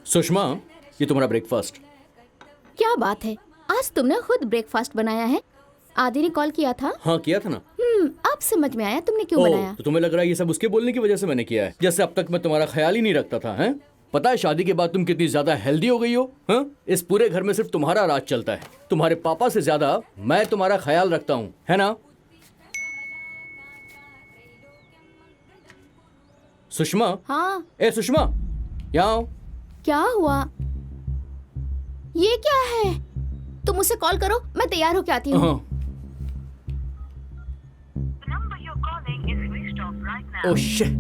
सुषमा, ये तुम्हारा ब्रेकफास्ट। क्या बात है, आज तुमने खुद ब्रेकफास्ट बनाया है? आदि ने कॉल किया था। हाँ किया था ना। अब समझ में आया तुमने क्यों बनाया। तो तुम्हें लग रहा है ये सब उसके बोलने की वजह से मैंने किया है, जैसे अब तक मैं तुम्हारा ख्याल ही नहीं रखता था। हैं? पता है शादी के बाद तुम कितनी ज्यादा हेल्दी हो गई हो। हाँ? इस पूरे घर में सिर्फ तुम्हारा राज चलता है। तुम्हारे पापा से ज्यादा मैं तुम्हारा ख्याल रखता हूँ, है ना? सुषमा। हाँ। ए सुषमा, यहाँ आओ। क्या हुआ? ये क्या है? तुम उसे कॉल करो, मैं तैयार होके आती हूँ। Oh shit.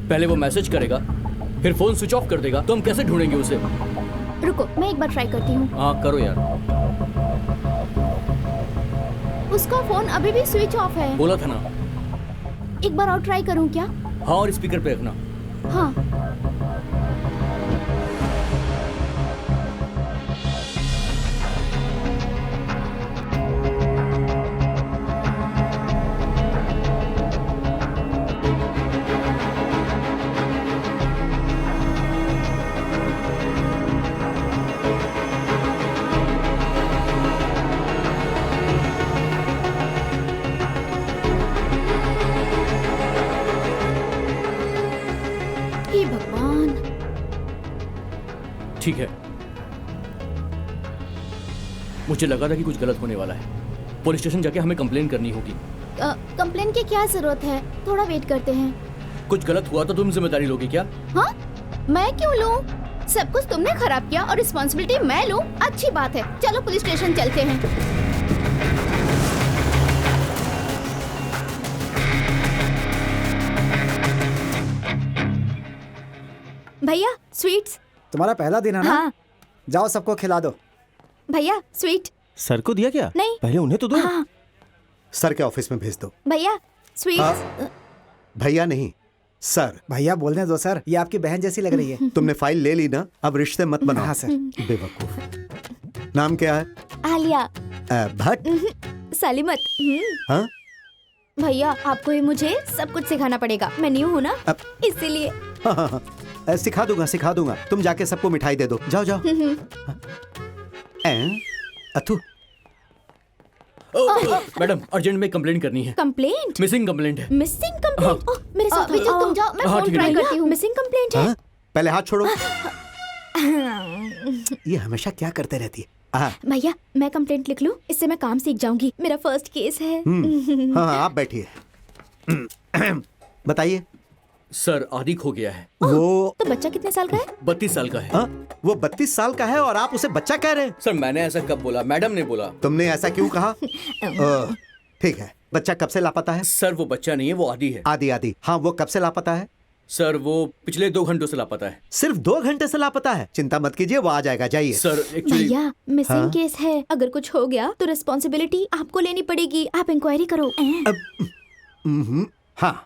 पहले वो मैसेज करेगा, फिर फोन स्विच ऑफ कर देगा, तो हम कैसे ढूंढेंगे उसे? रुको, मैं एक बार ट्राई करती हूँ। हाँ करो यार। उसका फोन अभी भी स्विच ऑफ है। बोला था ना। एक बार और ट्राई करूँ क्या? हाँ, और स्पीकर पे रखना। हाँ। हे भगवान। ठीक है, मुझे लगा था कि कुछ गलत होने वाला है। पुलिस स्टेशन जाके हमें कंप्लेन करनी होगी। कंप्लेन की क्या जरूरत है? थोड़ा वेट करते हैं। कुछ गलत हुआ तो तुम जिम्मेदारी लोगी क्या? हाँ? मैं क्यों लूं? सब कुछ तुमने खराब किया और रिस्पॉन्सिबिलिटी मैं लूं? अच्छी बात है, चलो पुलिस स्टेशन चलते हैं। भैया स्वीट्स। तुम्हारा पहला दिन है ना? हाँ। जाओ सबको खिला दो। भैया स्वीट। सर को दिया क्या? नहीं। पहले उन्हें तो दो। हाँ। सर के ऑफिस में भेज दो। भैया स्वीट्स। भैया नहीं, सर। भैया बोलने दो सर, ये आपकी बहन जैसी लग रही है। तुमने फाइल ले ली ना, अब रिश्ते मत बनाओ। हाँ सर। बेवकूफ। नाम क्या है? आलिया। भट्ट। सलीमत। हाँ? भैया आपको ही मुझे सब कुछ सिखाना पड़ेगा, मैं न्यू हूँ ना, इसीलिए। हाँ हाँ हाँ, सिखा दूंगा। तुम जाके सबको मिठाई दे दो। जाओ जाओ। अथु। मैडम, अर्जेंट में कंप्लेंट करनी है। कंप्लेंट? मिसिंग कंप्लेंट है। Missing complaint? मेरे साथ तुम जाओ, मैं फोन ट्राई करती हूँ। मिसिंग कंप्लेंट है। पहले हाथ छोड़ो। ये हमेशा क्या करते रहती है? भैया मैं कंप्लेंट लिख लूं, इससे मैं काम सीख जाऊंगी। मेरा फर्स्ट केस है। हाँ आप बैठिए। बताइए। सर आदि खो गया है। वो तो बच्चा कितने साल का है? 32 साल का है। वो 32 साल का है और आप उसे बच्चा कह रहे हैं? सर मैंने ऐसा कब बोला? मैडम ने बोला। तुमने ऐसा क्यों कहा? ठीक है, बच्चा कब से लापता है? सर वो बच्चा नहीं है, वो आदि है। आदि। हाँ, वो कब से लापता है? सर वो पिछले 2 घंटों से लापता है। सिर्फ 2 घंटे से लापता है? चिंता मत कीजिए, वो आ जाएगा। जाइए। सर एक्चुअली भैया मिसिंग केस है, अगर कुछ हो गया तो रिस्पॉन्सिबिलिटी आपको लेनी पड़ेगी। आप इंक्वायरी करो। हाँ।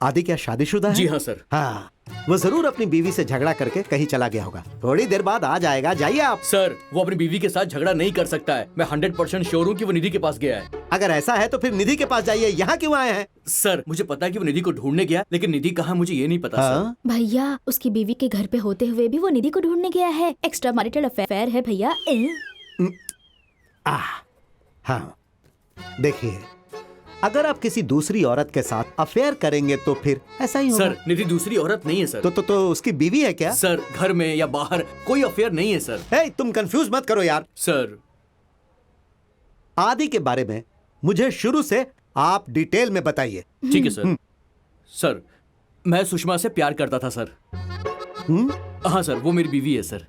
आदि क्या शादीशुदा है? जी हाँ सर। हाँ, वो जरूर अपनी बीवी से झगड़ा करके कहीं चला गया होगा। थोड़ी देर बाद आ जाएगा। जाइए आप। सर वो अपनी बीवी के साथ झगड़ा नहीं कर सकता है। मैं 100% श्योर हूँ कि वो निधि के पास गया है। अगर ऐसा है तो फिर निधि के पास जाइए। यहाँ क्यों आए हैं? सर मुझे पता है कि वो निधि को ढूंढने गया, लेकिन निधि कहाँ मुझे ये नहीं पता। हाँ? सर भैया उसकी बीवी के घर पे होते हुए भी वो निधि को ढूंढने गया है। एक्स्ट्रा मैरिटल अफेयर है भैया। हाँ, देखिए, अगर आप किसी दूसरी औरत के साथ अफेयर करेंगे तो फिर ऐसा ही होगा। सर निधि दूसरी औरत नहीं है सर। तो उसकी बीवी है क्या? सर घर में या बाहर कोई अफेयर नहीं है सर। तुम कंफ्यूज मत करो यार। सर आदि के बारे में मुझे शुरू से आप डिटेल में बताइए। ठीक है सर। सर मैं सुषमा से प्यार करता था सर। हाँ सर, वो मेरी बीवी है सर।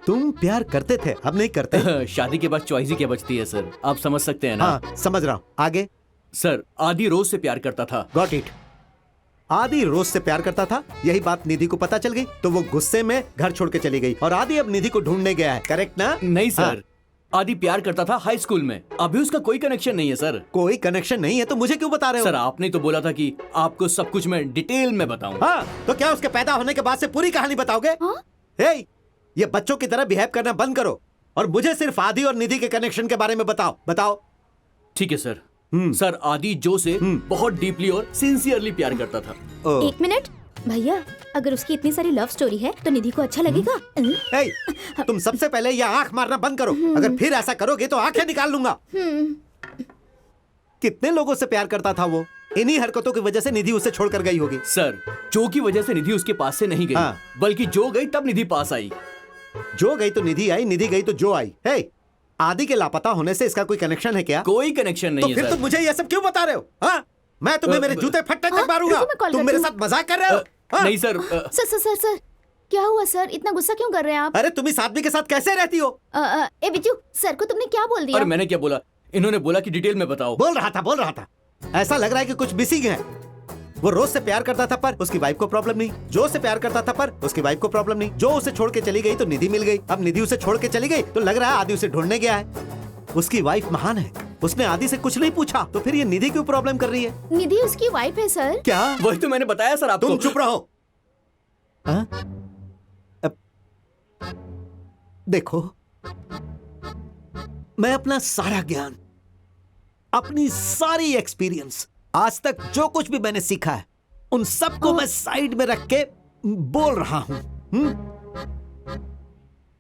तुम प्यार करते थे, अब नहीं करते? शादी के बाद चॉइस ही क्या बचती है सर, आप समझ सकते हैं ना। हाँ समझ रहा हूँ, आगे। सर आदि रोज से प्यार करता था। Got it. आदि रोज से प्यार करता था, यही बात निधि को पता चल गई तो वो गुस्से में घर छोड़ के चली गई और आदि अब निधि को ढूंढने गया है। करेक्ट ना? नहीं सर, आदि प्यार करता था हाई स्कूल में, अभी उसका कोई कनेक्शन नहीं है सर। कोई कनेक्शन नहीं है तो मुझे क्यों बता रहे हो? सर आपने तो बोला था कि आपको सब कुछ मैं डिटेल में बताऊं। हाँ, तो क्या उसके पैदा होने के बाद से पूरी कहानी बताओगे? हे, ये बच्चों की तरह बिहेव करना बंद करो और मुझे सिर्फ आदि और निधि के कनेक्शन के बारे में बताओ। ठीक है सर। सर आदि जो से बहुत डीपली और सिंसियरली प्यार करता था। ओ, एक मिनट भैया, अगर उसकी इतनी सारी लव स्टोरी है तो निधि को अच्छा लगेगा। ए, तुम सबसे पहले ये आंख मारना बंद करो। अगर फिर ऐसा करोगे तो आंखें निकाल लूंगा। कितने लोगों से प्यार करता था वो, इन्हीं हरकतों की वजह से निधि उसे छोड़कर गई होगी। सर जो की वजह से निधि उसके पास से नहीं गई, हाँ। बल्कि जो गई तब निधि पास आई। जो गई तो निधि आई, निधि गई तो जो आई। हे, आदि के लापता होने से इसका कोई कनेक्शन है क्या? कोई कनेक्शन तो नहीं फिर है तुम सर। मुझे ये सब क्यों बता रहे हो? हाँ, मैं तुम्हें मेरे जूते फट्टे तक मारूंगा। रुको, मैं कॉल तुम मेरे करती साथ मजाक कर रहे हो? हाँ? नहीं sir. Sir sir sir sir, क्या हुआ सर? इतना गुस्सा क्यों कर रहे हैं आप? अरे तुम इस आदमी के साथ कैसे रहती हो? ए बिजू, सर को तुमने क्या बोल दिया? अरे मैंने क्या बोला? इन्होंने बोला कि डिटेल में बताओ। बोल रहा था। ऐसा लग रहा है कि कुछ मिसिंग है। वो रोज से प्यार करता था पर उसकी वाइफ को प्रॉब्लम नहीं। जो से प्यार करता था पर उसकी वाइफ को प्रॉब्लम नहीं। जो उसे छोड़ के चली गई तो निधि मिल गई। अब निधि उसे छोड़ के चली गई तो लग रहा है आदि उसे ढूंढने गया है। उसकी वाइफ महान है, उसने आदि से कुछ नहीं पूछा, तो फिर ये निधि क्यों प्रॉब्लम कर रही है? निधि उसकी वाइफ है सर। क्या? वही तो मैंने बताया सर आपको। तुम चुप रहो। हाँ? देखो, मैं अपना सारा ज्ञान, अपनी सारी एक्सपीरियंस, आज तक जो कुछ भी मैंने सीखा है, उन सबको मैं साइड में रख के बोल रहा हूं।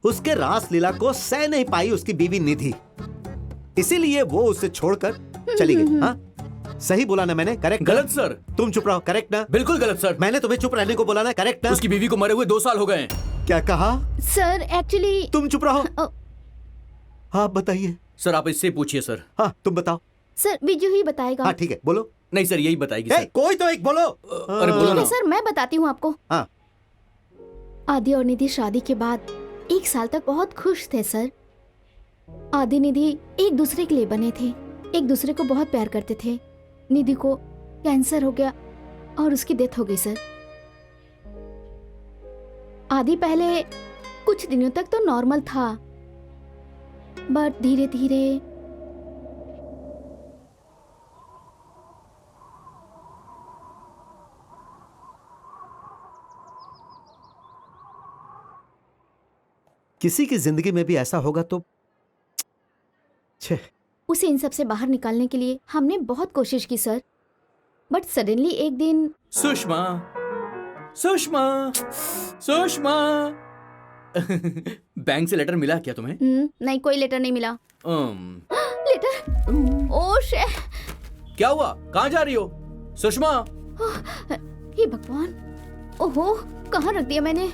उसके रास लीला को सह नहीं पाई उसकी बीवी निधि, इसीलिए वो उसे छोड़कर चली गई। हाँ, सही बोला ना मैंने? करेक्ट? गलत सर। तुम चुप रहो। करेक्ट ना? बिल्कुल गलत सर। मैंने तुम्हें चुप रहने को बोला ना? करेक्ट ना? उसकी बीवी को मरे हुए 2 साल हो गए हैं। क्या कहा? सर एक्चुअली तुम चुप रहो। हाँ बताइए। सर आप इससे पूछिए सर। हाँ तुम बताओ। सर बिजू ही बताएगा। हाँ ठीक है, बोलो। नहीं सर यही बताएगी ए, सर। कोई तो एक बोलो। अरे बोलो ठीक ना। है सर, मैं बताती हूँ आपको। हाँ। आदि और निधि शादी के बाद 1 साल तक बहुत खुश थे सर। आदि निधि एक दूसरे के लिए बने थे, एक दूसरे को बहुत प्यार करते थे। निधि को कैंसर हो गया और उसकी डेथ हो गई सर। आदि पहले कुछ दिनों तक तो नॉर्मल था, बट धीरे धीरे किसी की जिंदगी में भी ऐसा होगा तो छे। उसे इन सब से बाहर निकालने के लिए हमने बहुत कोशिश की सर, बट सडनली एक दिन सुषमा, सुषमा, सुषमा। बैंक से लेटर मिला क्या तुम्हें? नहीं, कोई लेटर नहीं मिला। लेटर? Oh shit! क्या हुआ? कहाँ जा रही हो सुषमा? हे भगवान! ओहो, कहाँ रख दिया मैंने?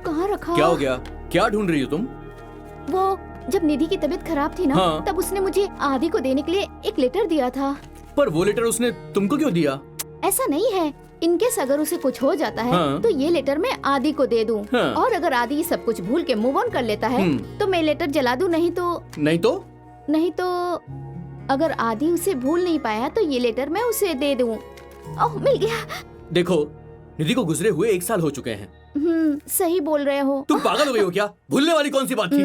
कहाँ रखा? क्या हो गया? क्या ढूंढ रही हो तुम? वो जब निधि की तबीयत खराब थी ना, हाँ। तब उसने मुझे आदि को देने के लिए एक लेटर दिया था। पर वो लेटर उसने तुमको क्यों दिया? ऐसा नहीं है, इनकेस अगर उसे कुछ हो जाता है हाँ। तो ये लेटर मैं आदि को दे दूं। हाँ। और अगर आदि ये सब कुछ भूल के मूव ऑन कर लेता है तो मैं लेटर जला दूं। नहीं तो अगर आदि उसे भूल नहीं पाया तो ये लेटर मैं उसे दे दूं। ओह, मिल गया। देखो, निधि को गुजरे हुए 1 साल हो चुके हैं। सही बोल रहे हो। तुम पागल हो गई हो क्या? भूलने वाली कौन सी बात थी?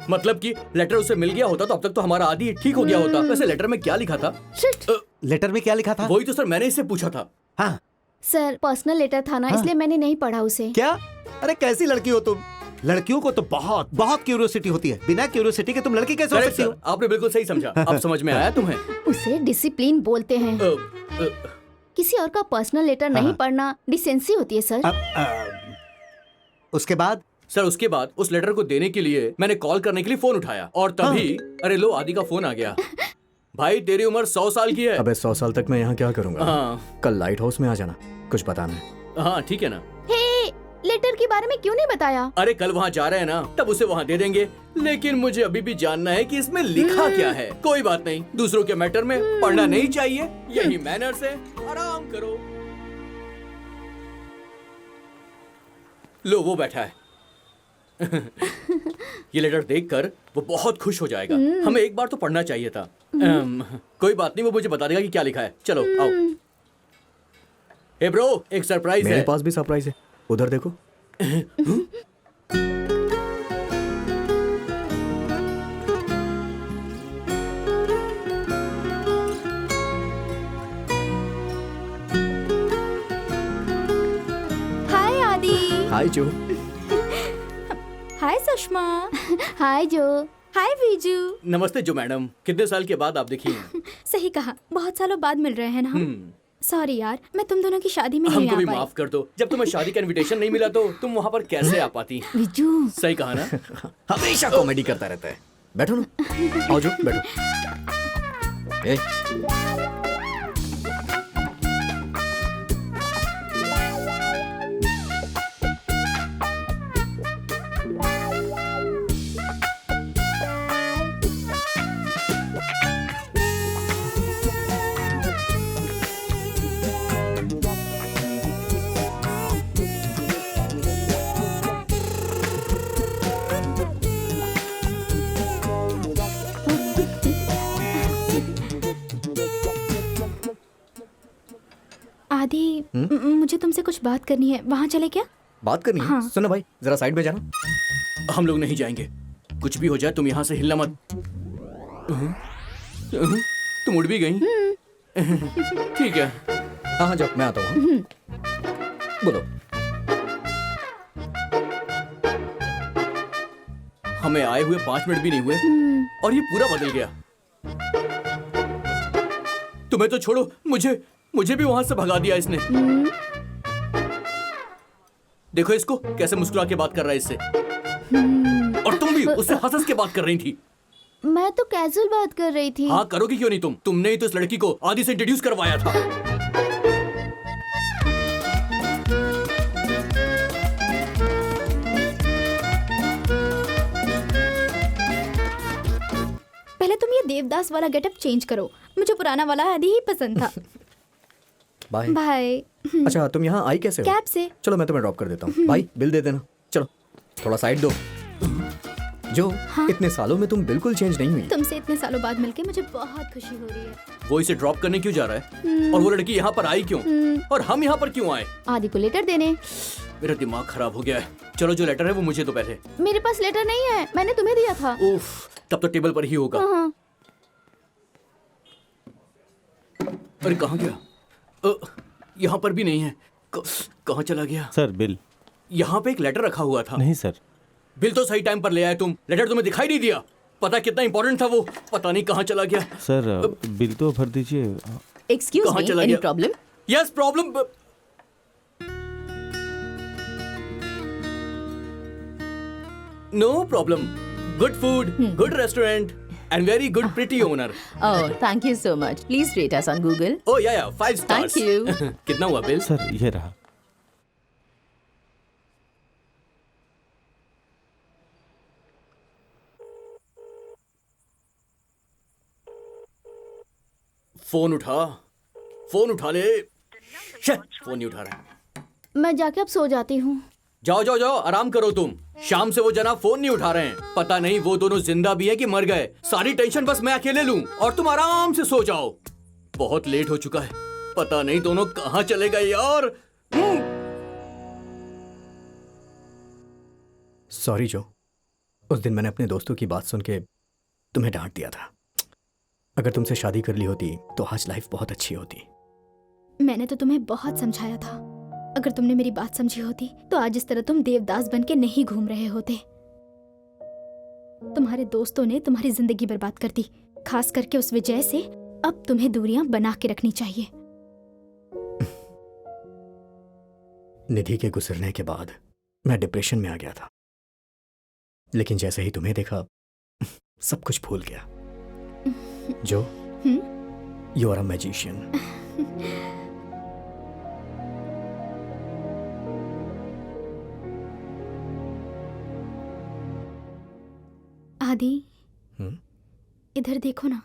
मतलब कि लेटर उसे मिल गया होता तो अब तक तो हमारा आदि ठीक हो गया होता। वैसे लेटर में क्या लिखा था? शिट! लेटर में क्या लिखा था? वही तो सर मैंने इससे पूछा था। हाँ। सर पर्सनल लेटर था ना, इसलिए मैंने नहीं पढ़ा उसे। क्या? अरे कैसी लड़की हो तुम? लड़कियों को तो बहुत बहुत क्यूरियोसिटी होती है। बिना क्यूरियोसिटी के तुम लड़की कैसे हो करेक्ट सकती हो? सर, आपने बिल्कुल सही समझा। अब समझ में आया तुम्हें? उसे डिसिप्लिन बोलते हैं। किसी और का पर्सनल लेटर नहीं पढ़ना डिसेंसी होती है सर। उसके बाद? सर उसके बाद उस लेटर को देने के लिए मैंने कॉल करने के लिए फोन उठाया और तभी अरे लो आदि का फोन आ गया। भाई तेरी उम्र 100 साल की है। अबे 100 साल तक मैं यहाँ क्या करूँगा? हाँ कल लाइट हाउस में आ जाना, कुछ बताना है। हाँ ठीक है ना। हे, लेटर के बारे में क्यों नहीं बताया? अरे कल वहाँ जा रहे हैं ना, तब उसे वहाँ दे देंगे। लेकिन मुझे अभी भी जानना है कि इसमें लिखा क्या है। कोई बात नहीं, दूसरों के मैटर में पढ़ना नहीं चाहिए, यही मैनर्स है। आराम करो। लो वो बैठा है। ये लेटर देखकर वो बहुत खुश हो जाएगा। हमें एक बार तो पढ़ना चाहिए था। कोई बात नहीं, वो मुझे बता देगा कि क्या लिखा है। चलो आओ। हे ब्रो, एक सरप्राइज मेरे है। पास भी सरप्राइज है, उधर देखो। हाय आदि। हाय जो। हाय सुषमा। हाय जो। हाय बीजू। नमस्ते जो मैडम, कितने साल के बाद आप दिखी हैं? सही कहा, बहुत सालों बाद मिल रहे हैं ना हम। सॉरी यार, मैं तुम दोनों की शादी में नहीं हमको आ भी पाई। माफ कर दो। जब तुम्हें शादी का इनविटेशन नहीं मिला तो तुम वहाँ पर कैसे आ पाती? बिजू सही कहा ना? हमेशा कॉमेडी करता रहता है। बैठो ना, आओ जो बैठो। ए, आदि, मुझे तुमसे कुछ बात करनी है, वहाँ चले क्या? बात करनी है? हाँ। सुनो भाई, जरा साइड में जाना। हम लोग नहीं जाएंगे। कुछ भी हो जाए तुम यहाँ से हिलना मत। तुम उड़ भी गई? ठीक है। हाँ हाँ जाओ, मैं आता हूँ। बोलो। हमें आए हुए 5 मिनट भी नहीं हुए और ये पूरा बदल गया। तुम्हें तो छोड़ो, मुझे भी वहां से भगा दिया इसने। देखो इसको कैसे मुस्कुरा के बात कर रहा है इससे। और तुम भी उससे हंस के बात कर रही थी। मैं तो कैजुअल बात कर रही थी। हाँ, करोगी क्यों नहीं तुम? तुमने ही तो इस लड़की को आदि से इंट्रोड्यूस करवाया था। पहले तुम ये देवदास वाला गेटअप चेंज करो, मुझे पुराना वाला आदि ही पसंद था। बाय। बाय। अच्छा, तुम यहाँ आई कैसे हो? कैब से। चलो मैं तुम्हें ड्रॉप कर देता हूँ। भाई बिल दे देना। चलो थोड़ा साइड दो। जो इतने सालों में तुम बिल्कुल चेंज नहीं हुई। तुमसे इतने सालों बाद मिलके मुझे बहुत खुशी हो रही है। वो इसे ड्रॉप करने क्यों जा रहा है? और वो लड़की यहाँ पर आई क्यों? और हम यहाँ पर क्यों आए? आदि को लेटर देने। मेरा दिमाग खराब हो गया है। चलो जो लेटर है वो मुझे तो पहले। मेरे पास लेटर नहीं है, मैंने तुम्हें दिया था। उफ, तब तो टेबल पर ही होगा। हाँ। अरे कहाँ गया? यहाँ पर भी नहीं है। कहाँ चला गया? Sir bill. यहाँ पे एक लेटर रखा हुआ था। नहीं सर। बिल तो सही टाइम पर ले आए तुम, लेटर तुम्हें दिखाई नहीं दिया। पता कितना इंपॉर्टेंट था वो, पता नहीं कहाँ चला गया। सर बिल तो भर दीजिए। Excuse कहाँ me, चला any गया? problem? Yes problem. No problem. Good food, good restaurant and very good pretty owner. Oh, thank you so much. Please rate us on Google. ओ या 5 स्टार्स। Thank you. कितना हुआ bill? Sir ये रहा। Phone उठा ले। Shit, phone नहीं उठा रहा है। मैं जाके अब सो जाती हूँ। जाओ जाओ जाओ, आराम करो तुम। शाम से वो जनाब फोन नहीं उठा रहे हैं। पता नहीं वो दोनों जिंदा भी है कि मर गए। सारी टेंशन बस मैं अकेले लूं और तुम आराम से सो जाओ। बहुत लेट हो चुका है। पता नहीं दोनों कहाँ चले गए यार। सॉरी जो, उस दिन मैंने अपने दोस्तों की बात सुन के तुम्हें डांट दिया था। अगर तुमसे शादी कर ली होती तो आज लाइफ बहुत अच्छी होती। मैंने तो तुम्हें बहुत समझाया था। अगर तुमने मेरी बात समझी होती तो आज इस तरह तुम देवदास बन के नहीं घूम रहे होते। तुम्हारे दोस्तों ने तुम्हारी जिंदगी बर्बाद कर दी, खास करके उस वजह से अब तुम्हें दूरियां बना के रखनी चाहिए। निधि के गुजरने के बाद मैं डिप्रेशन में आ गया था, लेकिन जैसे ही तुम्हें देखा सब कुछ भूल गया। जो यू आर अ मैजिशियन। आदि, इधर देखो ना,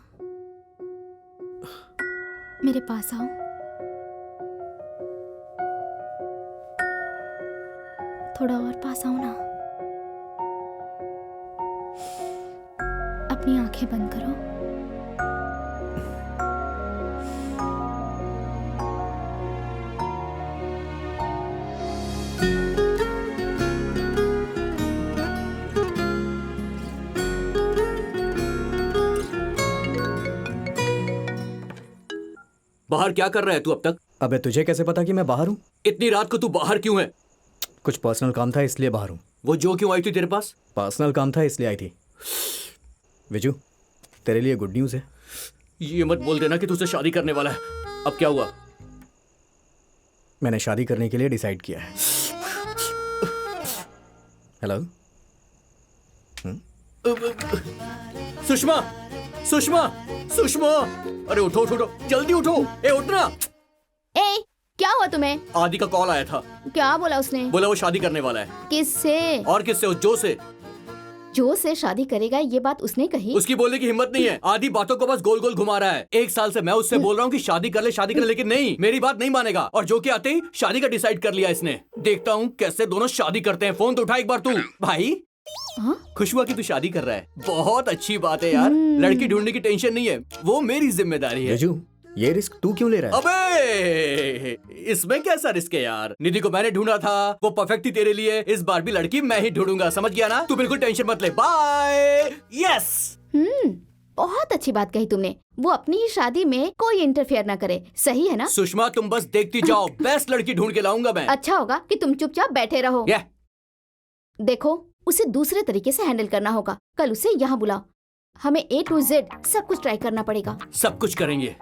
मेरे पास आओ। थोड़ा और पास आओ ना। अपनी आंखें बंद करो। बाहर क्या कर रहा है तू अब तक? अबे तुझे कैसे पता कि मैं बाहर हूँ? इतनी रात को तू बाहर क्यों है? कुछ पर्सनल काम था इसलिए बाहर हूँ। वो जो क्यों आई थी तेरे पास? पर्सनल काम था इसलिए आई थी। विजू, तेरे लिए गुड न्यूज़ है। ये मत बोल देना कि तुझसे शादी करने वाला है। अब क्या हुआ? मैंने शादी करने के लिए डिसाइड किया है। हेलो। सुषमा, सुषमा, सुषमा, अरे उठो उठो उठो, जल्दी उठो। ए उठना। ए, क्या हुआ तुम्हें? आदि का कॉल आया था। क्या बोला उसने? बोला वो शादी करने वाला है। किससे? और किससे? उस जो से। जो से शादी करेगा ये बात उसने कही? उसकी बोलने की हिम्मत नहीं है। आदि बातों को बस गोल गोल घुमा रहा है। 1 साल से मैं उससे बोल रहा हूँ कि शादी कर ले, लेकिन नहीं, मेरी बात नहीं मानेगा। और जो के आते ही शादी का डिसाइड कर लिया इसने। देखता हूँ कैसे दोनों शादी करते हैं। फोन तो उठा एक बार तू। भाई, हाँ? खुश हुआ कि तू शादी कर रहा है। बहुत अच्छी बात है यार। लड़की ढूंढने की टेंशन नहीं है, वो मेरी जिम्मेदारी है। विजू, ये रिस्क तू क्यों ले रहा है? अबे इसमें कैसा रिस्क है यार? निधि को मैंने ढूंढा था, वो परफेक्ट थी तेरे लिए। इस बार भी लड़की मैं ही ढूंढूंगा, समझ गया ना? तू बिल्कुल टेंशन मत ले। बाय। यस। बहुत अच्छी बात कही तुमने। वो अपनी ही शादी में कोई इंटरफेयर ना करे, सही है ना? सुषमा तुम बस देखती जाओ, बेस्ट लड़की ढूंढ के लाऊंगा मैं। अच्छा होगा कि तुम चुपचाप बैठे रहो। Yeah. देखो, उसे दूसरे तरीके से हैंडल करना होगा। कल उसे यहाँ बुलाओ। हमें A to Z सब कुछ ट्राई करना पड़ेगा। सब कुछ करेंगे।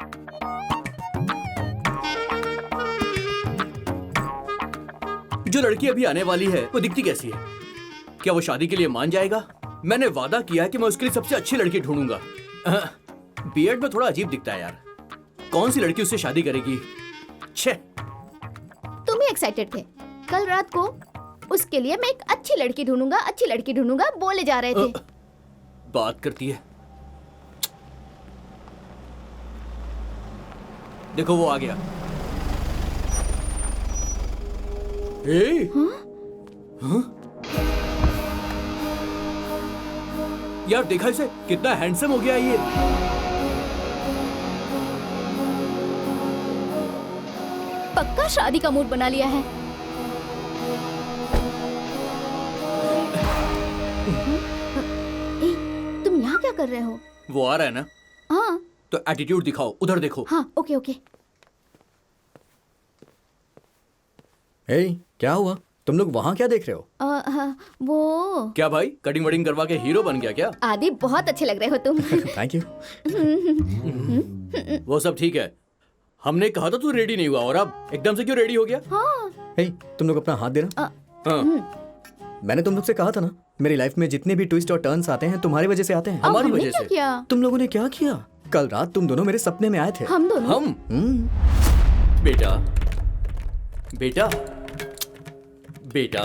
जो लड़की अभी आने वाली है वो दिखती कैसी है? क्या वो शादी के लिए मान जाएगा? मैंने वादा किया है कि मैं उसके लिए सबसे अच्छी लड़की ढूंढूंगा। बीएड में थोड़ा अजीब दिखता है यार। कौन सी लड़की उससे शादी करेगी? छे। तुम ही एक्साइटेड थे। कल रात को उसके लिए मैं एक अच्छी लड़की ढूंढूंगा बोले जा रहे थे। बात करती है। देखो वो आ गया। हाँ? यार देखा इसे, कितना हैंडसम हो गया ये। पक्का शादी का मूड बना लिया है। तुम यहाँ क्या कर रहे हो? वो आ रहा है ना? हाँ। तो एटीट्यूड दिखाओ, उधर देखो। हाँ, ओके ओके। हे, क्या हुआ? तुम लोग वहाँ क्या देख रहे हो? हाँ, वो क्या भाई, कटिंग वटिंग करवा के हीरो बन गया क्या? आदि, बहुत अच्छे लग रहे हो तुम। Thank you. वो सब ठीक है। हमने कहा था तू रेडी नहीं हुआ और अब एकदम से क्यों रेडी हो गया? हाँ। हे, तुम लोग अपना हाथ देना। हाँ। मैंने तुम लोग से कहा था ना, मेरी लाइफ में जितने भी ट्विस्ट और टर्न्स आते हैं तुम्हारी वजह से आते हैं। हमारी हमने वजह क्या से? किया? तुम लोगों ने क्या किया? कल रात तुम दोनों मेरे सपने में आए थे। हम दोनों? हम? हम्म। बेटा, बेटा, बेटा।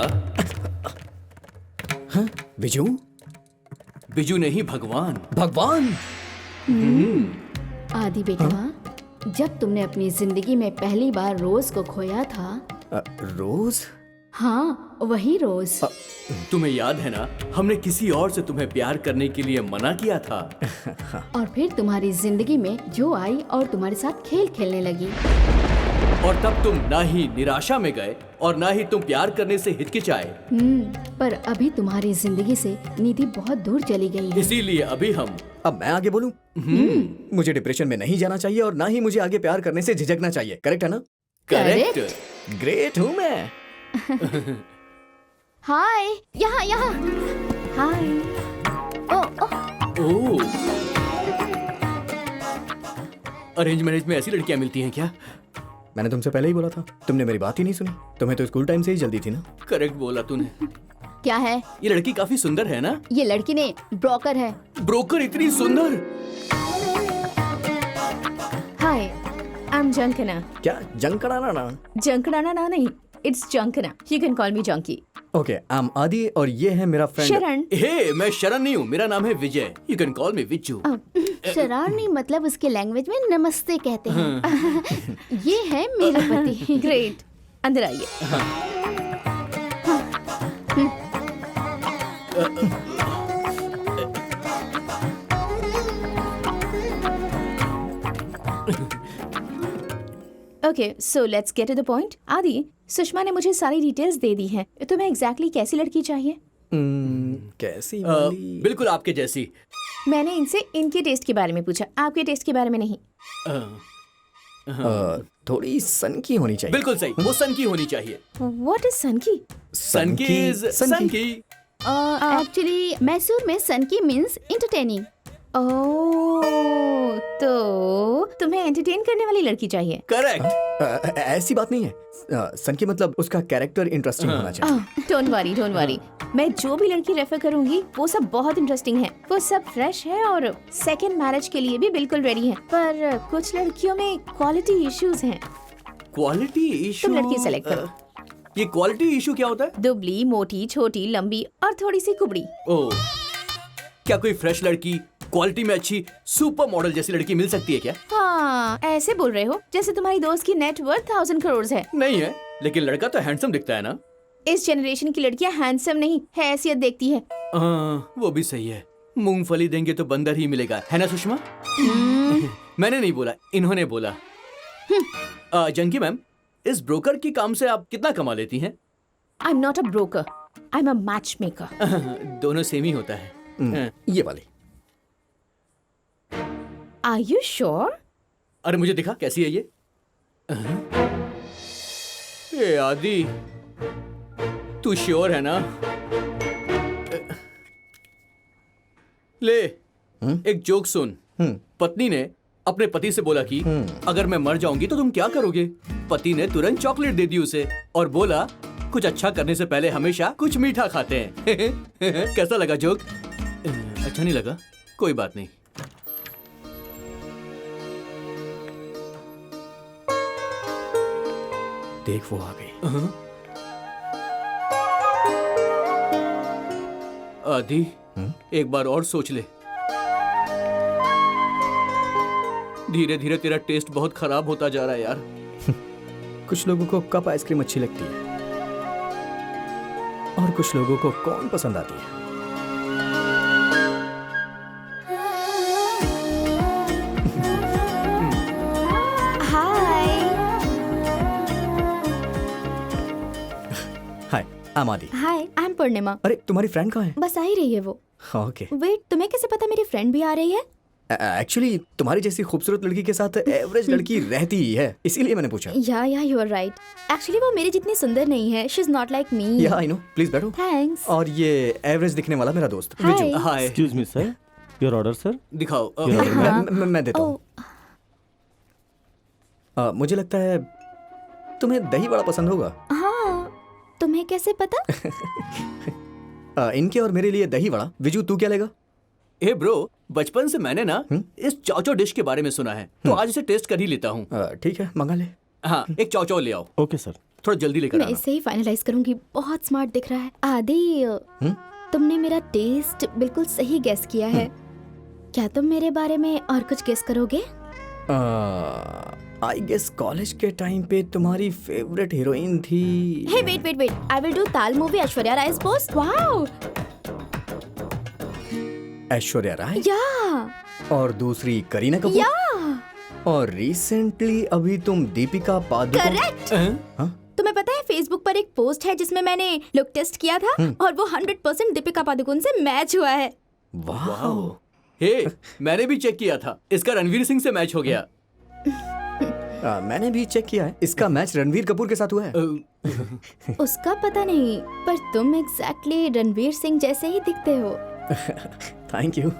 हाँ, विजू? बिजू नहीं, भगवान। भगवान? आदि बेटवा, जब तुमने अपनी जिंदगी में पहली बार रोज को खोया था। रोज? हाँ, वही रोज। तुम्हें याद है ना, हमने किसी और से तुम्हें प्यार करने के लिए मना किया था। और फिर तुम्हारी जिंदगी में जो आई और तुम्हारे साथ खेल खेलने लगी। और तब तुम ना ही निराशा में गए और ना ही तुम प्यार करने से हिचकिचाए। पर अभी तुम्हारी जिंदगी से निधि बहुत दूर चली गई है। इसीलिए अभी हम। अब मैं आगे बोलूं? मुझे डिप्रेशन में नहीं जाना चाहिए और ना ही मुझे आगे प्यार करने से झिझकना चाहिए। करेक्ट है ना? करेक्ट। ग्रेट हूँ मैं। हाय, यहाँ यहाँ। हाय। ओह, अरेंज मैरिज में ऐसी लड़कियां मिलती हैं क्या? मैंने तुमसे पहले ही बोला था, तुमने मेरी बात ही नहीं सुनी। तुम्हें तो स्कूल टाइम से ही जल्दी थी ना। करेक्ट बोला तूने। क्या है? ये लड़की काफी सुंदर है ना? ये लड़की ने ब्रोकर है। ब्रोकर इतनी सुंदर? Hi, I am Jankna. क्या जंकड़ाना ना? जंकड़ाना ना नहीं, it's Jankna. You can call me junkie. Okay, I am Aadi और ये है मेरा फ्रेंड शरण। हे, मैं शरण नहीं हूँ, मेरा नाम है Vijay. You can call me Vijju. शरारनी मतलब उसके लैंग्वेज में नमस्ते कहते हैं। ये है मेरे पति। ग्रेट, अंदर आइए। Okay, so let's get to the point. Aadi, Sushma ने मुझे सारी डिटेल्स दे दी हैं। तुम्हें एग्जैक्टली कैसी लड़की चाहिए? कैसी वाली? बिल्कुल आपके जैसी। मैंने इनसे इनके टेस्ट के बारे में पूछा, आपके टेस्ट के बारे में नहीं। थोड़ी सन की होनी चाहिए। बिल्कुल सही, वो सन की होनी चाहिए। व्हाट इज सनकी? सन की इज सन की। एक्चुअली मैसूर में सन की मीन्स इंटरटेनिंग। ओह, तो तुम्हें एंटरटेन करने वाली लड़की चाहिए। करेक्ट। ऐसी बात नहीं है। सन की मतलब उसका कैरेक्टर इंटरेस्टिंग होना चाहिए। डोंट वरी, मैं जो भी लड़की रेफर करूंगी वो सब बहुत इंटरेस्टिंग है, वो सब फ्रेश है और सेकंड मैरिज के लिए भी बिल्कुल रेडी है। पर कुछ लड़कियों में क्वालिटी इश्यूज हैं। Quality issue. तुम लड़की सेलेक्ट करो। ये क्वालिटी इशू क्या होता है? दुबली, मोटी, छोटी, लंबी और थोड़ी सी कुबड़ी। ओह, क्या कोई फ्रेश लड़की क्वालिटी में अच्छी सुपर मॉडल जैसी लड़की मिल सकती है क्या? हाँ, ऐसे बोल रहे हो जैसे तुम्हारी दोस्त की नेट वर्थ 1000 करोड़ है। नहीं है, लेकिन लड़का तो हैंडसम दिखता है ना। इस जनरेशन की लड़कियां हैंडसम नहीं, हैसियत देखती है। वो भी सही है। मूंगफली देंगे तो बंदर ही मिलेगा, है ना सुषमा? मैंने नहीं बोला, इन्होंने बोला। जंकी मैम, इस ब्रोकर की काम से आप कितना कमा लेती हैं? I am not a broker, I am a matchmaker. दोनों सेम ही होता है। ये वाली। Are you sure? अरे मुझे दिखा कैसी है ये? ए आदि, तू श्योर है ना? ले, एक जोक सुन। पत्नी ने अपने पति से बोला कि अगर मैं मर जाऊंगी तो तुम क्या करोगे? पति ने तुरंत चॉकलेट दे दी उसे और बोला कुछ अच्छा करने से पहले हमेशा कुछ मीठा खाते हैं। कैसा लगा जोक? अच्छा नहीं लगा? कोई बात नहीं। देख वो आ गई। आदि, एक बार और सोच ले। धीरे धीरे तेरा टेस्ट बहुत खराब होता जा रहा है यार। कुछ लोगों को कप आइसक्रीम अच्छी लगती है और कुछ लोगों को कौन पसंद आती है। हाय। हाय, आई एम आदि। हाय, आई एम पूर्णिमा। अरे तुम्हारी फ्रेंड कहाँ है? बस आ ही रही है वो। ओके। वेट, तुम्हें कैसे पता मेरी फ्रेंड भी आ रही है? एक्चुअली तुम्हारी जैसी खूबसूरत लड़की के साथ एवरेज लड़की रहती ही है, इसीलिए मैंने पूछा। या यू आर राइट। एक्चुअली वो मेरी जितनी सुंदर नहीं है। She is not like me. Yeah I know, please बैठो। थैंक्स। और ये एवरेज दिखने वाला मेरा दोस्त hi. Viju. Hi, excuse me sir, your order sir. दिखाओ। मैं देता हूँ। मुझे लगता है तुम्हें दही बड़ा पसंद होगा। हाँ, तुम्हें कैसे पता? इनके और मेरे लिए दही बड़ा। विजू तू क्या लेगा? हे ब्रो, बचपन से मैंने ना इस चाव डिश के बारे में सुना है, तो आज इसे टेस्ट कर ही लेता हूँ। ठीक है, मंगा ले। हाँ, एक चाव ले आओ। Okay sir. थोड़ा जल्दी लेकर मैं आना। इसे ही फाइनलाइज करूंगी। बहुत स्मार्ट दिख रहा है। आदि, तुमने मेरा टेस्ट बिल्कुल सही गेस किया है। क्या तुम मेरे बारे में और कुछ गेस करोगे? आई गेस कॉलेज के टाइम पे तुम्हारी फेवरेट हीरोइन थी। Hey wait, I will do Taal movie Aishwarya राय's पोस्ट। वाओ। ऐश्वर्या राय या और दूसरी करीना कपूर। या और रिसेंटली अभी तुम दीपिका पादुकोण। करेक्ट। हाँ? तुम्हें पता है फेसबुक पर एक पोस्ट है जिसमें मैंने लुक टेस्ट किया था और वो 100% दीपिका पादुकोण से मैच हुआ है। वाह। हे, मैंने भी चेक किया था, इसका रणवीर सिंह से मैच हो गया। मैंने भी चेक किया है, इसका मैच रणवीर कपूर के साथ हुआ है। उसका पता नहीं, पर तुम एग्जैक्टली रणवीर सिंह जैसे ही दिखते हो। Thank you.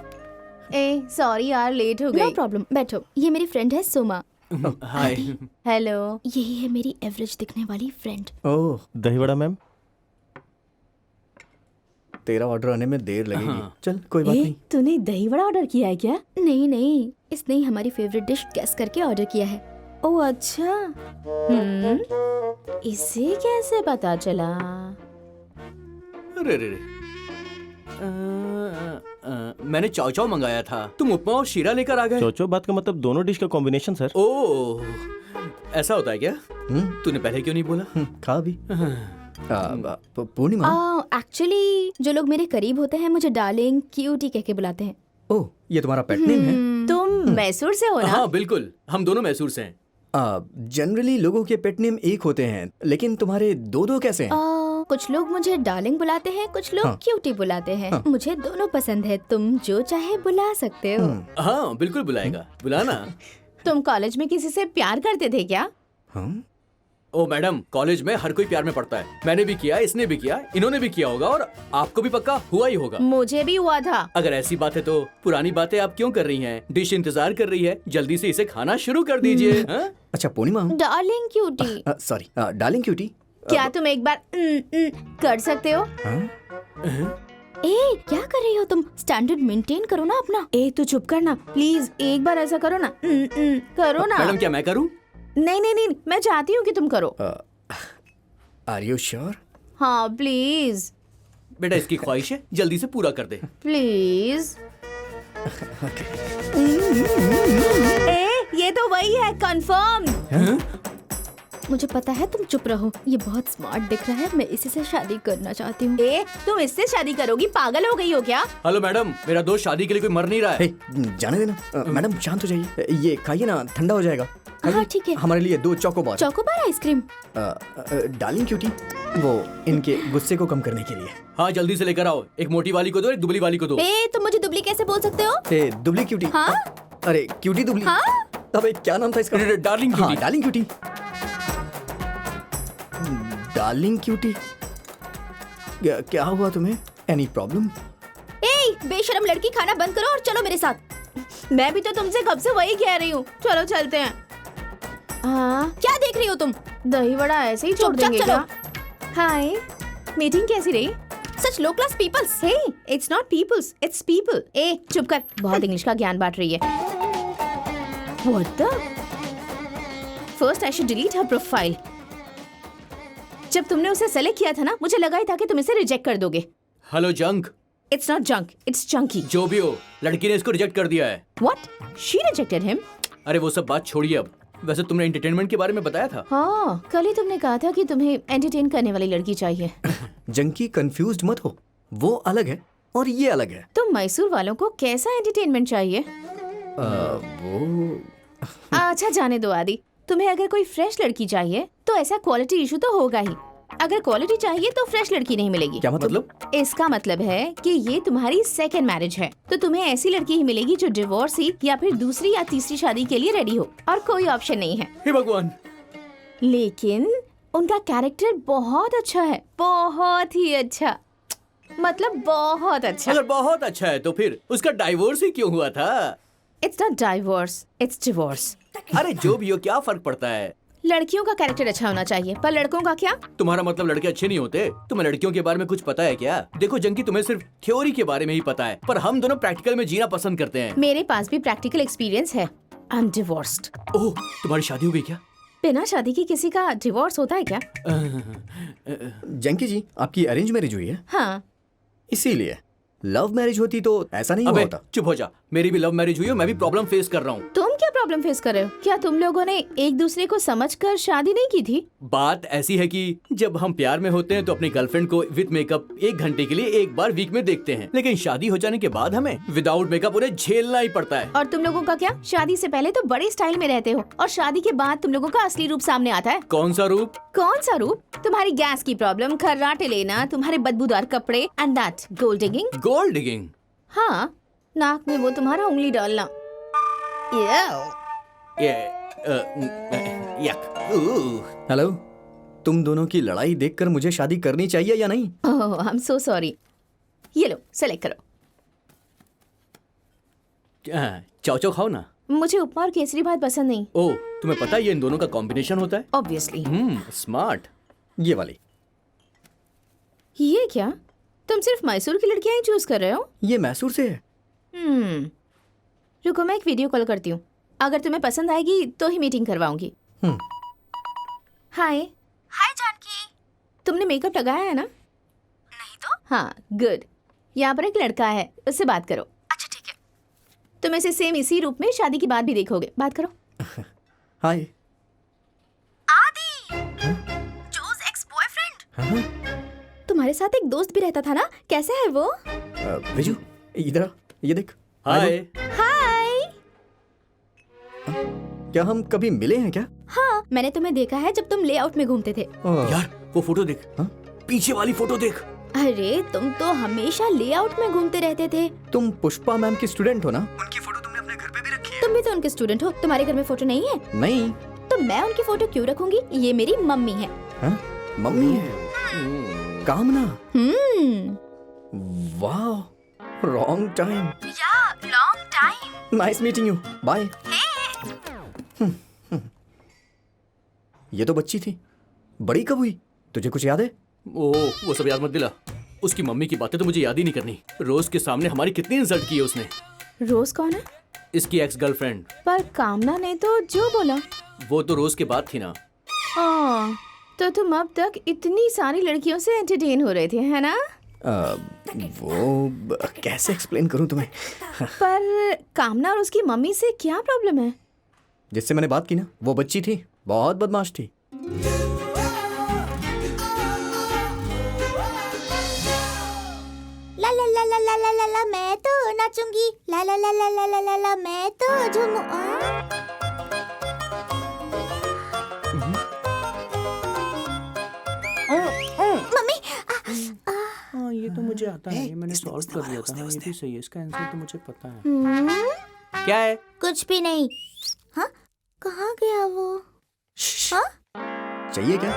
ए सॉरी यार, लेट हो नो गई। प्रॉब्लम, बैठो। ये मेरी फ्रेंड है सोमा। हाय। हेलो। यही है मेरी एवरेज दिखने वाली फ्रेंड। ओह, दही वड़ा मैम। तेरा ऑर्डर आने में देर लगेगी। चल कोई बात ए, नहीं। तूने दही वड़ा ऑर्डर किया है क्या? नहीं, इसने ही हमारी फेवरेट डिश गेस करके ऑर्डर किया है। ओह अच्छा। इसे कैसे पता चला? अरे रे रे। मैंने चाव चाव मंगाया था, तुम उपमा और शीरा लेकर आ गए। चौचो बात का मतलब दोनों डिश का कॉम्बिनेशन सर। ओह, ऐसा होता है क्या? तूने पहले क्यों नहीं बोला? खा भी। पूर्णिमा। एक्चुअली जो लोग मेरे करीब होते हैं मुझे डार्लिंग, क्यूटी कह के बुलाते हैं। ओह, ये तुम्हारा पेट नेम है? तुम मैसूर से हो ना? हाँ बिल्कुल, हम दोनों मैसूर से हैं। जनरली लोगों के पेट नेम एक होते हैं, लेकिन तुम्हारे दो कैसे हैं? कुछ लोग मुझे डार्लिंग बुलाते हैं, कुछ लोग क्यूटी बुलाते हैं। मुझे दोनों पसंद है, तुम जो चाहे बुला सकते हो। हाँ बिल्कुल बुलाएगा, बुलाना। तुम कॉलेज में किसी से प्यार करते थे क्या? हाँ? ओ मैडम, कॉलेज में हर कोई प्यार में पड़ता है। मैंने भी किया, इसने भी किया, इन्होंने भी किया होगा और आपको भी पक्का हुआ ही होगा। मुझे भी हुआ था। अगर ऐसी बात है तो पुरानी बातें आप क्यों कर रही हैं? डिश इंतजार कर रही है, जल्दी से इसे खाना शुरू कर दीजिए। हाँ? अच्छा Purnima, darling cutie, sorry darling cutie. क्या तुम एक बार कर सकते हो? ए, क्या कर रही हो तुम? स्टैंडर्ड मेंटेन करो ना अपना। ए, तू चुप करना प्लीज, एक बार ऐसा करो ना। करो ना। मैडम क्या मैं करूँ? नहीं नहीं नहीं, मैं चाहती हूँ कि तुम करो। Are you sure? हाँ प्लीज बेटा इसकी ख्वाहिश है, जल्दी से पूरा कर दे। प्लीज। ए, ये तो वही है, कंफर्म। मुझे पता है तुम चुप रहो, ये बहुत स्मार्ट दिख रहा है, मैं इसी से शादी करना चाहती हूँ। ए, तुम इससे शादी करोगी? पागल हो गई हो क्या? हेलो मैडम, मेरा दोस्त शादी के लिए कोई मर नहीं रहा है। हे, जाने देना। मैडम शांत हो जाइए, ये खाइए ना, ठंडा हो जाएगा। हाँ ठीक है। हमारे लिए 2 Chocobar. Chocobar ice cream. Darling cutie, वो इनके गुस्से को कम करने के लिए। हाँ जल्दी से लेकर आओ, एक मोटी वाली को दो, एक दुबली वाली को दो। ए, तुम मुझे दुबली कैसे बोल सकते हो? ए, दुबली क्यूटी। हाँ? अरे क्यूटी दुबली। हाँ? अबे क्या नाम था इसका? डार्लिंग हाँ cutie. Darling cutie. Darling cutie, क्या हुआ तुम्हें? Any problem? ए, बेशरम लड़की, खाना बंद करो और चलो मेरे साथ। मैं भी तो तुमसे कब से वही कह रही हूँ, चलो चलते हैं। हाँ, क्या देख रही हो तुम? दही वड़ा ऐसे ही छोड़ देंगे क्या? हाय, मीटिंग कैसी रही? Such low class peoples. Hey, it's not peoples, it's people. ए, चुप कर, बहुत इंग्लिश का ज्ञान बांट रही है। What the? First I should delete her profile. जब तुमने उसे सेलेक्ट किया था ना, मुझे लगा ही था कि तुम इसे रिजेक्ट कर दोगे। Hello junk. It's not junk, it's Chunky. जो भी हो, लड़की ने इसको रिजेक्ट कर दिया है। व्हाट? She rejected him? अरे वो सब बात छोड़िए अब। वैसे तुमने एंटरटेनमेंट के बारे में बताया था। हाँ, कल ही तुमने कहा था कि तुम्हें एंटरटेन करने वाली लड़की चाहिए। जंकी, कंफ्यूज्ड मत हो, वो अलग है और ये अलग है। तो मैसूर वालों को कैसा एंटरटेनमेंट चाहिए? वो अच्छा जाने दो आदि, तुम्हें अगर कोई फ्रेश लड़की चाहिए तो ऐसा क्वालिटी इशू तो होगा ही। अगर क्वालिटी चाहिए तो फ्रेश लड़की नहीं मिलेगी। क्या मतलब? इसका मतलब है कि ये तुम्हारी सेकंड मैरिज है, तो तुम्हें ऐसी लड़की ही मिलेगी जो डिवोर्सी या फिर दूसरी या तीसरी शादी के लिए रेडी हो, और कोई ऑप्शन नहीं है। हे भगवान। लेकिन उनका कैरेक्टर बहुत अच्छा है, बहुत ही अच्छा, मतलब बहुत अच्छा। अगर बहुत अच्छा है तो फिर उसका डाइवोर्स ही क्यों हुआ था? It's not divorce, it's divorce. अरे जो भी हो, क्या फर्क पड़ता है? लड़कियों का कैरेक्टर अच्छा होना चाहिए, पर लड़कों का क्या? तुम्हारा मतलब लड़के अच्छे नहीं होते? तुम्हें लड़कियों के बारे में कुछ पता है क्या? देखो जंकी, तुम्हें सिर्फ थ्योरी के बारे में ही पता है, पर हम दोनों प्रैक्टिकल में जीना पसंद करते हैं। मेरे पास भी प्रैक्टिकल एक्सपीरियंस है। I am divorced. ओह, तुम्हारी शादी हो गई क्या? बिना शादी के किसी का डिवोर्स होता है क्या? जंकी जी, आपकी अरेंज मैरिज हुई है? हाँ। इसीलिए लव मैरिज होती तो ऐसा नहीं हुआ अबे होता। चुप हो जा, मेरी भी लव मैरिज हुई है, मैं भी प्रॉब्लम फेस कर रहा हूँ। तुम क्या प्रॉब्लम फेस कर रहे हो? क्या तुम लोगों ने एक दूसरे को समझकर शादी नहीं की थी? बात ऐसी है कि जब हम प्यार में होते हैं तो अपनी गर्लफ्रेंड को विद मेकअप 1 घंटे के लिए एक बार वीक में देखते हैं, लेकिन शादी हो जाने के बाद हमें विदाउट मेकअप उन्हें झेलना ही पड़ता है। और तुम लोगों का क्या? शादी से पहले तो बड़े स्टाइल में रहते हो और शादी के बाद तुम लोगों का असली रूप सामने आता है। कौन सा रूप? कौन सा रूप? तुम्हारी गैस की प्रॉब्लम, खर्राटे लेना, तुम्हारे बदबूदार कपड़े, and that gold digging. Gold digging? हाँ, नाक में वो तुम्हारा उंगली डालना। यक। हेलो, तुम दोनों की लड़ाई देखकर मुझे शादी करनी चाहिए या नहीं? ओह, आई एम सो सॉरी। ये लो, सेलेक्ट करो। चाव चाव खाओ ना। मुझे उपमा और केसरी भात पसंद नहीं। ओह, तुम्हें पता है ये इन दोनों का कॉम्बिनेशन होता है? ऑब्वियसली। स्मार्ट। ये वाली। ये क्या? तुम सिर्फ मैसूर की लड़कियां ही चूज कर रहे हो? ये मैसूर से है। रुको, मैं एक वीडियो कॉल करती हूँ। अगर तुम्हें पसंद आएगी तो ही मीटिंग करवाऊंगी। हाय। हाय जानकी। तुमने मेकअप लगाया है ना? नहीं तो? हाँ, गुड। यहाँ पर एक लड़का है, उससे बात करो। अच्छा ठीक है। तुम इसे सेम इसी रूप में शादी के बाद भी देखोगे। बात करो। हाय। आदि, जोस एक्स बॉयफ्रेंड। तुम्हारे साथ एक दोस्त भी रहता था ना, कैसा है वो? विजू, इधर आ, ये देख। हाय। हाय। क्या हम कभी मिले हैं क्या? हाँ, मैंने तुम्हें देखा है जब तुम लेआउट में घूमते थे। यार वो फोटो देख। हाँ? पीछे वाली फोटो देख। अरे तुम तो हमेशा लेआउट में घूमते रहते थे। तुम पुष्पा मैम की स्टूडेंट हो ना? तुम भी तो उनके स्टूडेंट हो, तुम्हारे घर में फोटो नहीं है? नहीं। तो तो मैं उनकी फोटो क्यों रखूंगी? ये मेरी मम्मी है। हाँ? मम्मी है कामना। वाह रॉन्ग टाइम। या long time. Nice meeting you bye. ये तो बच्ची थी, बड़ी कब हुई? तुझे कुछ याद है? ओ वो सब याद मत दिला। उसकी मम्मी की बातें तो मुझे याद ही नहीं करनी। रोज के सामने हमारी कितनी इंसल्ट की है उसने। रोज कौन है? इसकी एक्स गर्लफ्रेंड। पर कामना ने तो जो बोला। वो तो रोज के बाद थी ना। तो तुम अब तक इतनी सारी लड़कियों से एंटरटेन हो रहे थे, है ना? कैसे एक्सप्लेन करूं तुम्हें? पर कामना और उसकी मम्मी से क्या प्रॉब्लम है? जिससे मैंने बात की ना, वो बच्ची थी, बहुत बदमाश थी। ला ला ला ला ला ला ला ला मैं तो नाचूंगी। ला ला ला ला ला ला ला ला मैं तो झूमू। मम्मी हाँ ये तो मुझे आता है, ये मैंने सॉल्व कर लिया था। ये भी सही है, इसका आंसर तो मुझे पता है। क्या है? कुछ भी नहीं। हाँ कहाँ गया वो? हाँ चाहिए क्या?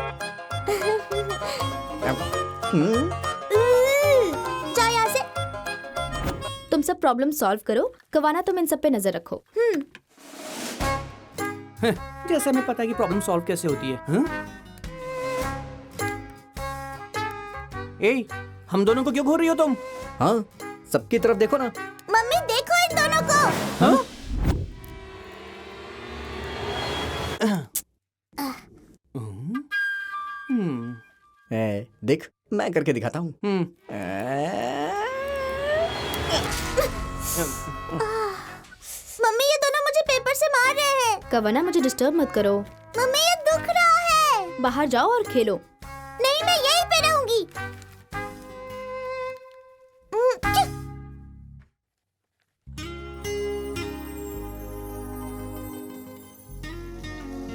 जाओ यहाँ से। तुम सब प्रॉब्लम सॉल्व करो। कवाना तुम इन सब पे नजर रखो। जैसे हमें पता है कि प्रॉब्लम सॉल्व कैसे होती है। ए, हम दोनों को क्यों घूर रही हो तुम? हाँ सबकी तरफ देखो ना। मम्मी देखो इन दोनों को। हाँ? देख मैं करके दिखाता हूँ। मम्मी ये दोनों मुझे पेपर से मार रहे हैं। कवाना मुझे डिस्टर्ब मत करो। मम्मी ये दुख रहा है। बाहर जाओ और खेलो। नहीं मैं यहीं पे रहूंगी।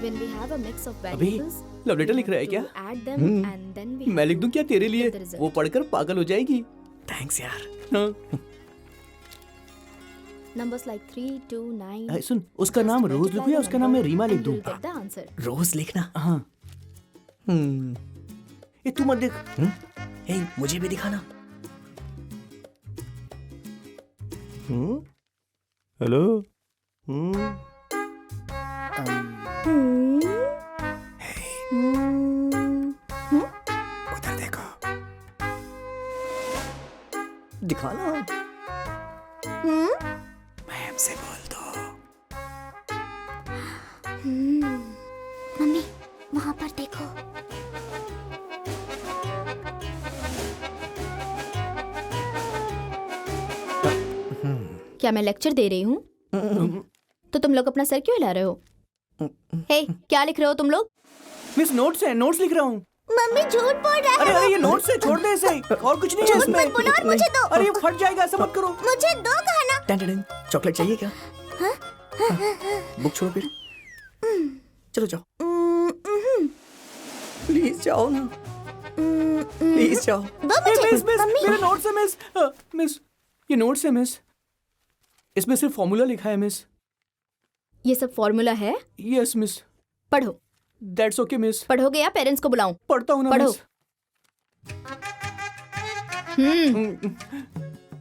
When we have a mix of अभी variables, लव लेटर लिख रहा है क्या? add them and then we मैं लिख दूं क्या तेरे लिए? the result. वो पढ़कर पागल हो जाएगी। थैंक्स यार। हाँ। numbers like 3, 2, 9. सुन, उसका नाम रोज लिखूं या उसका नाम मैं रीमा लिख दूं? You'll get the answer. रोज लिखना। हाँ। ये तू मत देख। हे मुझे भी दिखाना। हेलो। उधर देखो। दिखाना। मैम से बोल दो। मम्मी वहाँ पर देखो। क्या मैं लेक्चर दे रही हूँ? तो तुम लोग अपना सर क्यों हिला रहे हो? हे, क्या लिख रहे हो तुम लोग? मिस नोट्स है, नोट्स लिख रहा हूँ। मम्मी झूठ बोल रहा अरे अरे ये नोट्स है, छोड़ दे इसे। और कुछ नहीं है इसमें। मत बोलो और मुझे दो। अरे ये फट जाएगा, ऐसा मत करो। मुझे दो खाना। चॉकलेट चाहिए क्या? बुक छोड़ो फिर। चलो जाओ। प्लीज जाओ ना। प्लीज जाओ। दो ए, मुझे। मिस मिस मम्मी मेरे नोट्स है मिस। मिस ये नोट्स है मिस। इसमें सिर्फ फॉर्मूला लिखा है मिस। ये सब फॉर्मूला है? Yes miss. पढ़ो। That's okay miss. पढ़ोगे या पेरेंट्स को बुलाऊं? पढ़ता हूँ ना पढ़ो। Miss.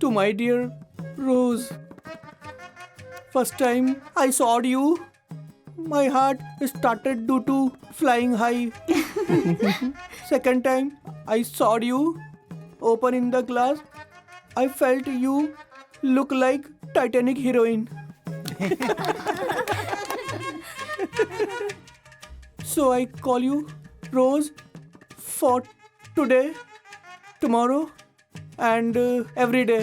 To my dear Rose, first time I saw you, my heart started to flying high. Second time I saw you open in the glass, I felt you look like Titanic heroine. So I call you Rose for today, tomorrow, and every day.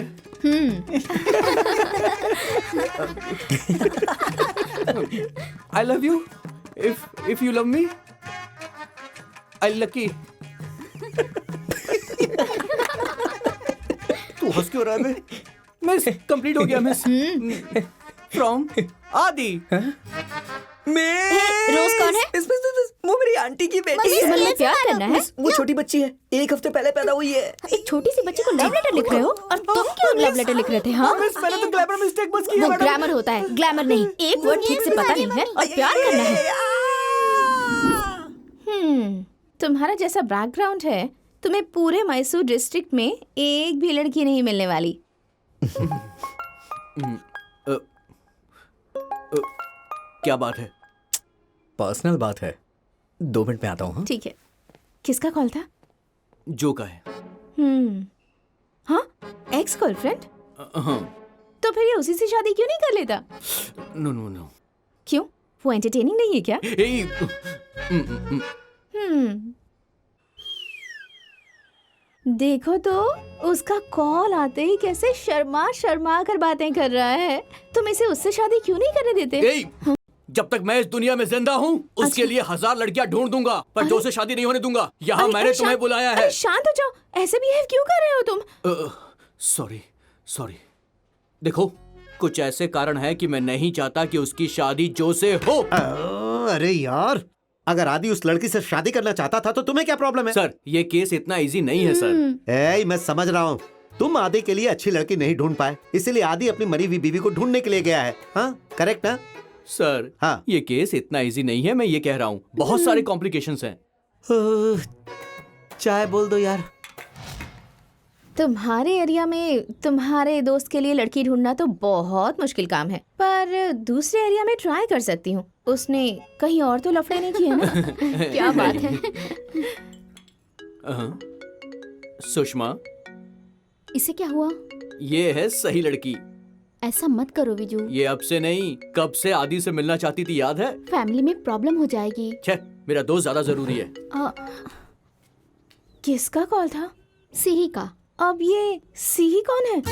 I love you. If you love me, I lucky. तू हंस क्यों रहा है बे? Miss complete हो गया miss. From आदि। रोज कौन है? वो मेरी आंटी की बेटी मम्मी, है। मन में प्यार करना है? वो छोटी बच्ची है, 1 हफ्ते पहले पैदा हुई है। एक छोटी सी बच्ची को लव लेटर लिख रहे हो? और तुम क्यों लव लेटर लिख रहे थे? हाँ, मिस मैंने तो ग्लैमर मिस्टेक बस की है वो मैडम। ग्रामर होता है, ग्लैमर नहीं। एक वर्ड ठीक से पता नहीं है और प्यार करना है। तुम्हारा जैसा बैकग्राउंड है, तुम्हें पूरे मैसूर डिस्ट्रिक्ट में एक भी लड़की नहीं मिलने वाली। क्या बात है? पर्सनल बात है, 2 मिनट में आता हूँ। हाँ? ठीक है। किसका कॉल था? जो का है। हाँ, एक्स गर्लफ्रेंड? हाँ। तो फिर ये उसी से शादी क्यों नहीं कर लेता? No no no. क्यों? वो एंटरटेनिंग नहीं है क्या? देखो तो उसका कॉल आते ही कैसे शर्मा शर्मा कर बातें कर रहा है। तुम इसे उससे शादी क्यों नहीं करने देते? जब तक मैं इस दुनिया में जिंदा हूँ उसके लिए 1000 लड़कियां ढूंढ दूंगा, पर जो से शादी नहीं होने दूंगा। यहाँ मैंने तुम्हें बुलाया है। शांत हो जाओ, ऐसे बिहेव क्यों कर रहे हो तुम? सॉरी। देखो, कुछ ऐसे कारण है कि मैं नहीं चाहता कि उसकी शादी जो से हो। अरे यार, अगर आदि उस लड़की से शादी करना चाहता था तो तुम्हें क्या प्रॉब्लम है? सर, ये केस इतना इजी नहीं है सर। मैं समझ रहा हूँ, तुम आदि के लिए अच्छी लड़की नहीं ढूंढ पाए, इसीलिए आदि अपनी मरी हुई बीवी को ढूंढने के लिए गया है। हाँ, करेक्ट ना? सर, हाँ, ये केस इतना इजी नहीं है, मैं ये कह रहा हूँ। बहुत सारे कॉम्प्लिकेशंस हैं। चाय बोल दो यार। तुम्हारे एरिया में तुम्हारे दोस्त के लिए लड़की ढूंढना तो बहुत मुश्किल काम है, पर दूसरे एरिया में ट्राई कर सकती हूँ। उसने कहीं और तो लफड़े नहीं किए ना? क्या बात है? सुषमा, इसे क्या हुआ? ये है सही लड़की। ऐसा मत करो विजू, ये अब से नहीं, कब से आदि से मिलना चाहती थी, याद है? फैमिली में प्रॉब्लम हो जाएगी। छे, मेरा दोस्त ज्यादा जरूरी है। किसका कॉल था? सिही का। अब ये सिही कौन है?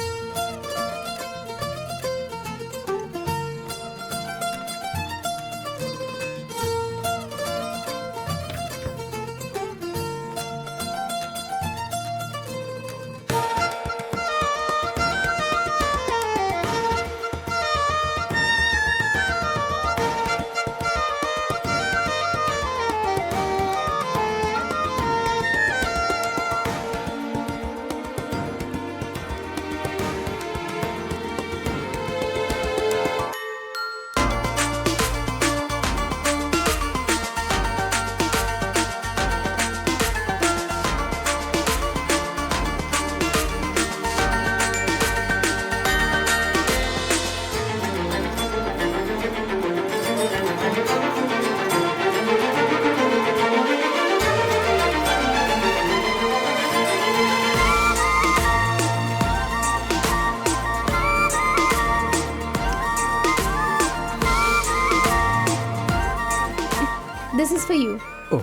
This is for you. Oh,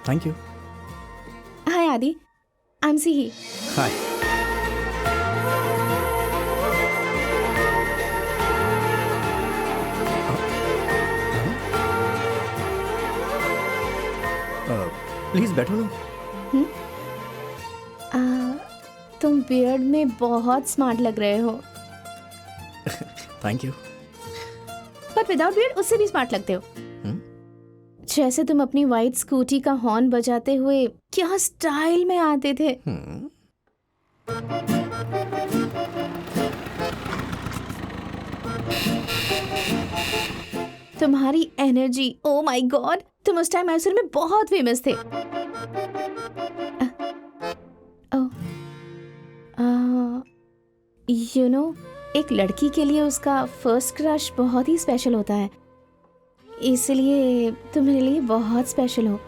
thank you. Hi Adi, I'm Sihi. Hi. Please बैठो ना। तुम बियर्ड में बहुत स्मार्ट लग रहे हो, थैंक यू। पर विदाउट बियर्ड उससे भी स्मार्ट लगते हो। जैसे तुम अपनी वाइट स्कूटी का हॉर्न बजाते हुए क्या स्टाइल में आते थे। तुम्हारी एनर्जी, ओ माय गॉड, तुम उस टाइम मैसूर में बहुत फेमस थे। यू नो, एक लड़की के लिए उसका फर्स्ट क्रश बहुत ही स्पेशल होता है, इसलिए तुम मेरे लिए बहुत स्पेशल हो,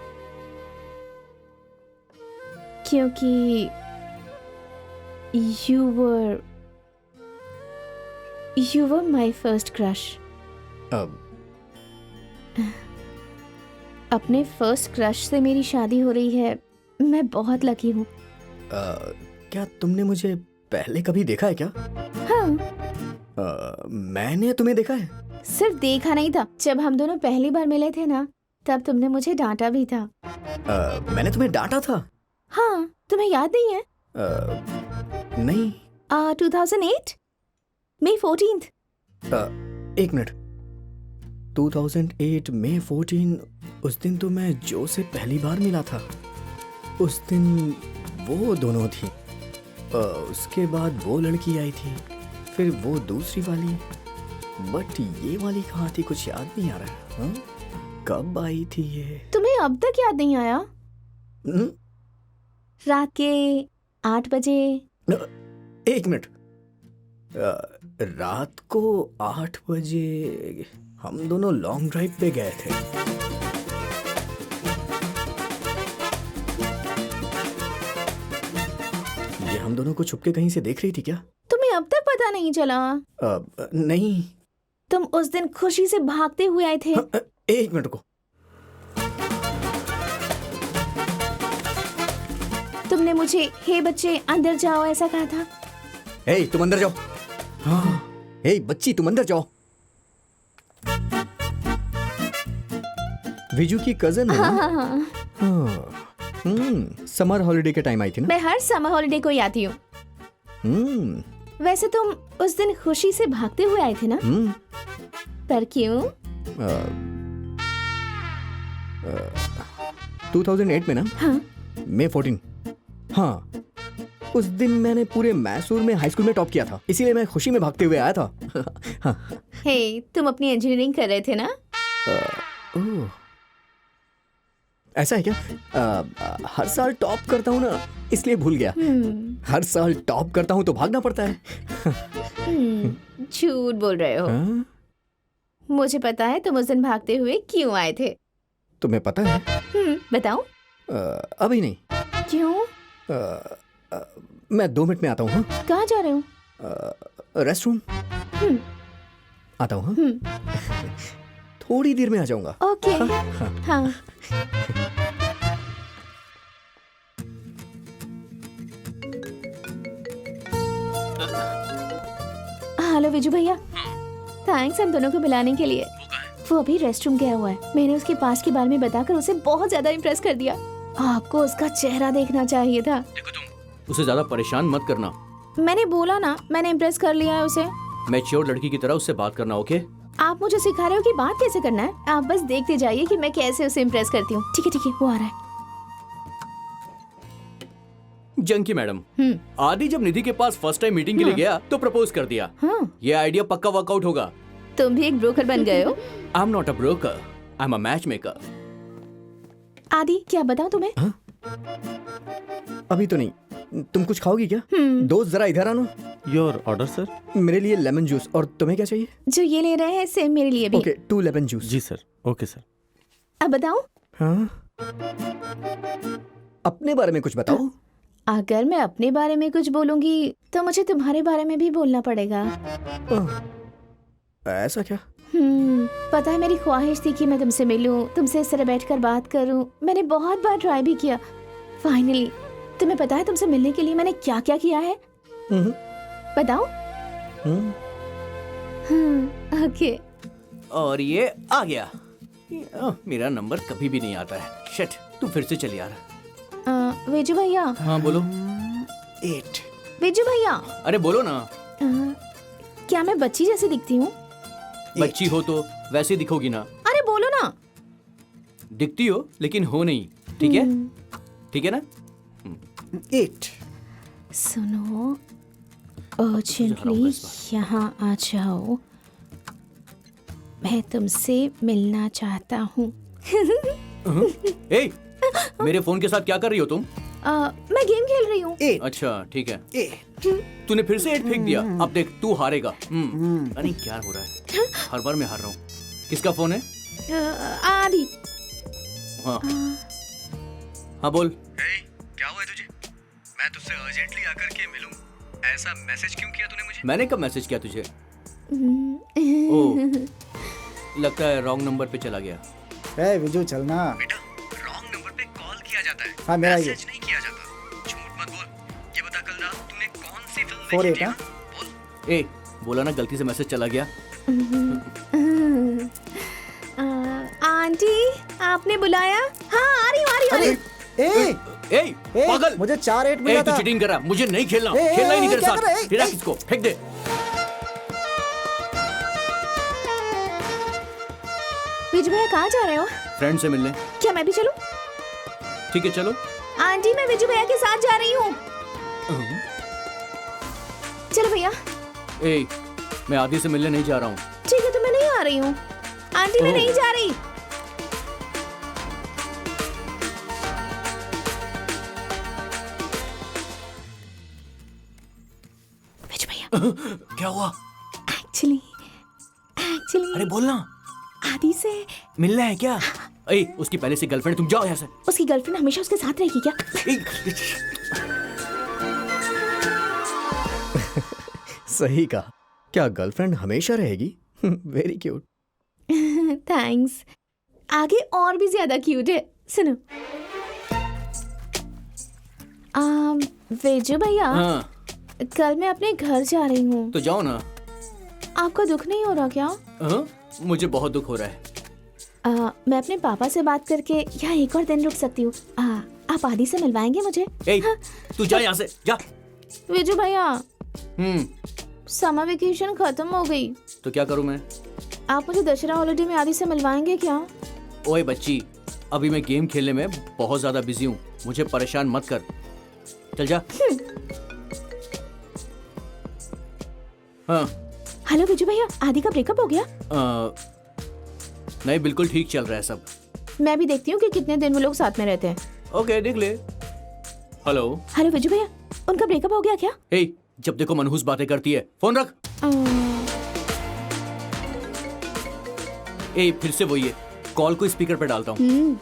क्योंकि you were my first crush. अपने फर्स्ट क्रश से मेरी शादी हो रही है, मैं बहुत लकी हूँ। क्या तुमने मुझे पहले कभी देखा है क्या? हाँ, मैंने तुम्हें देखा है? सिर्फ देखा नहीं था, जब हम दोनों पहली बार मिले थे ना, तब तुमने मुझे डांटा भी था। मैंने तुम्हें डांटा था? हाँ, तुम्हें याद नहीं है? नहीं। 2008 May 14th। एक मिनट, 2008 May 14, उस दिन तो मैं जो से पहली बार मिला था। उस दिन वो दोनों थी, उसके बाद वो लड़की आई थी, फिर वो दूसरी वाली, बट ये वाली कहाँ थी कुछ याद नहीं आ रहा है। हाँ? कब आई थी ये? तुम्हें तुम्हें अब तक याद नहीं आया? हम्म, रात के 8 बजे। एक मिनट। रात को 8 बजे हम दोनों लॉन्ग ड्राइव पे गए थे। ये हम दोनों को छुपके कहीं से देख रही थी क्या? तुम्हें अब तक पता नहीं चला? नहीं। तुम उस दिन खुशी से भागते हुए आए थे। एक मिनट को। तुमने मुझे हे बच्चे अंदर जाओ ऐसा कहा था। हे तुम अंदर जाओ। हाँ। हे बच्ची तुम अंदर जाओ। विजू की कजन है ना? हाँ। समर हॉलिडे के टाइम आई थी ना? मैं हर समर हॉलिडे को ही आती हूँ। वैसे तुम उस दिन खुशी से भागते हुए आए थे ना? पर क्यों? 2008 में ना? हाँ। May 14। हाँ, उस दिन मैंने पूरे मैसूर में हाई स्कूल में टॉप किया था, इसीलिए मैं खुशी में भागते हुए आया था। हाँ। हे, तुम अपनी इंजीनियरिंग कर रहे थे ना? ओह, ऐसा है क्या? हर साल टॉप करता हूँ ना, इसलिए भूल गया। हर साल टॉप करता हूँ तो भागना पड़ता है। झूठ बोल रहे हो। हाँ? मुझे पता है तुम उस दिन भागते हुए क्यों आए थे। तुम्हें पता है? बताओ। अभी नहीं। क्यों? मैं 2 मिनट में आता हूँ। हाँ? कहाँ जा रहे हो? Rest room. आता हूँ। हाँ? थोड़ी देर में आ जाऊंगा। ओके। हाँ। हेलो विजू भैया। थैंक्स हम दोनों को मिलाने के लिए। वो अभी रेस्टरूम गया हुआ है। मैंने उसके पास के बारे में बताकर उसे बहुत ज्यादा इम्प्रेस कर दिया। आपको उसका चेहरा देखना चाहिए था। देखो तुम उसे ज्यादा परेशान मत करना। मैंने बोला ना, मैंने इम्प्रेस कर लिया है उसे। मैच्योर लड़की की तरह उससे बात करना, ओके? आप मुझे सिखा रहे हो कि बात कैसे करना है। आप बस देखते जाइए कि मैं कैसे उसे इम्प्रेस करती हूँ। ठीक है, वो आ रहा है। जंकी मैडम, आदि जब निधि के पास फर्स्ट टाइम मीटिंग के लिए गया तो प्रपोज कर दिया। ये आइडिया पक्का वर्कआउट होगा। तुम भी एक ब्रोकर बन गए हो। आई am not a broker, I am a match maker. आदि क्या बताऊं तुम्हें? अभी तो नहीं। तुम कुछ खाओगी क्या? दोस्त जरा इधर आना। Your order sir. मेरे लिए लेमन जूस। और तुम्हें क्या चाहिए? जो ये ले रहे हैं सेम मेरे लिए भी। Okay, 2 lemon juice. जी सर। Okay sir. अब बताऊं? हाँ? अपने बारे में कुछ बताओ। अगर मैं अपने बारे में कुछ बोलूंगी तो मुझे तुम्हारे बारे में भी बोलना पड़ेगा। ऐसा क्या? पता है मेरी ख्वाहिश थी कि मैं तुमसे मिलूं, तुमसे इस तरह बैठकर बात करूं। मैंने बहुत बार ट्राई भी किया। फाइनली तुम्हें पता है तुमसे मिलने के लिए मैंने क्या क्या किया है? बताओ। ओके। और ये आ गया। मेरा नंबर कभी भी नहीं आता है। शिट, तू फिर से चल यार। विजू भैया। हाँ बोलो। 8। विजू भैया। अरे बोलो ना। क्या मैं बच्ची जैसी दिखती हूँ? बच्ची हो तो वैसे दिखोगी ना। अरे बोलो ना। दिखती हो लेकिन हो नहीं। ठीक है? ठीक है ना? 8। सुनो, अर्जेंटली यहाँ आ जाओ। मैं तुमसे मिलना चाहता हूँ। ए, मेरे फोन के साथ क्या कर रही हो तुम? मैं गेम खेल रही हूँ। अच्छा ठीक है। तूने फिर से 8 फेंक दिया। अब देख तू हारेगा। नहीं क्या हो रहा है? हर बार मैं हार रहा हूँ। किसका फोन है? आदि। हाँ हाँ बोल। क्या हुआ है तुझे? मैं तुझसे अर्जेंटली आकर के मिलूं, ऐसा मैसेज क्यों किया तूने मुझे? मैंने कब मैसेज किया तुझे? ओह, लगता है रॉन्ग नंबर पे चला गया। ए विजू चलना। बेटा, रॉन्ग नंबर पे कॉल किया जाता है। हाँ मेरा ये मैसेज नहीं किया जाता। झूठ मत बोल। ये बता कल रात तूने कौन सी फिल्म 4-8 देखी थी? हाँ? बोल। ए, बोला ना गलती से मैसेज चला गया। आंटी आपने बुलाया? हाँ आ रही हूँ। ए ए, पागल! मुझे 4-8 मिला तू था। चीटिंग कर रहा। मुझे नहीं खेलना। ए, खेलना ही नहीं तेरे क्या कर रहा है? साथ। तेरा किसको फेंक दे। विजू भैया कहाँ जा रहे हो? फ्रेंड से मिलने। क्या मैं भी चलूं? ठीक है चलो। आंटी मैं विजू भैया के साथ जा रही हूँ। चलो भैया। ए, मैं आदि से मिलने नहीं जा रहा हूँ। ठीक है तो मैं नहीं आ रही हूँ। आंटी मैं नहीं जा रही। क्या हुआ? एक्चुअली अरे बोलना, आदि से मिलना है क्या? ए, उसकी पहले से गर्लफ्रेंड, तुम जाओ यहाँ से। उसकी गर्लफ्रेंड हमेशा उसके साथ रहेगी क्या? सही कहा। क्या गर्लफ्रेंड हमेशा रहेगी? Very cute. थैंक्स। आगे और भी ज्यादा क्यूट है, सुनो। वेजू भैया, हाँ, कल मैं अपने घर जा रही हूँ। तो जाओ ना। आपका दुख नहीं हो रहा क्या? हाँ, मुझे बहुत दुख हो रहा है। मैं अपने पापा से बात करके यहाँ एक और दिन रुक सकती हूँ। आप आदि से मिलवाएंगे मुझे? ए, तू जा यहाँ से, जा। वेजू भैया, हम्म, समर वेकेशन खत्म हो गई। तो क्या करूँ मैं? आप मुझे दशहरा हॉलिडे में आदि से मिलवाएंगे क्या? ओए बच्ची, अभी मैं गेम खेलने में बहुत ज्यादा बिजी हूँ, मुझे परेशान मत कर। चल जा। हाँ। हेलो विजू भैया, आदि का ब्रेकअप हो गया? नहीं, बिल्कुल ठीक चल रहा है सब। मैं भी देखती हूँ कि कितने दिन वो लोग साथ में रहते हैं। ओके, देख ले। हेलो। हेलो विजू भैया, उनका ब्रेकअप हो गया क्या? हे, जब देखो मनहूस बातें करती है, फोन रख। ए, फिर से वही है, कॉल को स्पीकर पे डालता हूँ।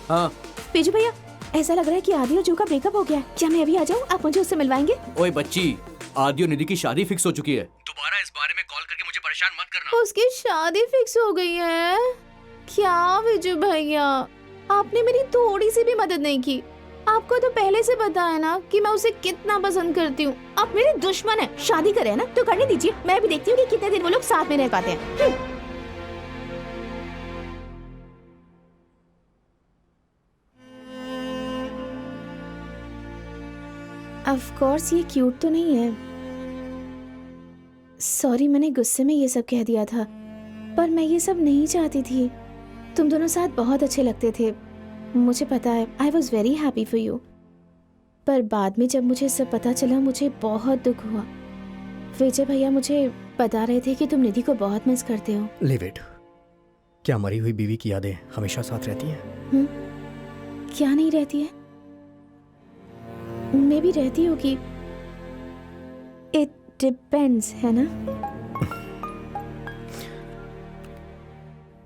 हाँ। विजू भैया, ऐसा लग रहा है कि आदि और जो का ब्रेकअप हो गया है। क्या मैं अभी आ जाऊँ? आप मुझे उससे मिलवाएंगे? ओए बच्ची, आदि और निधि की शादी फिक्स हो चुकी है। दोबारा इस बारे में कॉल करके मुझे परेशान मत करना। उसकी शादी फिक्स हो गई है क्या? विजू भैया, आपने मेरी थोड़ी सी भी मदद नहीं की। आपको तो पहले से पता है ना कि मैं उसे कितना पसंद करती हूँ। आप मेरे दुश्मन है। शादी करे ना तो करने दीजिए, मैं भी देखती हूँ कि कितने दिन वो लोग साथ में रह पाते हैं। ऑफ कोर्स ये क्यूट तो नहीं है। सॉरी, मैंने गुस्से में ये सब कह दिया था, पर मैं ये सब नहीं चाहती थी। तुम दोनों साथ बहुत अच्छे लगते थे, मुझे पता है। I was very happy for you. पर बाद में जब मुझे सब पता चला, मुझे बहुत दुख हुआ। विजय भैया मुझे बता रहे थे कि तुम निधि को बहुत मिस करते हो। Live it. क्या मरी हुई बीवी की यादें हमेशा साथ रहती हैं? क्या नहीं रहती है? मैं भी रहती होगी। इट डिपेंड्स, है ना?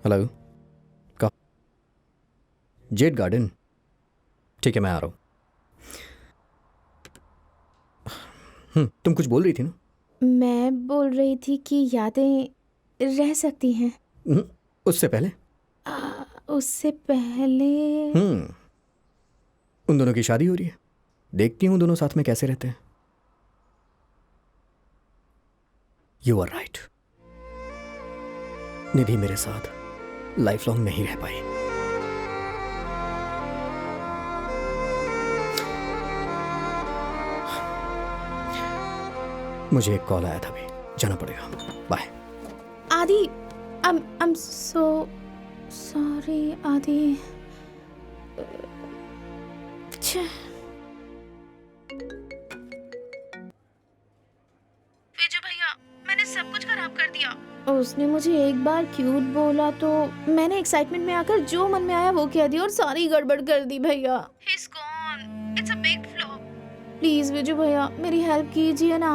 हेलो, कहा? Z garden. ठीक है, मैं आ रहा हूँ। तुम कुछ बोल रही थी ना? मैं बोल रही थी कि यादें रह सकती हैं। उससे पहले? उससे पहले उन दोनों की शादी हो रही है, देखती हूँ दोनों साथ में कैसे रहते हैं। यू आर राइट, निधि मेरे साथ लाइफ लॉन्ग नहीं रह पाई। मुझे एक कॉल आया था, अभी जाना पड़ेगा। बाय। आदि, I'm so sorry, आदि। विजय भैया, मैंने सब कुछ खराब कर दिया। उसने मुझे एक बार क्यूट बोला तो मैंने एक्साइटमेंट में आकर जो मन में आया वो कह दिया और सारी गड़बड़ कर दी भैया। He's gone. It's a big flop. Please Vijay भैया, मेरी हेल्प कीजिए ना।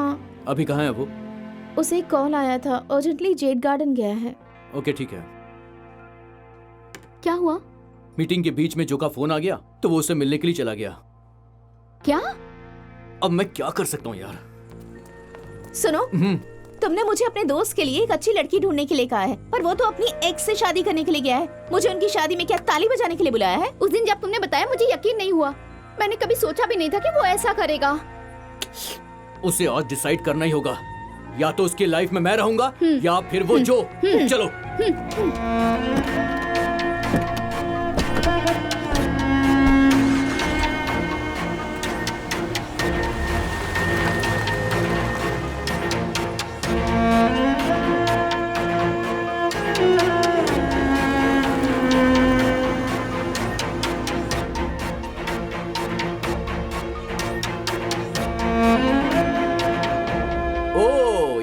अभी कहाँ है वो? उसे एक कॉल आया था, अर्जेंटली जेड गार्डन गया है। ओके, ठीक है। क्या हुआ? मीटिंग के बीच में जो का फोन आ गया तो वो उससे मिलने के लिए चला गया। क्या? अब मैं क्या कर सकता हूँ यार? सुनो, तुमने मुझे अपने दोस्त के लिए एक अच्छी लड़की ढूंढने के लिए कहा है, पर वो तो अपनी एक्स से शादी करने के लिए गया है। मुझे उनकी शादी में क्या ताली बजाने के लिए बुलाया है? उस दिन जब तुमने बताया मुझे यकीन नहीं हुआ। मैंने कभी सोचा भी नहीं था कि वो ऐसा करेगा। उसे आज डिसाइड करना ही होगा, या तो उसकी लाइफ में मैं रहूंगा या फिर वो जो। चलो।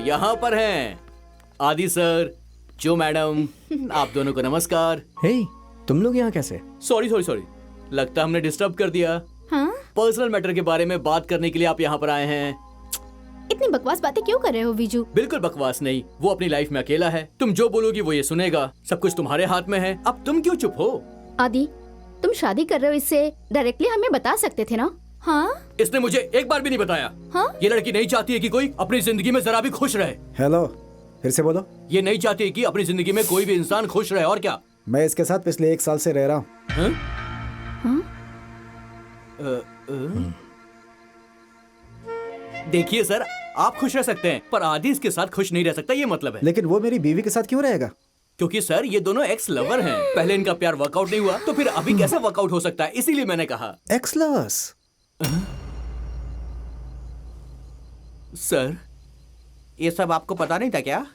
यहाँ पर हैं आदि सर, जो मैडम, आप दोनों को नमस्कार। हे, तुम लोग यहाँ कैसे? सॉरी, लगता हमने डिस्टर्ब कर दिया। हाँ? पर्सनल मैटर के बारे में बात करने के लिए आप यहाँ पर आए हैं। इतनी बकवास बातें क्यों कर रहे हो विजू? बिल्कुल बकवास नहीं, वो अपनी लाइफ में अकेला है। तुम जो बोलोगी वो ये सुनेगा। सब कुछ तुम्हारे हाथ में है। अब तुम क्यों चुप हो? आदि, तुम शादी कर रहे हो इससे डायरेक्टली हमें बता सकते थे ना? हाँ इसने मुझे एक बार भी नहीं बताया। हाँ? ये लड़की नहीं चाहती है कि कोई अपनी जिंदगी में जरा भी खुश रहे। हेलो, फिर से बोलो। ये नहीं चाहती है कि अपनी जिंदगी में कोई भी इंसान खुश रहे। और क्या? मैं इसके साथ पिछले 1 साल से रह रहा हूँ। देखिए सर, आप खुश रह सकते हैं पर आदि इसके साथ खुश नहीं रह सकता, ये मतलब है। लेकिन वो मेरी बीवी के साथ क्यों रहेगा? क्योंकि सर ये दोनों एक्स लवर हैं। पहले इनका प्यार वर्कआउट नहीं हुआ तो फिर अभी कैसे वर्कआउट हो सकता है? इसीलिए मैंने कहा। X lovers? सर ये सब आपको पता नहीं था क्या?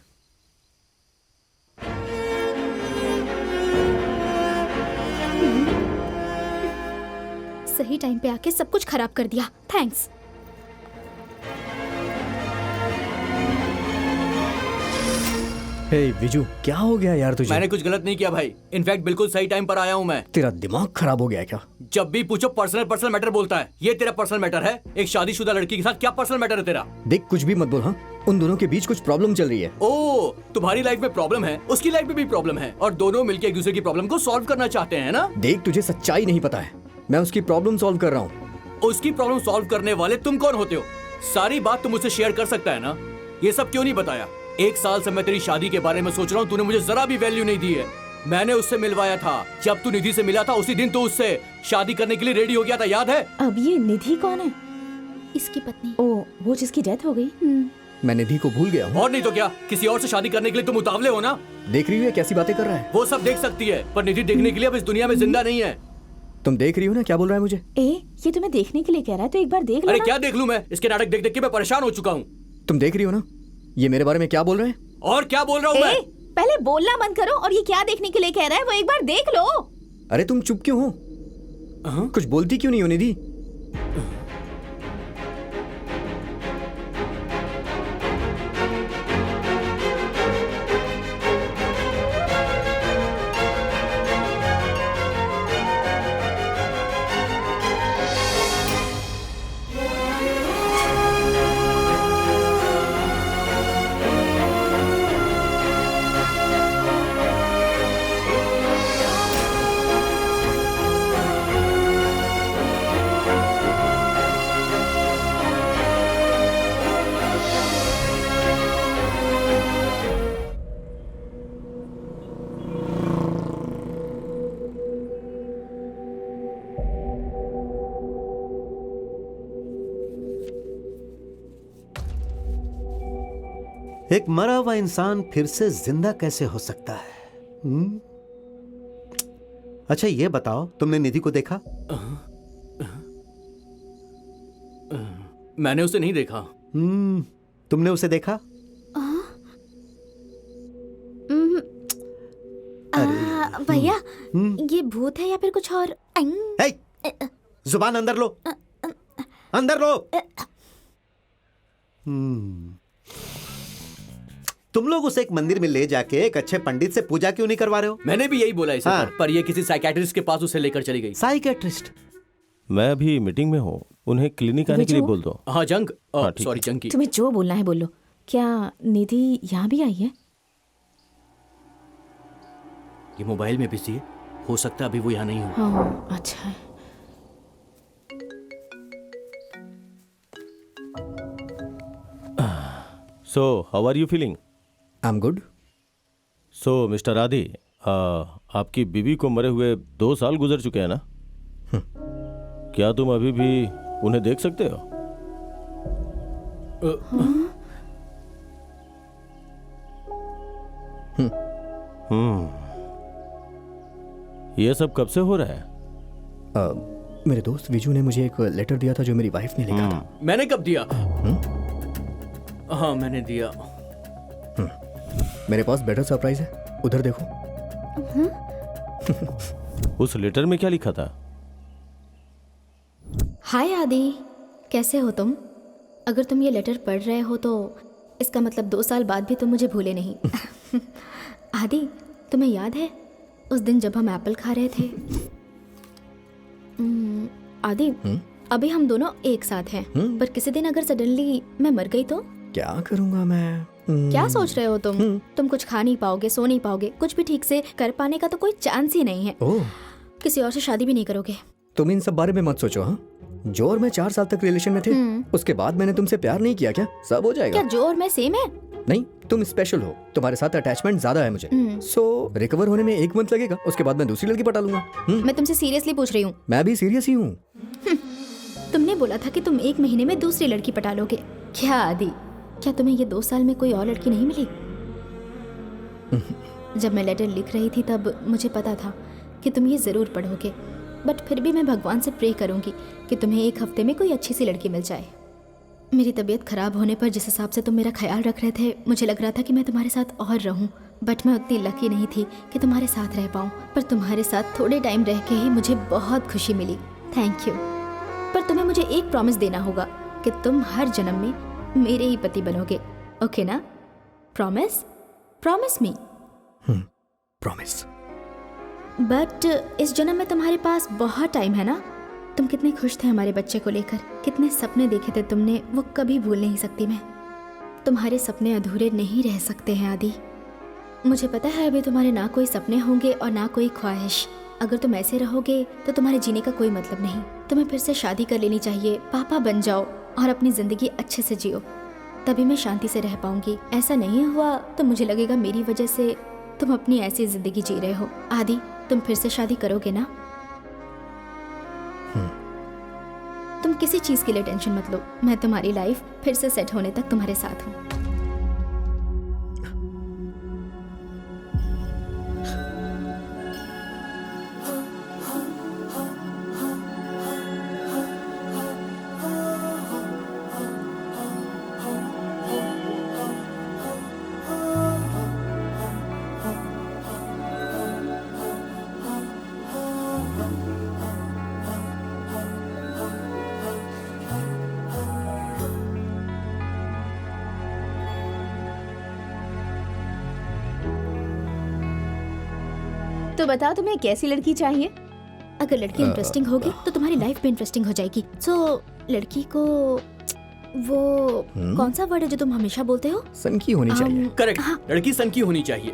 सही टाइम पे आके सब कुछ खराब कर दिया। थैंक्स। हे विजू, क्या हो गया यार तुझे? मैंने कुछ गलत नहीं किया भाई। इनफैक्ट बिल्कुल सही टाइम पर आया हूँ मैं। तेरा दिमाग खराब हो गया है क्या? जब भी पूछो पर्सनल मैटर बोलता है। ये तेरा पर्सनल मैटर है? एक शादीशुदा लड़की के साथ क्या पर्सनल मैटर है तेरा? देख, कुछ भी मत बोल। हाँ, उन दोनों के बीच कुछ प्रॉब्लम चल रही है। ओ, तुम्हारी लाइफ में प्रॉब्लम है, उसकी लाइफ में भी प्रॉब्लम है और दोनों मिलकर एक दूसरे की प्रॉब्लम को सॉल्व करना चाहते हैं ना? देख, तुझे सच्चाई नहीं पता है। मैं उसकी प्रॉब्लम सॉल्व कर रहा हूँ। उसकी प्रॉब्लम सॉल्व करने वाले तुम कौन होते हो? सारी बात तुम मुझसे शेयर कर सकता है ना? ये सब क्यों नहीं बताया? 1 साल से मैं तेरी शादी के बारे में सोच रहा हूँ, तूने मुझे जरा भी वैल्यू नहीं दी है। मैंने उससे मिलवाया था। जब तू निधि से मिला था उसी दिन तो उससे शादी करने के लिए रेडी हो गया था, याद है? अब ये निधि कौन है? इसकी पत्नी। ओ, वो जिसकी डेथ हो गई। मैं निधि को भूल गया हूँ। और नहीं तो क्या, किसी और से शादी करने के लिए तुम उतावले हो ना? देख रही हो कैसी बातें कर रहा है? वो सब देख सकती है पर निधि देखने के लिए अब इस दुनिया में जिंदा नहीं है। तुम देख रही हो ना क्या बोल रहा है मुझे? ये तुम्हें देखने के लिए कह रहा है तो एक बार देख लो अरे ना। क्या देख लूं मैं? इसके नाटक देख देख के मैं परेशान हो चुका हूँ। तुम देख रही हो ना ये मेरे बारे में क्या बोल रहे हैं? और क्या बोल रहा हूँ मैं? पहले बोलना बंद करो और ये क्या देखने के लिए कह रहा है वो एक बार देख लो। अरे तुम चुप क्यों हो? कुछ बोलती क्यों नहीं हो निधि? एक मरा हुआ इंसान फिर से जिंदा कैसे हो सकता है? अच्छा ये बताओ, तुमने निधि को देखा? मैंने उसे नहीं देखा। तुमने उसे देखा? भैया, ये भूत है या फिर कुछ और? हे, जुबान अंदर लो, अंदर लो। तुम लोग उसे एक मंदिर में ले जाके एक अच्छे पंडित से पूजा क्यों नहीं करवा रहे हो? मैंने भी यही बोला इसे, हाँ। पर ये किसी साइकियाट्रिस्ट के पास उसे लेकर चली गई। साइकियाट्रिस्ट? मैं अभी मीटिंग में हूँ, उन्हें क्लिनिक आने के लिए बोल दो। हाँ जंग, हाँ, ठीक सॉरी जंग की। तुम्हें जो बोलना है बोलो। क्या निधि यहाँ भी आई है? ये मोबाइल में बिजी है, हो सकता है अभी वो यहाँ नहीं हो। हाँ, अच्छा है। So how are you feeling? I am good. So mister Aadi, आपकी बीवी को मरे हुए 2 साल गुजर चुके हैं ना? क्या तुम अभी भी उन्हें देख सकते हो? ये सब कब से हो रहा है? मेरे दोस्त विजू ने मुझे एक लेटर दिया था जो मेरी वाइफ ने लिखा था। मैंने कब दिया? हाँ मैंने दिया। मेरे पास बेटर सरप्राइज है, उधर देखो। उस लेटर में क्या लिखा था? हाय आदि, कैसे हो तुम? अगर तुम ये लेटर पढ़ रहे हो तो इसका मतलब 2 साल बाद भी तुम मुझे भूले नहीं। आदि, तुम्हें याद है उस दिन जब हम एप्पल खा रहे थे? आदि, अभी हम दोनों एक साथ हैं, पर किसी दिन अगर सडनली मैं मर गई तो क्या करूंगा मैं? क्या सोच रहे हो तुम कुछ खा नहीं पाओगे, सो नहीं पाओगे, कुछ भी ठीक से कर पाने का तो कोई चांस ही नहीं है। ओह, किसी और से शादी भी नहीं करोगे। तुम इन सब बारे में मत सोचो। हाँ, जो और मैं 4 साल तक रिलेशन में थे, उसके बाद मैंने तुमसे प्यार नहीं किया क्या? सब हो जाएगा। क्या जो और मैं सेम है? नहीं, तुम स्पेशल हो, तुम्हारे साथ अटैचमेंट ज्यादा है मुझे। सो रिकवर होने में 1 मंथ लगेगा, उसके बाद मैं दूसरी लड़की पटा लूंगा। मैं तुमसे सीरियसली पूछ रही हूँ। मैं भी सीरियस ही हूँ। तुमने बोला था कि तुम 1 महीने में दूसरी लड़की पटा लोगे। क्या आदि, क्या तुम्हें ये 2 साल में कोई और लड़की नहीं मिली? जब मैं लेटर लिख रही थी तब मुझे पता था कि तुम ये जरूर पढ़ोगे, बट फिर भी मैं भगवान से प्रे करूंगी कि तुम्हें 1 हफ्ते में कोई अच्छी सी लड़की मिल जाए। मेरी तबीयत खराब होने पर जिस हिसाब से तुम मेरा ख्याल रख रहे थे, मुझे लग रहा था कि मैं तुम्हारे साथ और रहूं, बट मैं उतनी लकी नहीं थी कि तुम्हारे साथ रह पाऊं। पर तुम्हारे साथ थोड़े टाइम रह के ही मुझे बहुत खुशी मिली। Thank you. पर तुम्हें मुझे एक प्रॉमिस देना होगा कि तुम हर जन्म में मेरे ही पति बनोगे। ओके ना? Promise? Promise me. Promise. But इस जन्म में तुम्हारे पास बहुत टाइम है ना? तुम कितने खुश थे हमारे बच्चे को लेकर, कितने सपने देखे थे तुमने, वो कभी भूल नहीं सकती मैं। तुम्हारे सपने अधूरे नहीं रह सकते हैं आदि। मुझे पता है अभी तुम्हारे ना कोई सपने होंगे और ना कोई ख्वाहिश। अगर तुम ऐसे रहोगे तो तुम्हारे जीने का कोई मतलब नहीं। तुम्हें फिर से शादी कर लेनी चाहिए, पापा बन जाओ और अपनी जिंदगी अच्छे से जियो, तभी मैं शांति से रह पाऊंगी। ऐसा नहीं हुआ तो मुझे लगेगा मेरी वजह से तुम अपनी ऐसी जिंदगी जी रहे हो। आदि, तुम फिर से शादी करोगे ना? तुम किसी चीज के लिए टेंशन मत लो, मैं तुम्हारी लाइफ फिर से सेट होने तक तुम्हारे साथ हूँ। तो बताओ तुम्हें कैसी लड़की चाहिए? अगर लड़की इंटरेस्टिंग होगी तो तुम्हारी लाइफ भी इंटरेस्टिंग हो जाएगी। सो लड़की को वो कौन सा वर्ड है जो तुम हमेशा बोलते हो? सन की होनी चाहिए। करेक्ट, लड़की सन की होनी चाहिए।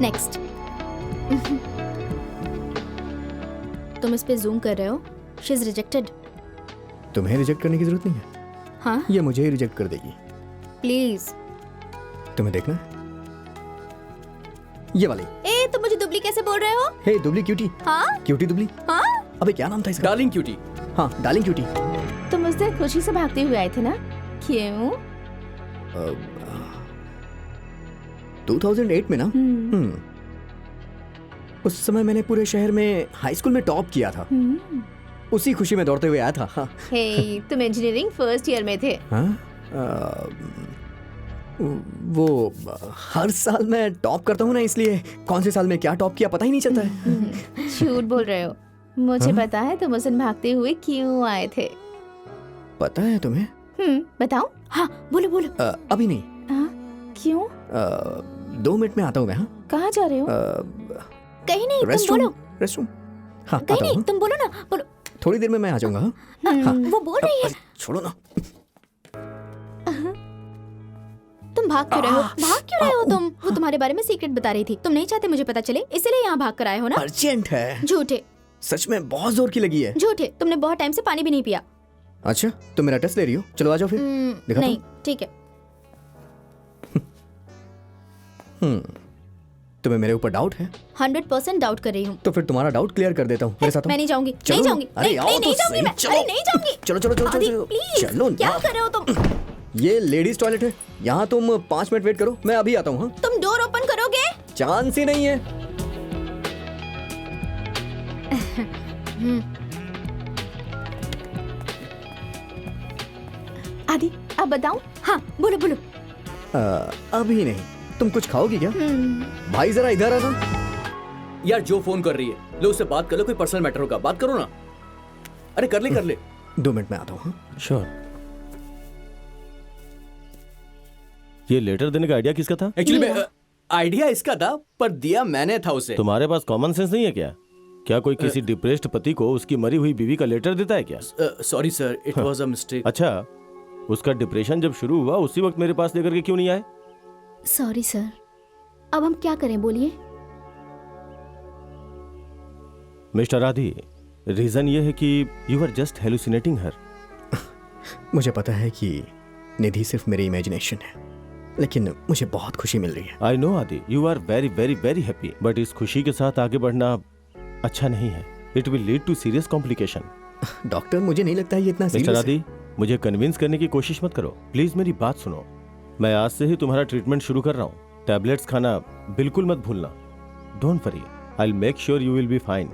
नेक्स्ट। तुम इस पे जूम कर रहे हो। She is rejected. तुम्हें रिजेक्ट करने की जरूरत नहीं है, हाँ ये मुझे ही रिजेक्ट कर देगी। प्लीज। तुम्हें देखना है? ये वाली। ए, तुम मुझे दुबली कैसे बोल रहे हो? हे दुबली क्यूटी। हाँ क्यूटी दुबली। हाँ। अबे क्या नाम था इसका? Darling cutie. हाँ, डार्लिंग क्यूटी। तुम उस दिन खुशी से भागते हुए आए थे ना? क्यों? 2008 में ना। उस समय मैंने पूरे शहर में हाई स्कूल में टॉप किया था। उसी खुशी में दौड़ते हुए आया था। हाँ। हे, तुम इंजीनियरिंग फर्स्ट ईयर में थे। हाँ? वो हर साल मैं टॉप करता हूँ ना, इसलिए कौन से साल में क्या टॉप किया पता ही नहीं चलता है। झूठ बोल रहे हो। मुझे पता है तुम उस दिन भागते हुए क्यों आए थे। पता है तुम्हें? बताओ। हाँ, बोलो बोलो। अभी नहीं। क्यों? 2 मिनट में आता हूँ मैं। हाँ, कहाँ जा रहे हो? कहीं नहीं, तुम बोलो। रेस्टरूम। हाँ, कहीं आता नहीं, हूँ। तुम बोलो ना, बोलो। थोड़ी देर में मैं आ जाऊंगा। वो बोल रही है। छोड़ो ना। तुम भाग क्यों रहे हो? भाग क्यों रहे हो तुम? वो तुम्हारे बारे में सीक्रेट बता रही थी। तुम नहीं चाहते मुझे पता चले, इसलिए यहाँ भाग कर आए हो ना? अर्जेंट है। झूठे। सच में बहुत जोर की लगी है। झूठे। तुमने बहुत टाइम से पानी भी नहीं पिया। अच्छा, तुम मेरा टेस्ट ले रही हो? चलो आ जाओ फिर। दिखाता नहीं, ठीक है। तुम्हें मेरे ऊपर डाउट है? 100% डाउट कर रही हूँ। तो फिर तुम्हारा डाउट क्लियर कर देता हूँ। मेरे साथ आओ। मैं नहीं जाऊंगी। चलो नहीं ना। जाऊंगी। अरे नहीं, आओ नहीं, तो नहीं जाऊंगी सही, मैं। चलो। अरे नहीं जाऊंगी। चलो चलो चलो आदि, चलो प्लीज। चलो क्या ना। कर रहे हो तुम? ये लेडीज टॉयलेट है, यहाँ तुम 5 मिनट वेट करो, मैं अभी आता हूँ। हाँ, तुम डोर ओपन करोगे? चांस ही नहीं है। आदि, अब बताऊं? हाँ, बोलो बोलो। अभी नहीं। तुम कुछ खाओगी क्या? भाई जरा इधर आ ना। यार जो फोन कर रही है, लो उससे बात कर लो, कोई पर्सनल मैटर होगा, बात करो ना। अरे कर ले 2 मिनट में आता हूँ। श्योर। ये लेटर देने का आइडिया किसका था? एक्चुअली आइडिया इसका था, पर दिया मैंने था उसे। तुम्हारे पास कॉमन सेंस नहीं है क्या? क्या कोई किसी डिप्रेस्ड पति को उसकी मरी हुई बीवी का लेटर देता है क्या? Sorry sir, it was a mistake. अच्छा, उसका डिप्रेशन जब शुरू हुआ उसी वक्त मेरे पास लेकर के क्यों नहीं आए? सॉरी सर, अब हम क्या करें बोलिए? मिस्टर राधी, रीजन ये है कि यू आर जस्ट हेलुसिनेटिंग हर। मुझे पता है कि निधि सिर्फ मेरी इमेजिनेशन है, लेकिन मुझे बहुत खुशी मिल रही है। I know Aadi, you are very very very happy, but इस खुशी के साथ आगे बढ़ना अच्छा नहीं है। It will lead to serious complication. Doctor, मुझे नहीं लगता है ये इतना मिस्टर सीरियस है। आदि, मुझे कन्विंस करने की कोशिश मत करो, प्लीज मेरी बात सुनो। मैं आज से ही तुम्हारा ट्रीटमेंट शुरू कर रहा हूँ। टैबलेट्स खाना बिल्कुल मत भूलना। Don't worry, I will make sure you will be fine.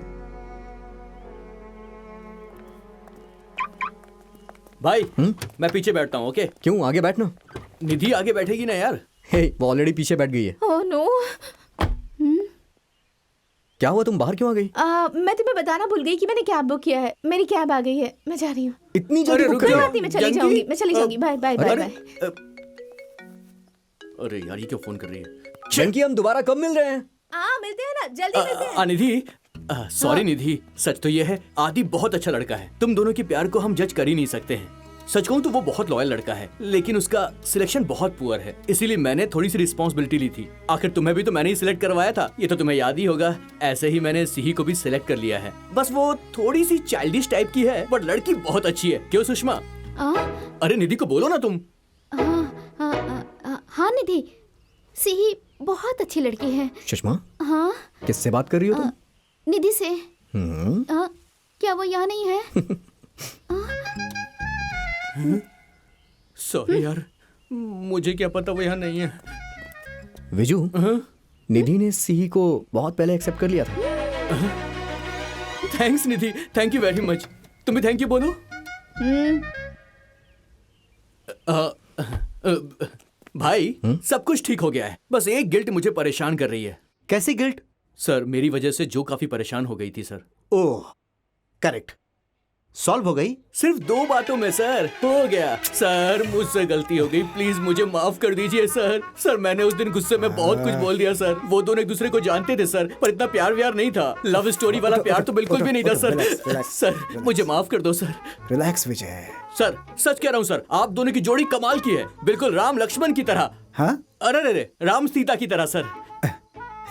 भाई मैं पीछे बैठता हूँ, ओके? क्यों, आगे बैठना। निधि आगे बैठेगी ना यार। हे, वो ऑलरेडी पीछे बैठ गई है। ओह नो, क्या हुआ, तुम बाहर क्यों आ गई? मैं तुम्हें बताना भूल गई कि मैंने कैब बुक किया है। मेरी कैब आ गई है, मैं जा रही हूँ। इतनी जल्दी बुक रुक कर जाओ। लिया? नहीं, मैं चली जानकी? जाऊंगी, मैं चली जाऊंगी। बाय बाय बाय अरे बाय। अरे यार, ये क्यों फोन कर रही है? जानकी, हम दोबारा कब मिल रहे हैं? मिलते हैं ना, जल्दी मिलते हैं। निधि, सॉरी निधि, सच तो ये है आदि बहुत अच्छा लड़का है। तुम दोनों के प्यार को हम जज कर ही नहीं सकते हैं। सच कहूं तो वो बहुत लॉयल लड़का है, लेकिन उसका सिलेक्शन बहुत पुअर है, इसीलिए मैंने थोड़ी सी रिस्पॉन्सिबिलिटी ली थी। आखिर तुम्हें भी तो मैंने ही सिलेक्ट करवाया था, ये तो तुम्हें याद ही होगा। ऐसे ही मैंने सिही को भी सिलेक्ट कर लिया है। बस वो थोड़ी सी चाइल्डिश टाइप की है, बट लड़की बहुत अच्छी है। क्यों सुषमा? अरे निधि को बोलो ना तुम। हाँ निधि, सिही बहुत अच्छी लड़की है। सुषमा, हाँ, किससे बात कर रही हो तुम? निधि से। हम्म, क्या वो यहाँ नहीं है? सॉरी यार, मुझे क्या पता वो यहाँ नहीं है। विजू, निधि ने सिही को बहुत पहले एक्सेप्ट कर लिया था। Thanks Nidhi, thank you very much. तुम भी थैंक यू बोलो। भाई, सब कुछ ठीक हो गया है, बस एक गिल्ट मुझे परेशान कर रही है। कैसी गिल्ट? सर, मेरी वजह से जो काफी परेशान हो गई थी सर। ओह, करेक्ट। सॉल्व हो गई? सिर्फ 2 बातों में सर हो गया। सर, मुझसे गलती हो गई, प्लीज मुझे माफ कर दीजिए सर। सर, मैंने उस दिन गुस्से में बहुत कुछ बोल दिया सर। वो दोनों एक दूसरे को जानते थे सर, पर इतना प्यार व्यार नहीं था। लव स्टोरी वाला प्यार तो बिल्कुल भी नहीं था सर। सर, मुझे माफ कर दो सर। रिलैक्स विजय। सर, सच कह रहा हूँ सर, आप दोनों की जोड़ी कमाल की है, बिल्कुल राम लक्ष्मण की तरह। हाँ, अरे राम सीता की तरह सर।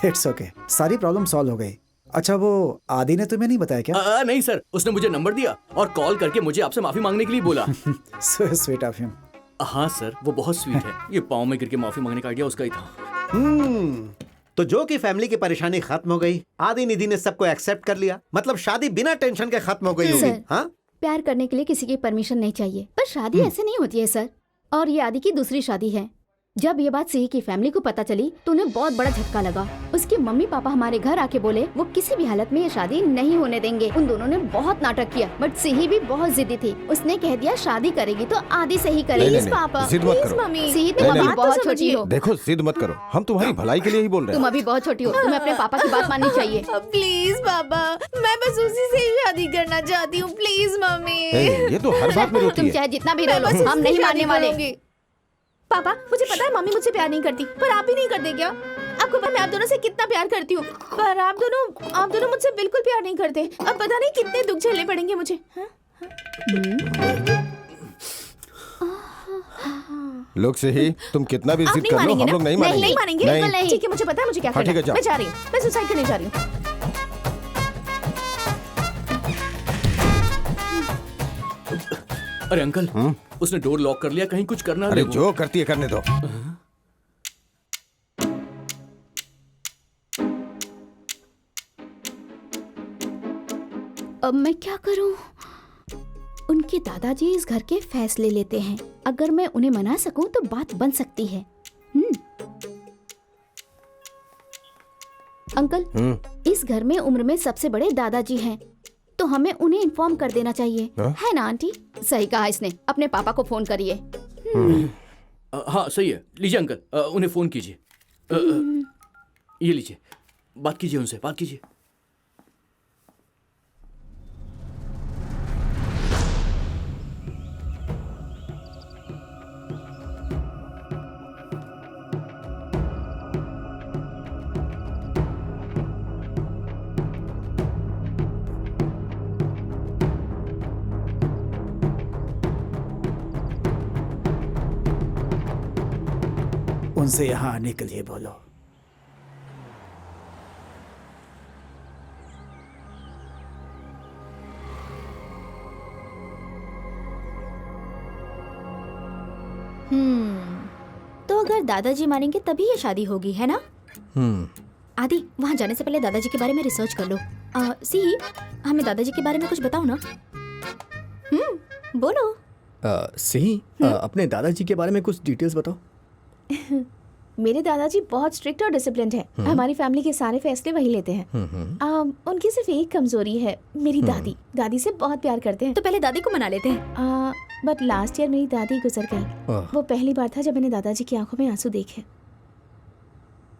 इट्स ओके, सारी प्रॉब्लम सॉल्व हो गई। अच्छा, वो आदि ने तुम्हें नहीं बताया क्या? नहीं सर, उसने मुझे नंबर दिया और कॉल करके मुझे आपसे माफी मांगने के लिए बोला। So sweet of him. हाँ सर, वो बहुत स्वीट है। ये पाँव में गिर के माफी मांगने का आइडिया उसका ही था। तो जो कि फैमिली की परेशानी खत्म हो गई, आदि निधि ने सबको एक्सेप्ट कर लिया, मतलब शादी बिना टेंशन के खत्म हो गई होगी। सर। हाँ, प्यार करने के लिए किसी की परमिशन नहीं चाहिए, पर शादी ऐसे नहीं होती है सर। और ये आदि की दूसरी शादी है। जब ये बात सिही की फैमिली को पता चली तो उन्हें बहुत बड़ा झटका लगा। उसके मम्मी पापा हमारे घर आके बोले वो किसी भी हालत में ये शादी नहीं होने देंगे। उन दोनों ने बहुत नाटक किया, बट सिही भी बहुत जिद्दी थी। उसने कह दिया शादी करेगी तो आदि से ही करेगी। प्लीज पापा, जिद मत प्लीज करो। मम्मी। सिही, तुम नहीं, अभी नहीं। बहुत छोटी हो। देखो, जिद मत करो, हम तुम्हारी भलाई के लिए ही बोल रहे तुम हैं। अभी बहुत छोटी हो, तुम्हें अपने पापा की बात माननी चाहिए। प्लीज पापा, मैं बस उसी से ही शादी करना चाहती हूँ। Please mummy. ये तो हर बात में रोती तुम है। चाहे जितना भी मैं रो बस लो, उससे हम नहीं शादी मानने वाले। करूंगी। पापा, मुझे पता है मम्मी मुझसे प्यार नहीं करती, पर आप भी नहीं करते क्या? आपको पता है मैं आप दोनों से कितना प्यार करती हूँ, पर आप दोनों मुझसे बिल्कुल प्यार नहीं करते। अब पता नहीं कितने दुख झेलने पड़ेंगे मुझे। लोग से ही तुम कितना भी आप जिद नहीं कर लो, मानेंगे हम ना? लोग नहीं मानेंगे। नहीं मानेंगे? नहीं। बिल्कुल नहीं। ठीक है, मुझे पता है मुझे क्या हाँ, करना ठीक है, है। जाओ। मैं जा रही हूँ, मैं सुसाइड करने जा रही हूँ। अरे अंकल, उसने डोर लॉक कर लिया, कहीं कुछ करना अरे ले। जो करती है करने दो। अब मैं क्या करूं? उनके दादाजी इस घर के फैसले लेते हैं। अगर मैं उन्हें मना सकूं तो बात बन सकती है। अंकल, इस घर में उम्र में सबसे बड़े दादाजी हैं, तो हमें उन्हें इन्फॉर्म कर देना चाहिए। है ना आंटी? सही कहा इसने। अपने पापा को फोन करिए। हाँ सही है, लीजिए अंकल, उन्हें फोन कीजिए। ये लीजिए, बात कीजिए उनसे, बात कीजिए। उनसे यहाँ आने के लिए बोलो। तो अगर दादाजी मानेंगे तभी ये शादी होगी, है ना? आदि, वहाँ जाने से पहले दादाजी के बारे में रिसर्च कर लो। सी, हमें दादाजी के बारे में कुछ बताओ ना। बोलो। सही, अपने दादाजी के बारे में कुछ डिटेल्स बताओ। मेरे दादाजी बहुत स्ट्रिक्ट और डिसिप्लिन्ड है। हमारी फैमिली के सारे फैसले वही लेते हैं। उनकी सिर्फ एक कमजोरी है, मेरी दादी। दादी से बहुत प्यार करते हैं। तो पहले दादी को मना लेते हैं। बट लास्ट ईयर मेरी दादी गुजर गई। वो पहली बार था जब मैंने दादाजी की आंखों में आंसू देखे।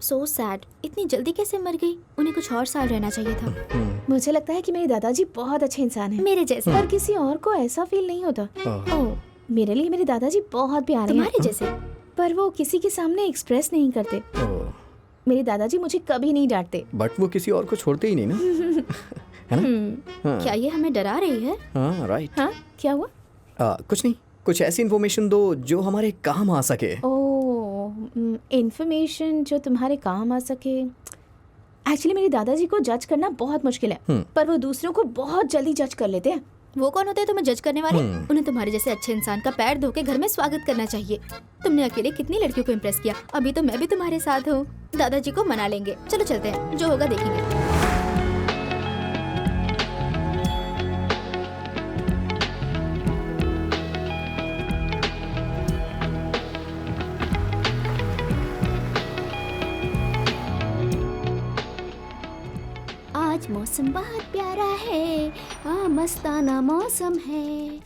So sad. इतनी जल्दी कैसे मर गई? उन्हें कुछ और साल रहना चाहिए था। मुझे लगता है कि मेरे दादाजी बहुत अच्छे इंसान हैं। मेरे जैसे। पर किसी और को ऐसा फील नहीं होता। ओह, मेरे लिए मेरे दादाजी बहुत प्यारे हैं। तुम्हारे जैसे। पर वो किसी के सामने एक्सप्रेस नहीं करते। मेरे दादाजी मुझे कभी नहीं डांटते। बट वो किसी और को छोड़ते ही नहीं ना, है ना? क्या ये हमें डरा रही है? हाँ, राइट। हाँ, क्या हुआ? कुछ नहीं, कुछ ऐसी इन्फॉर्मेशन दो जो हमारे काम आ सके। इन्फॉर्मेशन जो तुम्हारे काम आ सके। एक्चुअली मेरे दादाजी को जज करना बहुत मुश्किल है, पर वो दूसरों को बहुत जल्दी जज कर लेते हैं। वो कौन होते हैं तुम्हें जज करने वाले? उन्हें तुम्हारे जैसे अच्छे इंसान का पैर धो के घर में स्वागत करना चाहिए। तुमने अकेले कितनी लड़कियों को इम्प्रेस किया। अभी तो मैं भी तुम्हारे साथ हूँ। दादाजी को मना लेंगे। चलो चलते हैं, जो होगा देखेंगे। आज मौसम बहुत प्यारा है, मस्ताना मौसम है।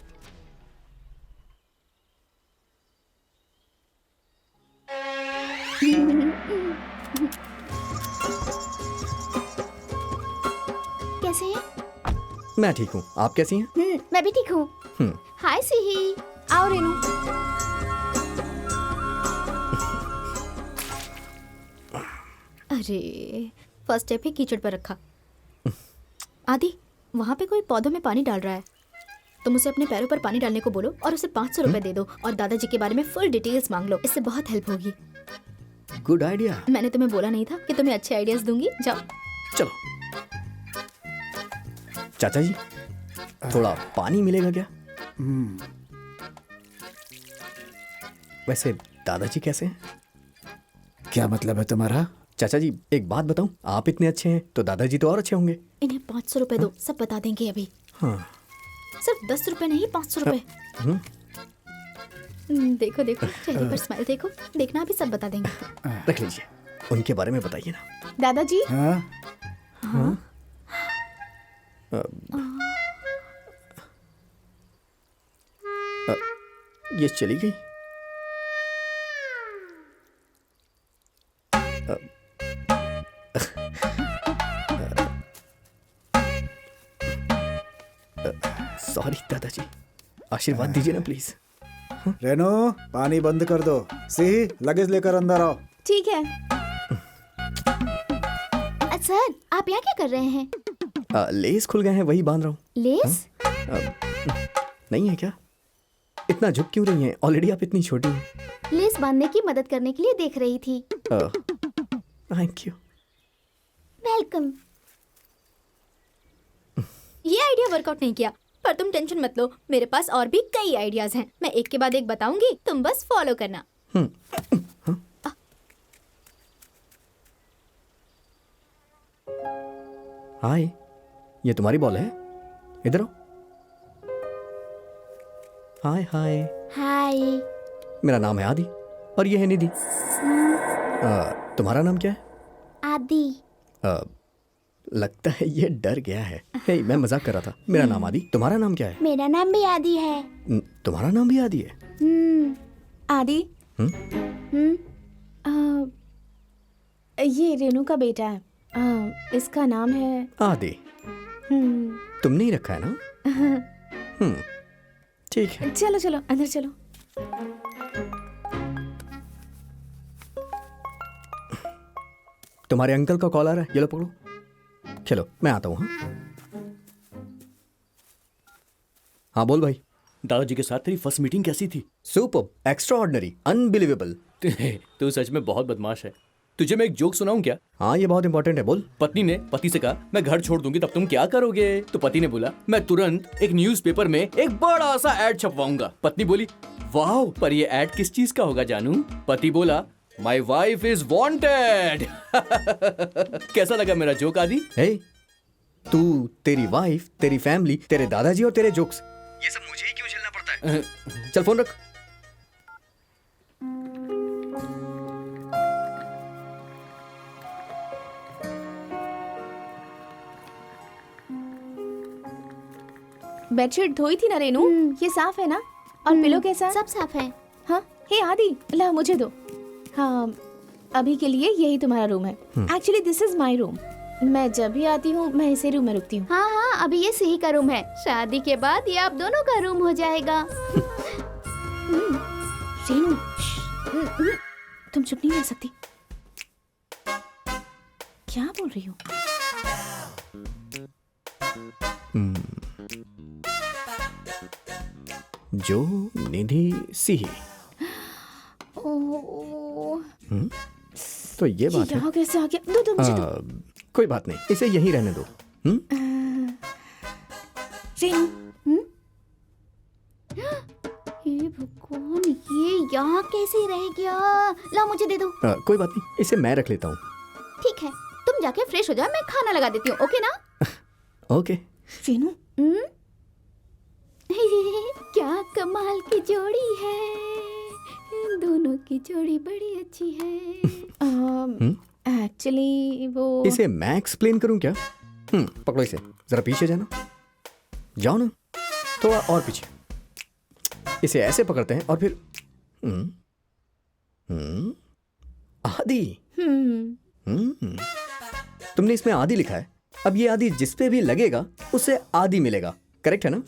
कैसे हैं? मैं ठीक हूँ, आप कैसी हैं? मैं भी ठीक हूँ। हाय सिही। आओ रेनू। अरे, फर्स्ट स्टेप ही कीचड़ पर रखा। आदि, वहाँ पे कोई पौधों में पानी डाल रहा है। तुम उसे अपने पैरों पर पानी डालने को बोलो और उसे 500 रुपए दे दो और दादाजी के बारे में फुल डिटेल्स मांग लो। इससे बहुत हेल्प होगी। Good idea. मैंने तुम्हें बोला नहीं था कि तुम्हें अच्छे आइडियाज दूंगी। जाओ। चलो। चाचा जी, थोड़ा पानी मिलेगा क्या? वैसे दादाजी कैसे हैं? क्या मतलब है तुम्हारा? चाचा जी, एक बात बताऊं, आप इतने अच्छे हैं तो दादाजी तो और अच्छे होंगे। इन्हें 500 रुपए दो, सब बता देंगे अभी। हाँ। सिर्फ 10 रुपए नहीं, 500 रुपए। देखो देखो, चेहरे पर स्माइल देखो। देखना अभी सब बता देंगे। रख लीजिए, उनके बारे में बताइए ना। दादाजी। हाँ? ये चली गई। सॉरी दादाजी, आशीर्वाद दीजिए ना प्लीज। रेनू, पानी बंद कर दो। सिही, लगेज लेकर अंदर आओ। ठीक है। सर, आप यहाँ क्या कर रहे हैं? लेस खुल गए हैं, वही बांध रहा हूँ। लेस? नहीं है क्या? इतना झुक क्यों रही हैं? ऑलरेडी आप इतनी छोटी हैं। लेस बांधने की मदद करने के लिए देख रही थी। Thank you. वेलकम। ये आइडिया वर्कआउट नहीं किया, पर तुम टेंशन मत लो, मेरे पास और भी कई आइडियाज हैं। मैं एक के बाद एक बताऊंगी, तुम बस फॉलो करना। हाय, ये तुम्हारी बॉल है? इधर आओ। हाय हाय। हाय। मेरा नाम है आदि और ये है निधि। तुम्हारा नाम क्या है? आदि। लगता है ये डर गया है। हे, मैं मजाक कर रहा था। मेरा नाम आदि, तुम्हारा नाम क्या है? मेरा नाम भी आदि है। तुम्हारा नाम भी आदि है? आदि। ये रेनू का बेटा है। इसका नाम है आदि। तुमने ही रखा है ना? ठीक है। चलो चलो अंदर चलो। तुम्हारे अंकल का कॉल आ रहा है, ये लो पकड़ो। चलो मैं आता हूँ। हाँ बोल भाई। दादाजी के साथ तेरी फर्स्ट मीटिंग कैसी थी? Superb, extraordinary, unbelievable. तू सच में बहुत बदमाश है। तुझे मैं एक जोक सुनाऊं क्या? हाँ ये बहुत इंपॉर्टेंट है, बोल। पत्नी ने पति से कहा मैं घर छोड़ दूंगी तब तुम क्या करोगे? तो पति ने बोला मैं तुरंत एक न्यूज़पेपर में एक बड़ा सा ऐड छपवाऊंगा। पत्नी बोली वाह, पर ये ऐड किस चीज का होगा जानू? पति बोला माई वाइफ इज वांटेड। कैसा लगा मेरा जोक आदि? हे, तू, तेरी वाइफ, तेरी फैमिली, तेरे दादाजी और तेरे जोक्स, ये सब मुझे ही क्यों झेलना पड़ता है? चल फोन रख। बेडशीट धोई थी ना रेनू? ये साफ है ना? और पिलो कैसा है? सब साफ है। हाँ, हे आदि, ला मुझे दो। हाँ, अभी के लिए यही तुम्हारा रूम है। Actually this is my room. मैं जब भी आती हूँ मैं इसी रूम में रुकती हूँ। हाँ हाँ, अभी ये सही का रूम है। शादी के बाद ये आप दोनों का रूम हो जाएगा। रेनू, तुम चुप नहीं रह सकती। क्या बोल रही हो? जो, निधि, सिही। ओह, तो ये बात है। यहाँ कैसे आ गया? दो मुझे दो। कोई बात नहीं, इसे यहीं रहने दो। रेनू, हे भगवान, ये यहाँ कैसे रह गया? ला मुझे दे दो। कोई बात नहीं, इसे मैं रख लेता हूँ। ठीक है, तुम जाके फ्रेश हो जाओ, मैं खाना लगा देती हूँ। ओके ना? ओके। रेनू, क्या कमाल की जोड़ी है। दोनों की जोड़ी बड़ी अच्छी है। एक्चुअली वो इसे मैं एक्सप्लेन करूं क्या? पकड़ो इसे, जरा पीछे जाना, जाओ ना, थोड़ा और पीछे। इसे ऐसे पकड़ते हैं और फिर आदि। तुमने इसमें आदि लिखा है। अब ये आदि जिस पे भी लगेगा उसे आदि मिलेगा, करेक्ट है ना?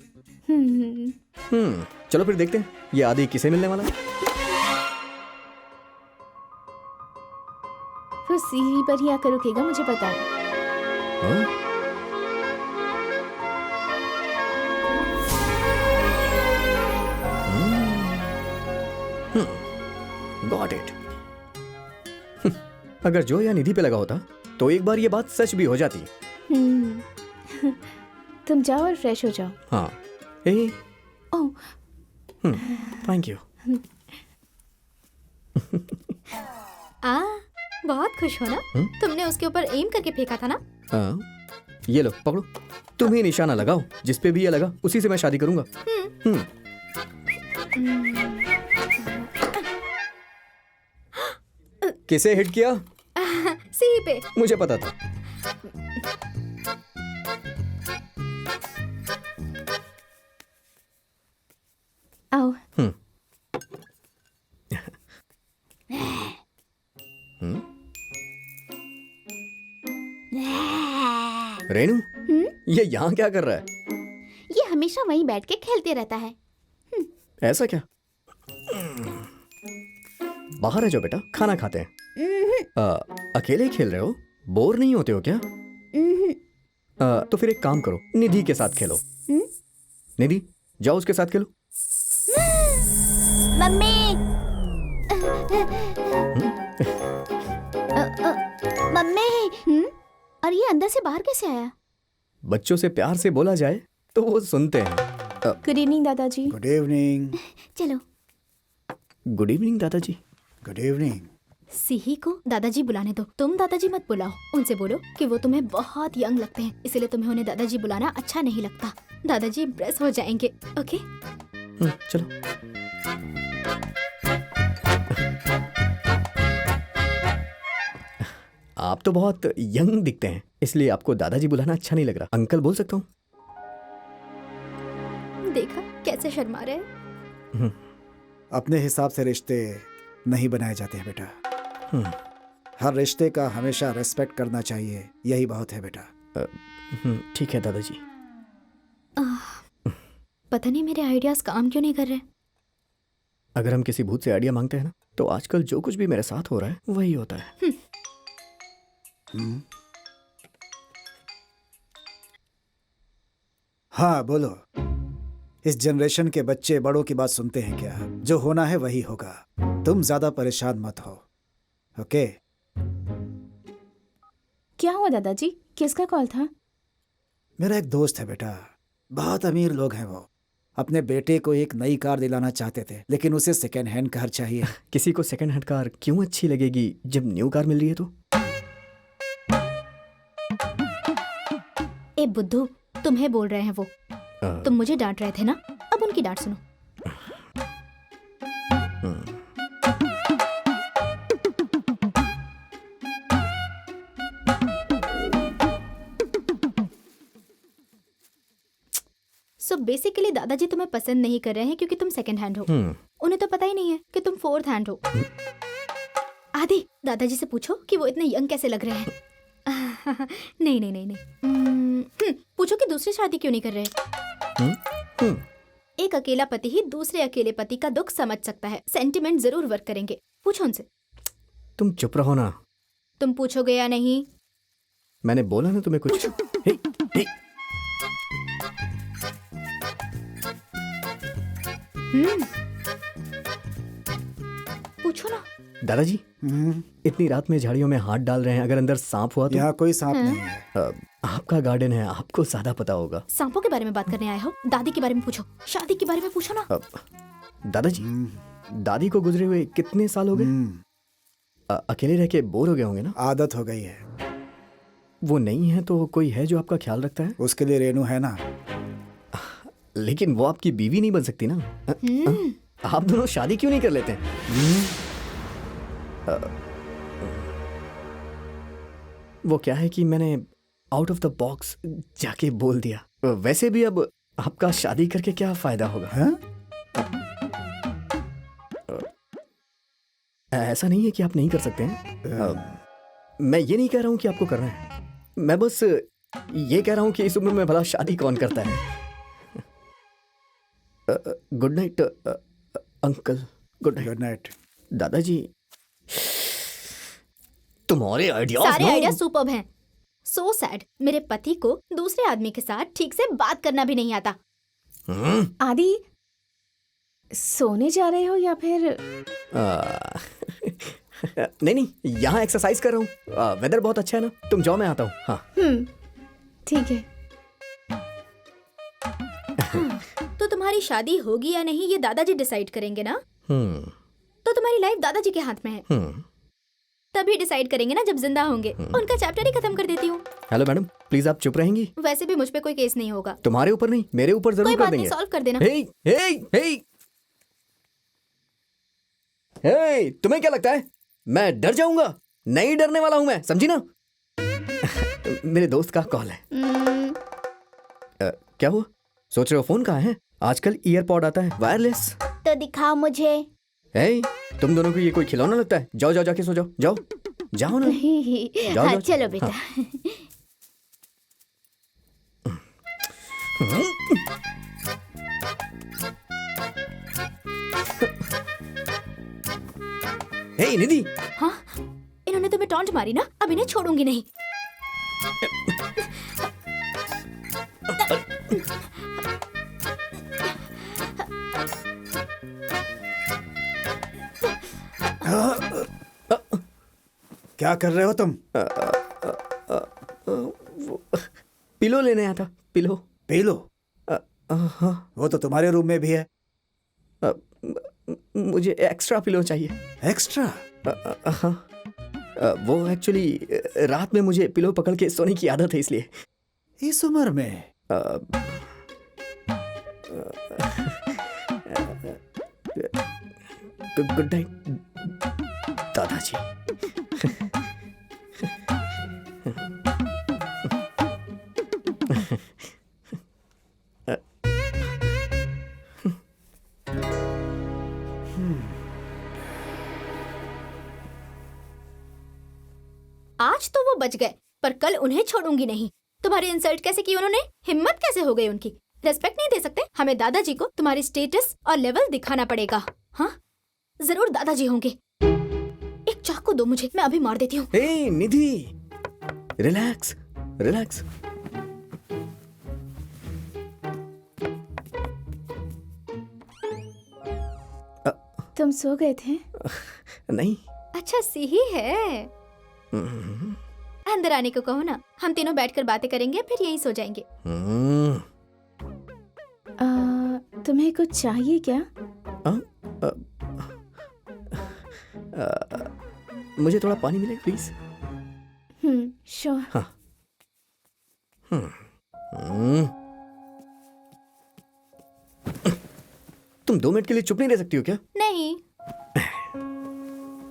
चलो फिर देखते हैं ये आदि किसे मिलने वाला है। वो सीढ़ी पर ही आकर रुकेगा, मुझे पता है। Got it. अगर जो या निधि पे लगा होता तो एक बार ये बात सच भी हो जाती। तुम जाओ और फ्रेश हो जाओ। हाँ। ए, ओह, थैंक यू। बहुत खुश हो ना? तुमने उसके ऊपर एम करके फेंका था ना? हाँ, ये लो पकड़ो, तुम ही निशाना लगाओ, जिस पे भी ये लगा उसी से मैं शादी करूंगा। किसे हिट किया? सी पे। मुझे पता था। आओ। रेनू, ये यहाँ क्या कर रहा है? ये हमेशा वहीं बैठ के खेलते रहता है। ऐसा क्या? बाहर है जो बेटा, खाना खाते हैं। अकेले ही खेल रहे हो? बोर नहीं होते हो क्या? तो फिर एक काम करो, निधि के साथ खेलो। निधि, जाओ उसके साथ खेलो। मम्मी, मम्मी, और ये अंदर से बाहर कैसे आया? बच्चों से प्यार से बोला जाए तो वो सुनते हैं। गुड इवनिंग दादाजी। Good evening. चलो। गुड इवनिंग दादाजी। Good evening. सिही को दादाजी बुलाने दो। तुम दादाजी मत बुलाओ। उनसे बोलो कि वो तुम्हें बहुत यंग लगते हैं, इसलिए तुम्हें उन्हें दादाजी बुलाना अच्छा नहीं लगता। दादाजी इम्प्रेस हो जाएंगे। ओके? चलो। आप तो बहुत यंग दिखते हैं, इसलिए आपको दादाजी बुलाना अच्छा नहीं लग रहा। अंकल बोल सकता हूँ? देखा कैसे शर्मा रहे। अपने हिसाब से रिश्ते नहीं बनाए जाते हैं बेटा। हर रिश्ते का हमेशा रेस्पेक्ट करना चाहिए, यही बहुत है बेटा। ठीक है दादाजी। पता नहीं मेरे आइडियाज काम क्यों नहीं कर रहे। अगर हम किसी भूत से आइडिया मांगते हैं ना, तो आजकल जो कुछ भी मेरे साथ हो रहा है वही होता है। हाँ बोलो। इस जनरेशन के बच्चे बड़ों की बात सुनते हैं क्या? जो होना है वही होगा। तुम ज्यादा परेशान मत हो, ओके? क्या हुआ दादाजी? किसका कॉल था? मेरा एक दोस्त है बेटा, बहुत अमीर लोग हैं वो। अपने बेटे को एक नई कार दिलाना चाहते थे, लेकिन उसे सेकेंड हैंड कार चाहिए। किसी को सेकंड हैंड कार क्यों अच्छी लगेगी जब न्यू कार मिल रही है तो? ए बुद्धू, तुम्हें बोल रहे हैं वो। तुम मुझे डांट रहे थे ना, अब उनकी डांट सुनो। सो बेसिकली दादाजी तुम्हें पसंद नहीं कर रहे हैं क्योंकि तुम सेकंड हैंड हो। उन्हें तो पता ही नहीं है कि तुम फोर्थ हैंड हो। आदि, दादाजी से पूछो कि वो इतने यंग कैसे लग रहे हैं। नहीं नहीं नहीं नहीं। पूछो कि दूसरी शादी क्यों नहीं कर रहे। एक अकेला पति ही दूसरे अकेले पति का दुख समझ सकता है। सेंटिमेंट जरूर वर्क करेंगे। पूछो उनसे। तुम चुप रहो ना। तुम पूछोगे या नहीं? मैंने बोला ना तुम्हें कुछ। हे, हे, पूछो ना। दादाजी, इतनी रात में झाड़ियों में हाथ डाल रहे हैं, अगर अंदर सांप हुआ तो? यहाँ कोई सांप नहीं है। आपका गार्डन है, आपको ज्यादा पता होगा। सांपों के बारे में बात करने आए हो? दादी के बारे में पूछो, शादी के बारे में पूछो ना। दादाजी, दादी को गुजरे हुए कितने साल हो गए? अकेले रह के बोर हो गए होंगे ना? आदत हो गई है। वो नहीं है तो कोई है जो आपका ख्याल रखता है? उसके लिए रेनू है ना। लेकिन वो आपकी बीवी नहीं बन सकती ना। आप दोनों शादी क्यों नहीं कर लेते? वो क्या है कि मैंने आउट ऑफ द बॉक्स जाके बोल दिया। वैसे भी अब आपका शादी करके क्या फायदा होगा? हाँ? ऐसा नहीं है कि आप नहीं कर सकते हैं। मैं ये नहीं कह रहा हूं कि आपको करना है। मैं बस ये कह रहा हूं कि इस उम्र में भला शादी कौन करता है। Good night uncle. Good night. Good night. दादाजी, तुम्हारे आइडियाज सारे आइडिया सुपर्ब हैं। सो सैड, मेरे पति को दूसरे आदमी के साथ ठीक से बात करना भी नहीं आता। आदि, सोने जा रहे हो या फिर? नहीं नहीं, यहाँ एक्सरसाइज कर रहा हूँ। वेदर बहुत अच्छा है ना। तुम जाओ, मैं आता हूँ। हाँ ठीक है। तो तुम्हारी शादी होगी या नहीं ये दादाजी डिसाइड करेंगे ना। तो तुम्हारी लाइफ दादाजी के हाथ में है। तभी डिसाइड करेंगे ना जब जिंदा होंगे। उनका चैप्टर ही खत्म कर देती हूँ। हेलो मैडम, प्लीज आप चुप रहेंगी? वैसे भी मुझ पे कोई केस नहीं होगा। तुम्हारे ऊपर नहीं, मेरे ऊपर जरूर कोई कर बात देंगे। नहीं, सॉल्व कर देना। हे, हे, हे, हे, तुम्हें क्या लगता है मैं डर जाऊंगा? नहीं डरने वाला हूं मैं, समझी ना। मेरे दोस्त का कॉल है। क्या हुआ? सोच रहे हो फोन कहाँ है? आजकल ईयरपॉड आता है, वायरलेस। तो दिखाओ मुझे। हे, तुम दोनों को ये कोई खिलौना लगता है? जाओ जाओ, जाके सो जाओ। जाओ जाओ ना। जाओ, हाँ, जाओ। चलो बेटा। हे निधि, हाँ, इन्होंने तुम्हें टॉन्ट मारी ना, अब इन्हें छोड़ूंगी नहीं। क्या कर रहे हो तुम? पिलो लेने आया था। पिलो। पिलो? हाँ, वो तो तुम्हारे रूम में भी है। मुझे एक्स्ट्रा पिलो चाहिए। एक्स्ट्रा? हाँ, वो एक्चुअली रात में मुझे पिलो पकड़ के सोने की आदत है, इसलिए। इस उम्र में? गुड नाइट दादाजी। आज तो वो बच गए, पर कल उन्हें छोड़ूंगी नहीं। तुम्हारी इंसल्ट कैसे की उन्होंने? हिम्मत कैसे हो गई उनकी? रेस्पेक्ट नहीं दे सकते? हमें दादाजी को तुम्हारी स्टेटस और लेवल दिखाना पड़ेगा। हाँ, जरूर दादाजी होंगे। एक चाकू दो मुझे, मैं अभी मार देती हूँ। हे निधि, रिलैक्स रिलैक्स। तुम तुम सो गए थे? नहीं। अच्छा सिही है। हम्म, अंदर आने को कहो ना, हम तीनों बैठकर बातें करेंगे, फिर यहीं सो जाएंगे। हम्म, तुम्हें कुछ चाहिए क्या? मुझे थोड़ा पानी मिलेगा प्लीज? श्योर। हाँ। तुम 2 मिनट के लिए चुप नहीं रह सकती हो क्या? नहीं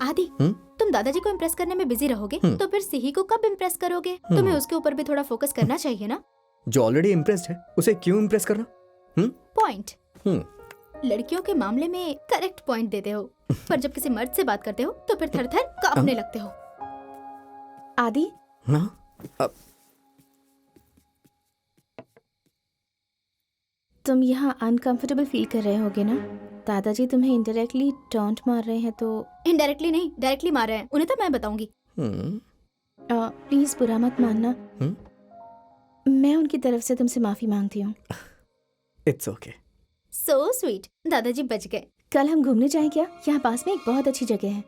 आदि, तुम दादाजी को इम्प्रेस करने में बिजी रहोगे तो फिर सिही को कब इम्प्रेस करोगे? तुम्हें उसके ऊपर भी थोड़ा फोकस करना चाहिए ना। जो ऑलरेडी इम्प्रेस्ड है उसे क्यों इम्प्रेस करना? पॉइंट। हम्म, लड़कियों के मामले में करेक्ट पॉइंट देते हो, पर जब किसी मर्द से बात करते हो तो फिर थर थर कांपने लगते हो। आदि, हाँ, तुम यहाँ अनकंफर्टेबल फील कर रहे होगे ना? दादाजी तुम्हें इनडायरेक्टली टॉन्ट मार रहे हैं तो? इनडायरेक्टली नहीं, डायरेक्टली मार रहे हैं, उन्हें तो मैं बताऊंगी। प्लीज बुरा मत मानना। मैं उनकी तरफ से तुमसे माफी मांगती हूँ। It's okay. सो स्वीट, दादाजी बच गए। कल हम घूमने जाएं क्या? यहाँ पास में एक बहुत अच्छी जगह है।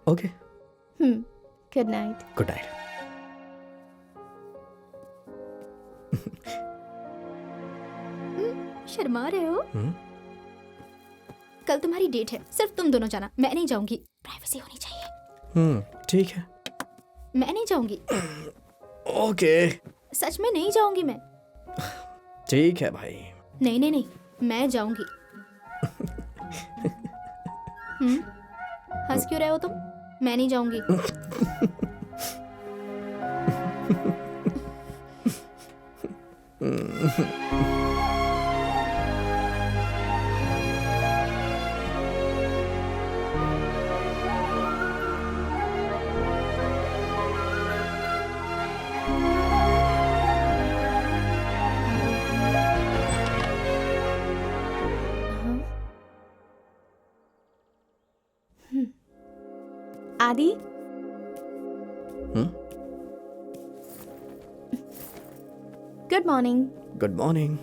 Okay, good night. Good night. Sharma रहे हो? कल तुम्हारी डेट है, सिर्फ तुम दोनों जाना, मैं नहीं जाऊंगी। प्राइवेसी होनी चाहिए। ठीक है। मैं नहीं जाऊंगी। ओके, सच में नहीं जाऊंगी मैं। ठीक है भाई। नहीं नहीं नहीं, मैं जाऊंगी। हंस क्यों रहे हो तुम? मैं नहीं जाऊंगी। आदि, गुड मॉर्निंग। Good morning.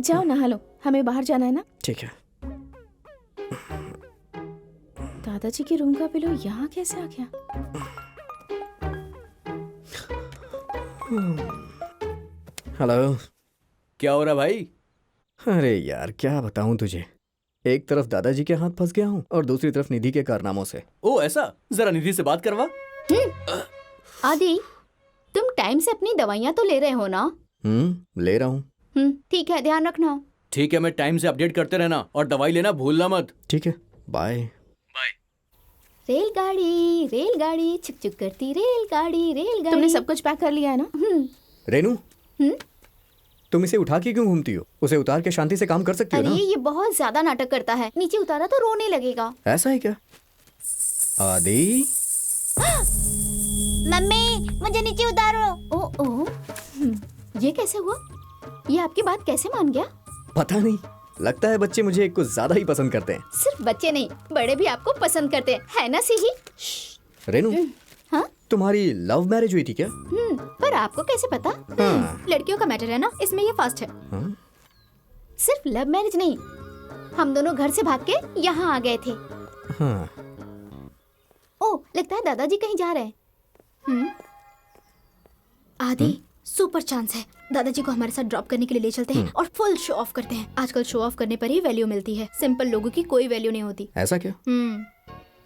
जाओ नहा लो, हमें बाहर जाना है ना। ठीक है। दादाजी के रूम का पिलो यहाँ कैसे आ गया? हेलो। क्या हो रहा भाई? अरे यार क्या बताऊं तुझे, एक तरफ दादाजी के हाथ फंस गया हूँ और दूसरी तरफ निधि के कारनामों से। ओ ऐसा, जरा निधि से बात करवा। आदि, तुम टाइम से अपनी दवाइयाँ तो ले रहे हो ना? ले रहा हूँ। ठीक है, ध्यान रखना। ठीक है, मैं टाइम से अपडेट करते रहना और दवाई लेना भूलना मत। ठीक है, बाय। रेलगाड़ी रेलगाड़ी चुक चुक करती रेलगाड़ी रेलगाड़ी। तुमने सब कुछ पैक कर लिया है ना? रेनू, तुम इसे उठा के क्यों घूमती हो? उसे उतार के शांति से काम कर सकती हो अरे ना? ये बहुत ज्यादा नाटक करता है, नीचे उतारा तो रोने लगेगा। ऐसा है क्या? आदि, मम्मी मुझे नीचे उतारो। ओ ये कैसे हुआ? ये आपकी बात कैसे मान गया? पता नहीं, लगता है बच्चे मुझे कुछ ज्यादा ही पसंद करते हैं। सिर्फ बच्चे नहीं, बड़े भी आपको पसंद करते हैं, है ना सिही? रेनू, हाँ? तुम्हारी लव मैरिज हुई थी क्या? पर आपको कैसे पता? लड़कियों का मैटर है ना, इसमें ये फास्ट है। सिर्फ लव मैरिज नहीं, हम दोनों घर से भाग के यहाँ आ गए थे। हाँ। ओ, लगता है दादाजी कहीं जा रहे हैं। आदि, सुपर चांस है, दादाजी को हमारे साथ ड्रॉप करने के लिए ले चलते हैं और फुल शो ऑफ करते हैं। आजकल शो ऑफ करने पर ही वैल्यू मिलती है, सिंपल लोगों की कोई वैल्यू नहीं होती। ऐसा क्या?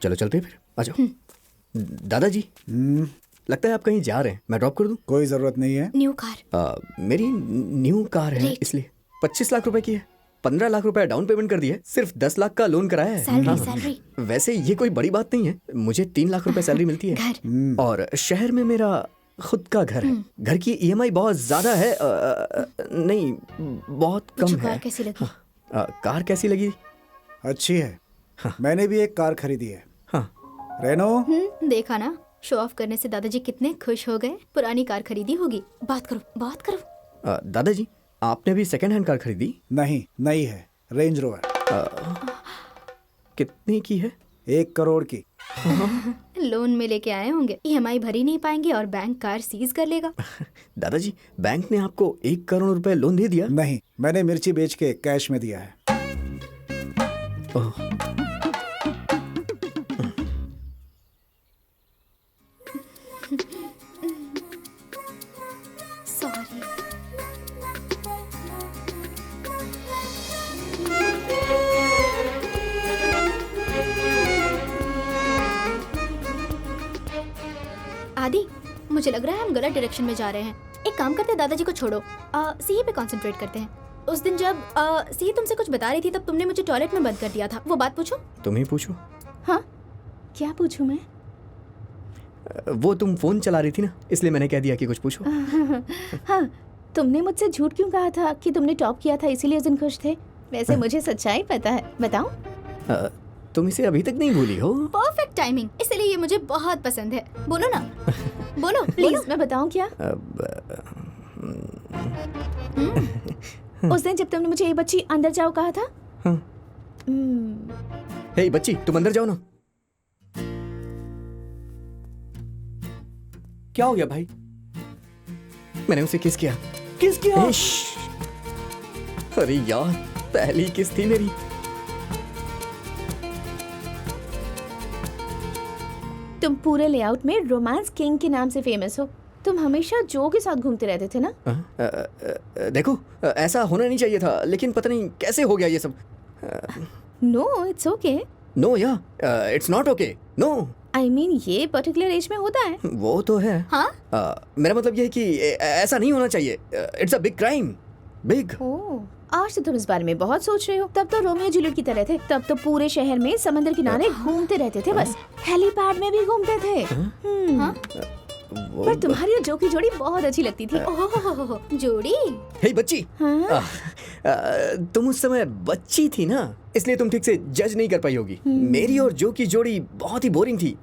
चलो चलते फिर, आ जाओ। दादाजी, लगता है आप कहीं जा रहे हैं, मैं ड्रॉप कर दूं? कोई जरूरत नहीं है। New car. मेरी न्यू कार है, इसलिए 25 लाख रुपए की है। 15 लाख रुपए डाउन पेमेंट कर दिया है, सिर्फ 10 लाख का लोन कराया है। Salary salary. वैसे ये कोई बड़ी बात नहीं है, मुझे 3 लाख रुपए सैलरी मिलती है। घर। और शहर में मेरा खुद का घर है। घर की EMI बहुत ज्यादा है। नहीं, बहुत कम है। कार कैसी लगी? कार कैसी लगी? अच्छी है। मैंने भी एक कार खरीदी है। हाँ। रेनो, देखा ना, शो ऑफ करने से दादाजी कितने खुश हो गए। पुरानी कार खरीदी होगी। बात करो बात करो। दादाजी, आपने भी सेकंड हैंड कार खरीदी? नहीं, नई है, रेंज रोवर। कितने की है? 1 करोड़ की। लोन में लेके आए होंगे, EMI भर ही नहीं पाएंगे और बैंक कार सीज कर लेगा। दादाजी, बैंक ने आपको 1 करोड़ रुपए लोन दे दिया? नहीं, मैंने मिर्ची बेच के कैश में दिया है। सॉरी। आदि, मुझे लग रहा है हम गलत डायरेक्शन में जा रहे हैं। एक काम करते हैं, दादाजी को छोड़ो, सीए पे कंसंट्रेट करते हैं। उस दिन जब सीए तुमसे कुछ बता रही थी तब तुमने मुझे टॉयलेट में बंद कर दिया था। वो बात पूछो। तुम ही पूछो। हाँ, क्या पूछूं मैं? वो तुम फोन चला रही थी ना, इसलिए मैंने कह दिया कि कुछ पूछो। हाँ, तुमने मुझसे झूठ क्यों कहा था कि तुमने टॉप किया था इसीलिए उस दिन खुश थे? वैसे मुझे सच्चाई पता है, बताऊं? तुम इसे अभी तक नहीं भूली हो? परफेक्ट टाइमिंग, इसलिए ये मुझे बहुत पसंद है। बोलो ना, बोलो प्लीज, मैं बताऊं क्या? उस दिन जब तुमने मुझे ये बच्ची अंदर जाओ कहा था। हे बच्ची, तुम अंदर जाओ ना। क्या हो गया भाई? मैंने उसे किस किया। किस किया? अरे यार, पहली किस थी मेरी। तुम पूरे लेआउट में रोमांस किंग के नाम से फेमस हो। तुम हमेशा जो के साथ घूमते रहते थे ना? देखो, ऐसा होना नहीं चाहिए था, लेकिन पता नहीं कैसे हो गया ये सब। No, it's okay. नो या it's not okay. No, I mean ये पर्टिकुलर एज में होता है। वो तो है। हाँ? मेरा मतलब ये है कि ऐसा नहीं होना चाहिए। It's a big crime. Big. Oh, आज तो तुम इस बारे में बहुत सोच रहे हो। तब तो रोमियो जूलियट की तरह थे। तब तो पूरे शहर में समंदर किनारे घूमते रहते थे, बस हेलीपैड में भी घूमते थे। हाँ? पर तुम्हारी और जो की जोड़ी बहुत अच्छी लगती थी। ओहो, जोड़ी? हे बच्ची, हाँ? तुम उस समय बच्ची थी ना, इसलिए तुम ठीक से जज नहीं कर पाई होगी। मेरी और जो की जोड़ी बहुत ही बोरिंग थी।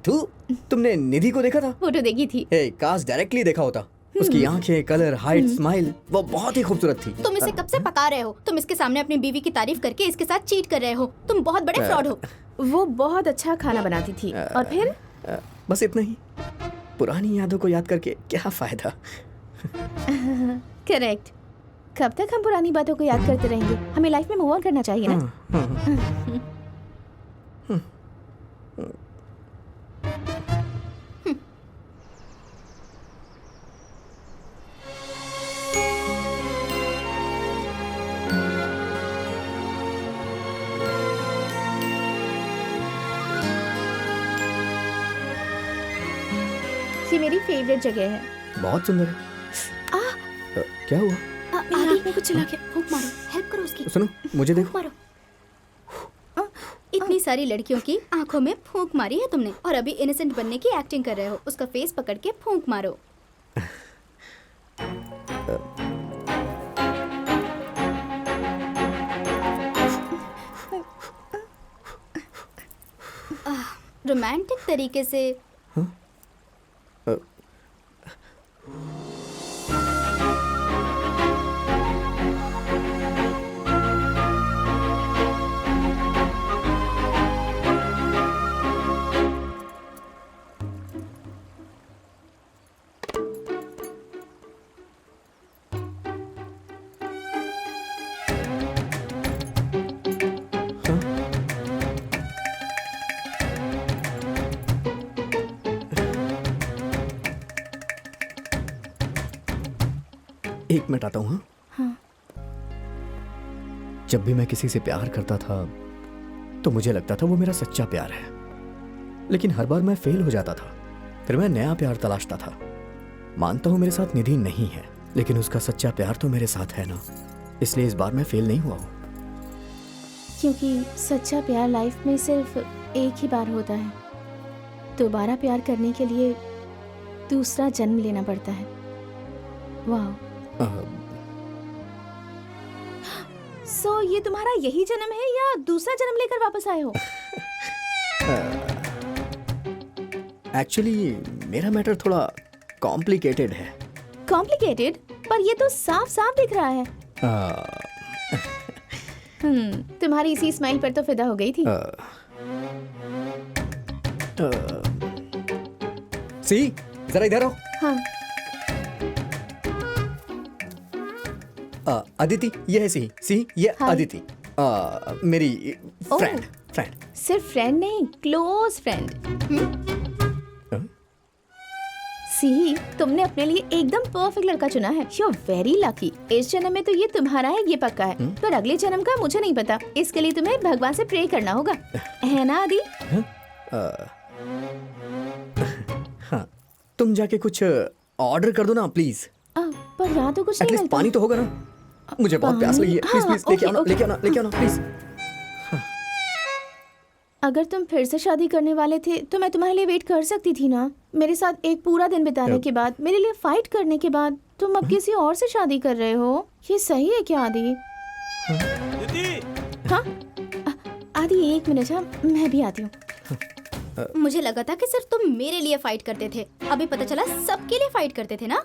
तुमने निधि को देखा था? फोटो देखी थी। हे, काश डायरेक्टली देखा होता। उसकी आंखें, कलर, हाइट, स्माइल, वो बहुत ही खूबसूरत थी। तुम इसे कब से पका रहे हो? तुम इसके सामने अपनी बीवी की तारीफ करके इसके साथ चीट कर रहे हो। तुम बहुत बड़े फ्रॉड हो। वो बहुत अच्छा खाना बनाती थी। और फिर? बस इतना ही। पुरानी यादों को याद करके क्या फायदा। करेक्ट। कब तक हम पुरानी बातों को याद करते रहेंगे? हमें लाइफ में मूव ऑन करना चाहिए ना? ये मेरी फेवरेट जगह है। बहुत सुंदर है। क्या हुआ? मेरे आँख में कुछ चला गया। फूंक मारो, हेल्प करो उसकी। सुनो, मुझे देखो। फूंक मारो। इतनी सारी लड़कियों की आंखों में फूंक मारी है तुमने, और अभी इनोसेंट बनने की एक्टिंग कर रहे हो। उसका फेस पकड़ के फूंक मारो। रोमांटिक तरीके से। एक मिनट आता हूँ। हाँ? जब भी मैं किसी से प्यार करता था तो मुझे लगता था वो मेरा सच्चा प्यार है, लेकिन हर बार मैं फेल हो जाता था। फिर मैं नया प्यार तलाशता था। मानता हूँ मेरे साथ निधि नहीं है, लेकिन उसका सच्चा प्यार तो मेरे साथ है ना, इसलिए इस बार मैं फेल नहीं हुआ हूँ। क्योंकि सच्चा प्यार लाइफ में सिर्फ एक ही बार होता है। दोबारा प्यार करने के लिए दूसरा जन्म लेना पड़ता है। वाह। सो ये तुम्हारा यही जन्म है या दूसरा जन्म लेकर वापस आए हो? एक्चुअली मेरा मैटर थोड़ा कॉम्प्लिकेटेड है। कॉम्प्लिकेटेड? पर ये तो साफ साफ दिख रहा है। तुम्हारी इसी स्माइल पर तो फिदा हो गई थी। सी, जरा इधर आओ। हाँ। अदिति, ये है सी। ये हाय। अदिति, मेरी फ्रेंड। सिर्फ फ्रेंड नहीं, क्लोज फ्रेंड। सी, तुमने अपने लिए एकदम परफेक्ट लड़का चुना है। You are very lucky. इस जन्म में तो ये तुम्हारा है, ये पक्का है। पर अगले जन्म का मुझे नहीं पता। इसके लिए तुम्हें भगवान से प्रे करना होगा, है ना आदि? हाँ, तुम जाके कुछ ऑर्डर कर दो ना प्लीज। पर यहाँ तो कुछ नहीं एटलीस्ट मिलता। पानी तो होगा ना। मुझे बहुत प्यास लगी है। प्लीज हाँ, प्लीज लेके आना, ओके, लेके आना, लेके आना प्लीज। अगर तुम फिर से शादी करने वाले थे तो मैं तुम्हारे लिए वेट कर सकती थी ना। मेरे साथ एक पूरा दिन बिताने के बाद, मेरे लिए फाइट करने के बाद तुम अब किसी और से शादी कर रहे हो। ये सही है क्या आदि? हाँ आदि, एक मिनट। हाँ, मैं भी आती हूँ। मुझे लगा था कि सिर्फ तुम मेरे लिए फाइट करते थे, अभी पता चला सबके लिए फाइट करते थे ना।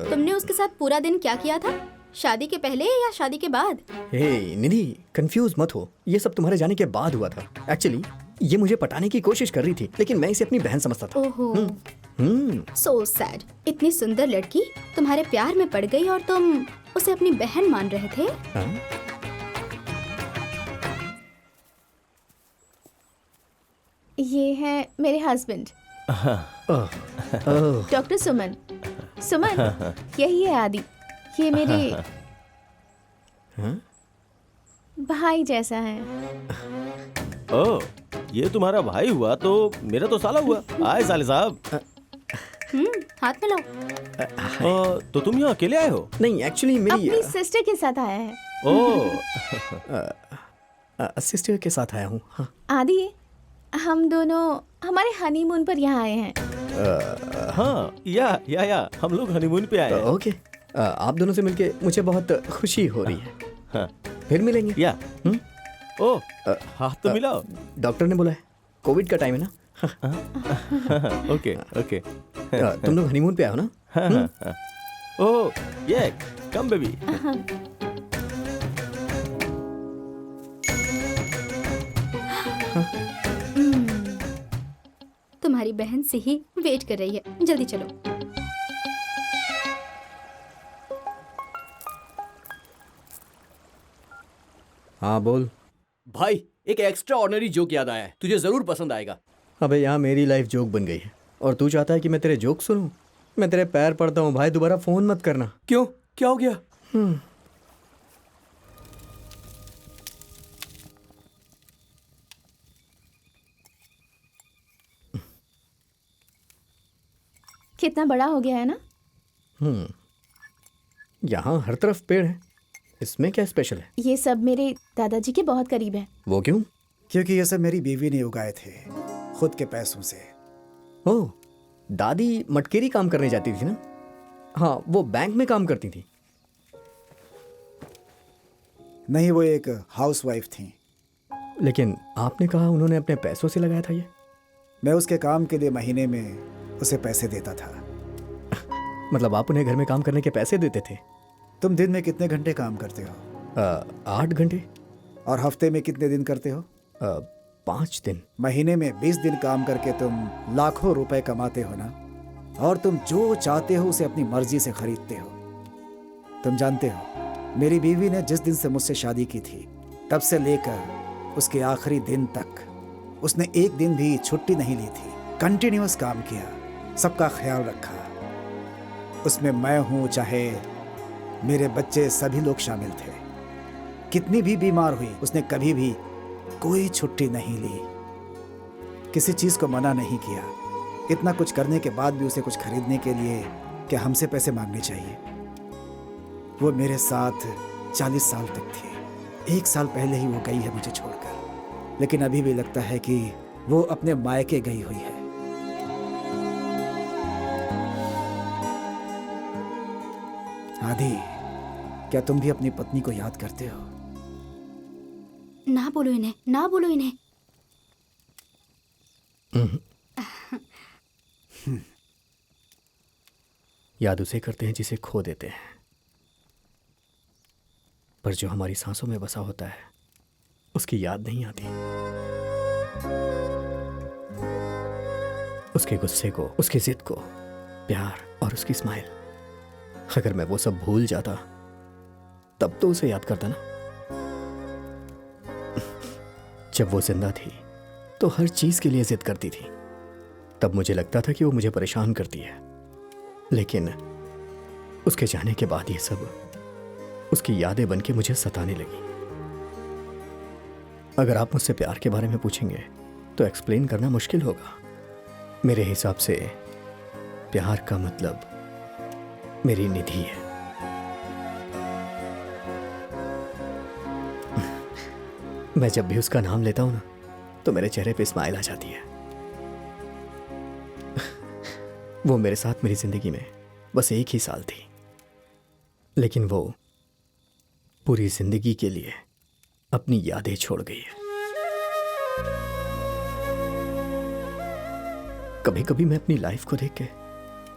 तुमने उसके साथ पूरा दिन क्या किया था? शादी के पहले या शादी के बाद? हे निधि, कंफ्यूज मत हो। ये सब तुम्हारे जाने के बाद हुआ था। एक्चुअली ये मुझे पटाने की कोशिश कर रही थी, लेकिन मैं इसे अपनी बहन समझता था। ओहो, सो सैड। इतनी सुंदर लड़की तुम्हारे प्यार में पड़ गई और तुम उसे अपनी बहन मान रहे थे। हाँ? ये है मेरे हस्बैंड, डॉक्टर सुमन। सुमन, यही है आदि। ये मेरे भाई जैसा है। ओह, ये तुम्हारा भाई हुआ तो मेरा तो साला हुआ। आए साले साहब। हाथ में लो। तो तुम यहाँ अकेले आए हो? नहीं, एक्चुअली मेरी अपनी सिस्टर के साथ आया है। ओह, सिस्टर के साथ आया हूँ। हाँ। आदि, हम दोनों हमारे हनीमून पर यहाँ आए हैं। हाँ, या हम लोग हनीमून पे आए हैं। ओके, आप दोनों से मिलके मुझे बहुत खुशी हो रही है। हाँ, फिर मिलेंगे। या ओह, हाथ तो मिलाओ। डॉक्टर ने बोला है, कोविड का टाइम है ना। Okay okay. तुम लोग हनीमून पे आओ ना। ओह, ये कम बेबी। तुम्हारी बहन से ही वेट कर रही है, जल्दी चलो। हाँ बोल। भाई, एक एक्स्ट्रा ऑर्डिनरी जोक याद आया है, तुझे जरूर पसंद आएगा। अबे यहाँ मेरी लाइफ जोक बन गई है और तू चाहता है कि मैं तेरे जोक सुनूं? मैं तेरे पैर पड़ता हूँ भाई, दोबारा फोन मत करना। क्यों, क्या हो गया? कितना बड़ा हो गया है ना। यहाँ हर तरफ पेड़ है, इसमें क्या स्पेशल है? ये सब मेरे दादाजी के बहुत करीब है। वो क्यों? क्योंकि ये सब मेरी बीवी ने उगाए थे खुद के पैसों से। ओह, दादी मटकेरी काम करने जाती थी ना। हाँ, वो बैंक में काम करती थी। नहीं, वो एक हाउसवाइफ थी। लेकिन आपने कहा उन्होंने अपने पैसों से लगाया था ये। मैं उसके काम के लिए महीने में उसे पैसे देता था। मतलब आप उन्हें घर में काम करने के पैसे देते थे? तुम दिन में कितने घंटे काम करते हो? 8 घंटे। और हफ्ते में कितने दिन करते हो? 5 दिन। महीने में 20 दिन काम करके तुम लाखों रुपए कमाते हो ना। और तुम जो चाहते हो उसे अपनी मर्जी से खरीदते हो। तुम जानते हो, मेरी बीवी ने जिस दिन से मुझसे शादी की थी तब से लेकर उसके आखिरी दिन तक उसने एक दिन भी छुट्टी नहीं ली थी। कंटिन्यूअस काम किया, सबका ख्याल रखा। उसमें मैं हूं चाहे मेरे बच्चे, सभी लोग शामिल थे। कितनी भी बीमार हुई, उसने कभी भी कोई छुट्टी नहीं ली, किसी चीज को मना नहीं किया। इतना कुछ करने के बाद भी उसे कुछ खरीदने के लिए क्या हमसे पैसे मांगने चाहिए? वो मेरे साथ 40 साल तक थी। 1 साल पहले ही वो गई है मुझे छोड़कर, लेकिन अभी भी लगता है कि वो अपने मायके गई हुई है। आदि, क्या तुम भी अपनी पत्नी को याद करते हो? ना बोलो इन्हें, ना बोलो इन्हें। याद उसे करते हैं जिसे खो देते हैं, पर जो हमारी सांसों में बसा होता है उसकी याद नहीं आती। उसके गुस्से को, उसकी जिद को, प्यार और उसकी स्माइल। अगर मैं वो सब भूल जाता तब तो उसे याद करता ना। जब वो जिंदा थी तो हर चीज के लिए जिद करती थी। तब मुझे लगता था कि वो मुझे परेशान करती है, लेकिन उसके जाने के बाद ये सब उसकी यादें बनके मुझे सताने लगी। अगर आप मुझसे प्यार के बारे में पूछेंगे तो एक्सप्लेन करना मुश्किल होगा। मेरे हिसाब से प्यार का मतलब मेरी निधि है। मैं जब भी उसका नाम लेता हूं ना तो मेरे चेहरे पे स्माइल आ जाती है। वो मेरे साथ मेरी जिंदगी में बस 1 ही साल थी, लेकिन वो पूरी जिंदगी के लिए अपनी यादें छोड़ गई है। कभी कभी मैं अपनी लाइफ को देख के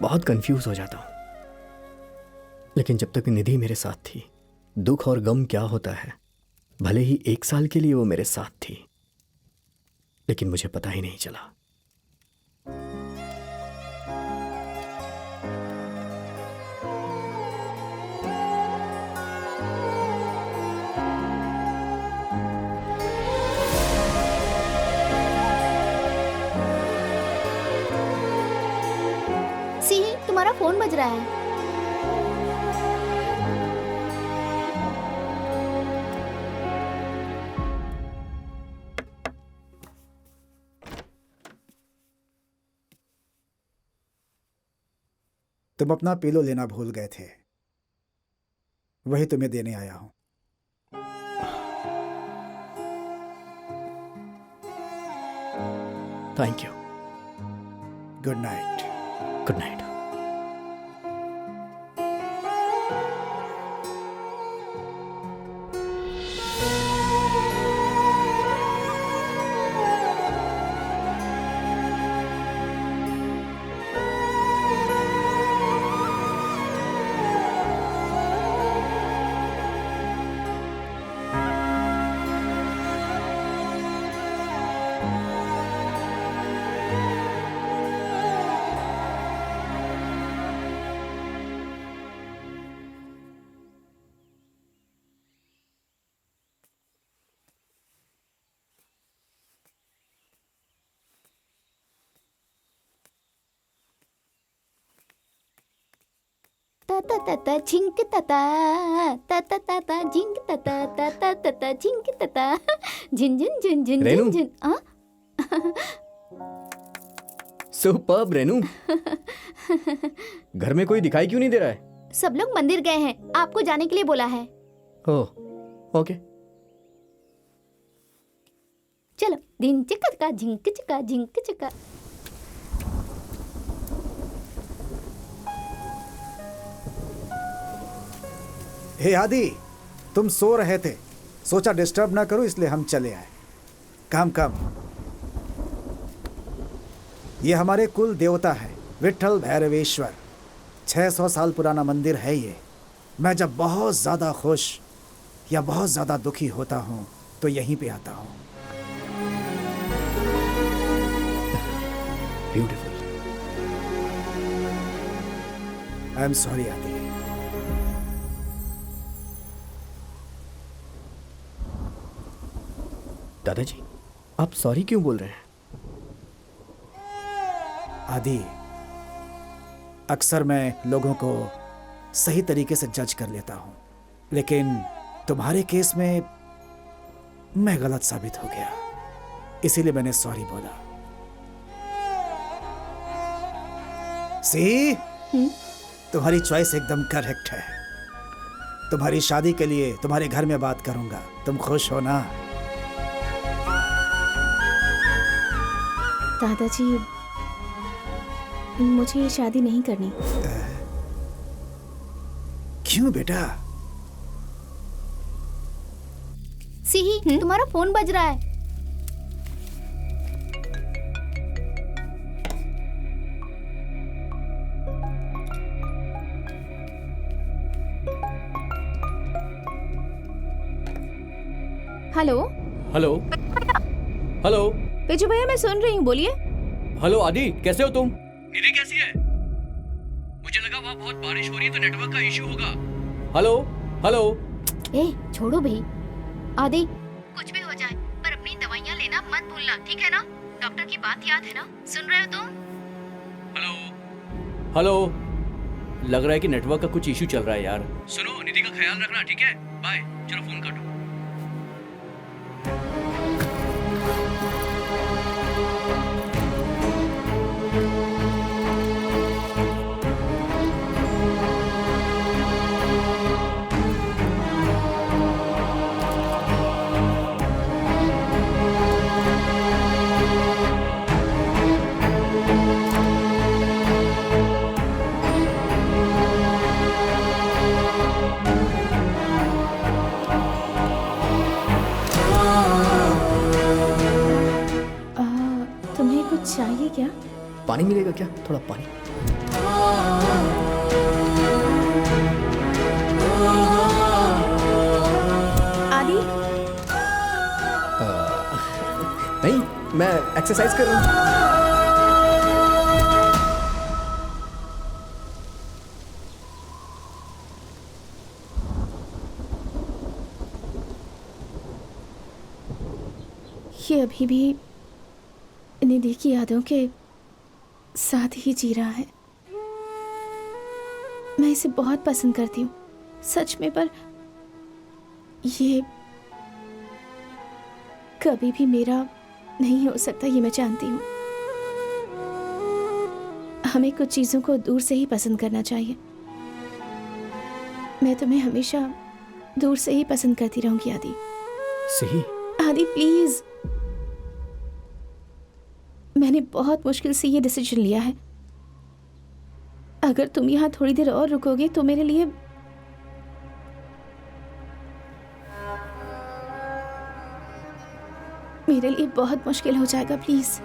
बहुत कंफ्यूज हो जाता हूं, लेकिन जब तक निधि मेरे साथ थी, दुख और गम क्या होता है, भले ही 1 साल के लिए वो मेरे साथ थी, लेकिन मुझे पता ही नहीं चला। सी, तुम्हारा फोन बज रहा है। तुम अपना पिलो लेना भूल गए थे, वही तुम्हें देने आया हूं। Thank you. Good night. Good night. ता ता ता झिंक ता ता ता झिंक ता झिंक ता झिन झिन झिन झिन रेनू। झिन झिन। आ? सुपर्ब रेनू। घर में कोई दिखाई क्यों नहीं दे रहा है? सब लोग मंदिर गए हैं, आपको जाने के लिए बोला है। Oh okay. चलो, दिन चिका झिंक चिका झिंक चिका। हे आदि, तुम सो रहे थे, सोचा डिस्टर्ब ना करो इसलिए हम चले आए। काम काम। ये हमारे कुल देवता है, विट्ठल भैरवेश्वर। 600 साल पुराना मंदिर है ये। मैं जब बहुत ज़्यादा खुश या बहुत ज़्यादा दुखी होता हूँ तो यहीं पे आता हूँ। ब्यूटीफुल। आई एम सॉरी आदि। दादाजी, आप सॉरी क्यों बोल रहे हैं? आदि, अक्सर मैं लोगों को सही तरीके से जज कर लेता हूं, लेकिन तुम्हारे केस में मैं गलत साबित हो गया, इसीलिए मैंने सॉरी बोला। सी, तुम्हारी चॉइस एकदम करेक्ट है। तुम्हारी शादी के लिए तुम्हारे घर में बात करूंगा। तुम खुश हो ना? दादाजी, मुझे ये शादी नहीं करनी। क्यों बेटा? सी, तुम्हारा फोन बज रहा है। हेलो हेलो हेलो पेजू भैया, मैं सुन रही हूँ, बोलिए। हेलो आदि, कैसे हो तुम? निधि कैसी है? मुझे लगा वहाँ बहुत बारिश हो रही है तो नेटवर्क का इशू होगा। Hello hello. ए, छोड़ो भाई। आदि, कुछ भी हो जाए पर अपनी दवाइयाँ बोला, ठीक है ना? डॉक्टर की बात याद है ना? सुन रहे हो तुम? हेलो, लग रहा है कि नेटवर्क का कुछ इशू चल रहा है यार। सुनो, निधि का ख्याल रखना, ठीक है? बाय। चलो फोन काटो। तुम्हें कुछ चाहिए क्या? पानी मिलेगा क्या? थोड़ा पानी। आदि, नहीं, मैं एक्सरसाइज कर रहा हूँ। ये अभी भी निधि की यादों के साथ ही जी रहा है। मैं इसे बहुत पसंद करती हूँ, सच में, पर ये कभी भी मेरा नहीं हो सकता, ये मैं जानती हूँ। हमें कुछ चीजों को दूर से ही पसंद करना चाहिए। मैं तुम्हें हमेशा दूर से ही पसंद करती रहूंगी आदि। सही। आदि प्लीज, मैंने बहुत मुश्किल से ये डिसीजन लिया है। अगर तुम यहाँ थोड़ी देर और रुकोगे तो मेरे लिए बहुत मुश्किल हो जाएगा। प्लीज।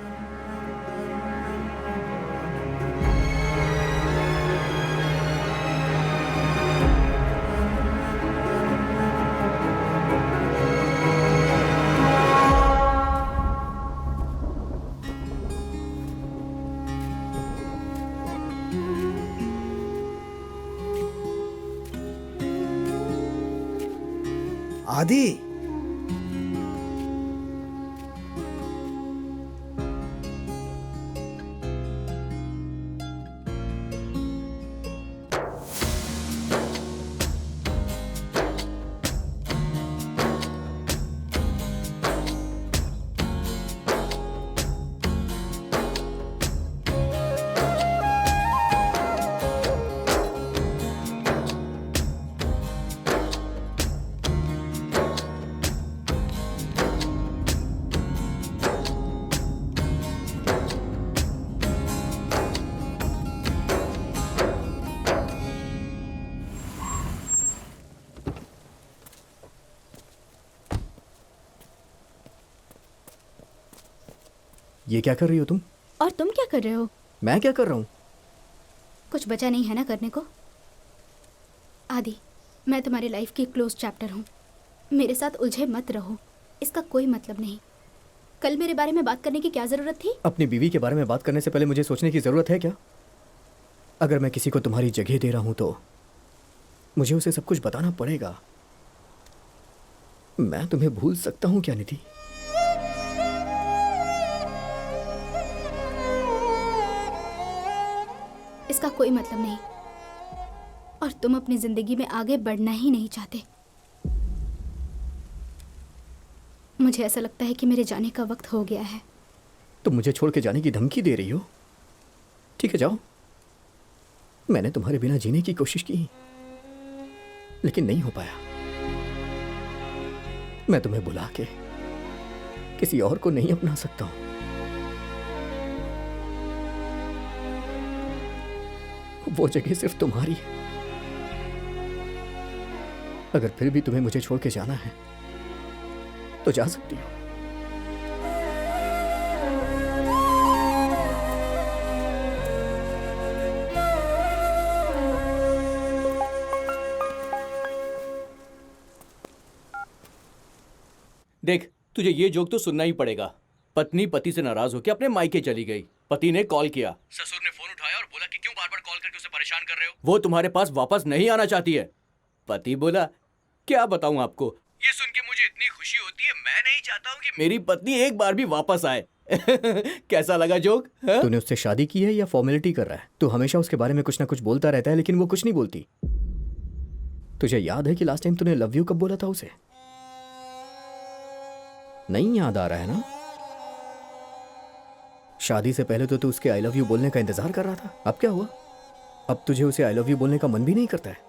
आदि, ये क्या कर रही हो तुम? और तुम क्या कर रहे हो? मैं क्या कर रहा हूँ? कुछ बचा नहीं है ना करने को? आदि, मैं तुम्हारी लाइफ की क्लोज चैप्टर हूँ। मेरे साथ उलझे मत रहो, इसका कोई मतलब नहीं। कल मेरे बारे में बात करने की क्या जरूरत थी? अपनी बीवी के बारे में बात करने से पहले मुझे सोचने की जरूरत है क्या? अगर मैं किसी को तुम्हारी जगह दे रहा हूं तो मुझे उसे सब कुछ बताना पड़ेगा। मैं तुम्हें भूल सकता हूं क्या निधि? इसका कोई मतलब नहीं, और तुम अपनी जिंदगी में आगे बढ़ना ही नहीं चाहते। मुझे ऐसा लगता है कि मेरे जाने का वक्त हो गया है। तुम मुझे छोड़ के जाने की धमकी दे रही हो? ठीक है, जाओ। मैंने तुम्हारे बिना जीने की कोशिश की, लेकिन नहीं हो पाया। मैं तुम्हें बुला के किसी और को नहीं अपना सकता हूं। वो जगह सिर्फ तुम्हारी है। अगर फिर भी तुम्हें मुझे छोड़ के जाना है तो जा सकती हो। देख, तुझे ये जोक तो सुनना ही पड़ेगा। पत्नी पति से नाराज होकर अपने मायके चली गई। पति ने कॉल किया, ससुर ने फोन उठाया और बोला कि क्यों बार बार कॉल करके उसे परेशान कर रहे हो, वो तुम्हारे पास वापस नहीं आना चाहती है। पति बोला, क्या बताऊं आपको, ये सुन के मुझे इतनी खुशी होती है। मैं नहीं चाहता हूँ कि मेरी पत्नी एक बार भी वापस आए। कैसा लगा जोक? हाँ? तूने उससे शादी की है या फॉर्मेलिटी कर रहा है? तू हमेशा उसके बारे में कुछ ना कुछ बोलता रहता है, लेकिन वो कुछ नहीं बोलती। तुझे याद है कि लास्ट टाइम तूने लव यू कब बोला था उसे? नहीं याद आ रहा है ना? शादी से पहले तो तू उसके आई लव यू बोलने का इंतजार कर रहा था। अब क्या हुआ? अब तुझे उसे आई लव यू बोलने का मन भी नहीं करता है?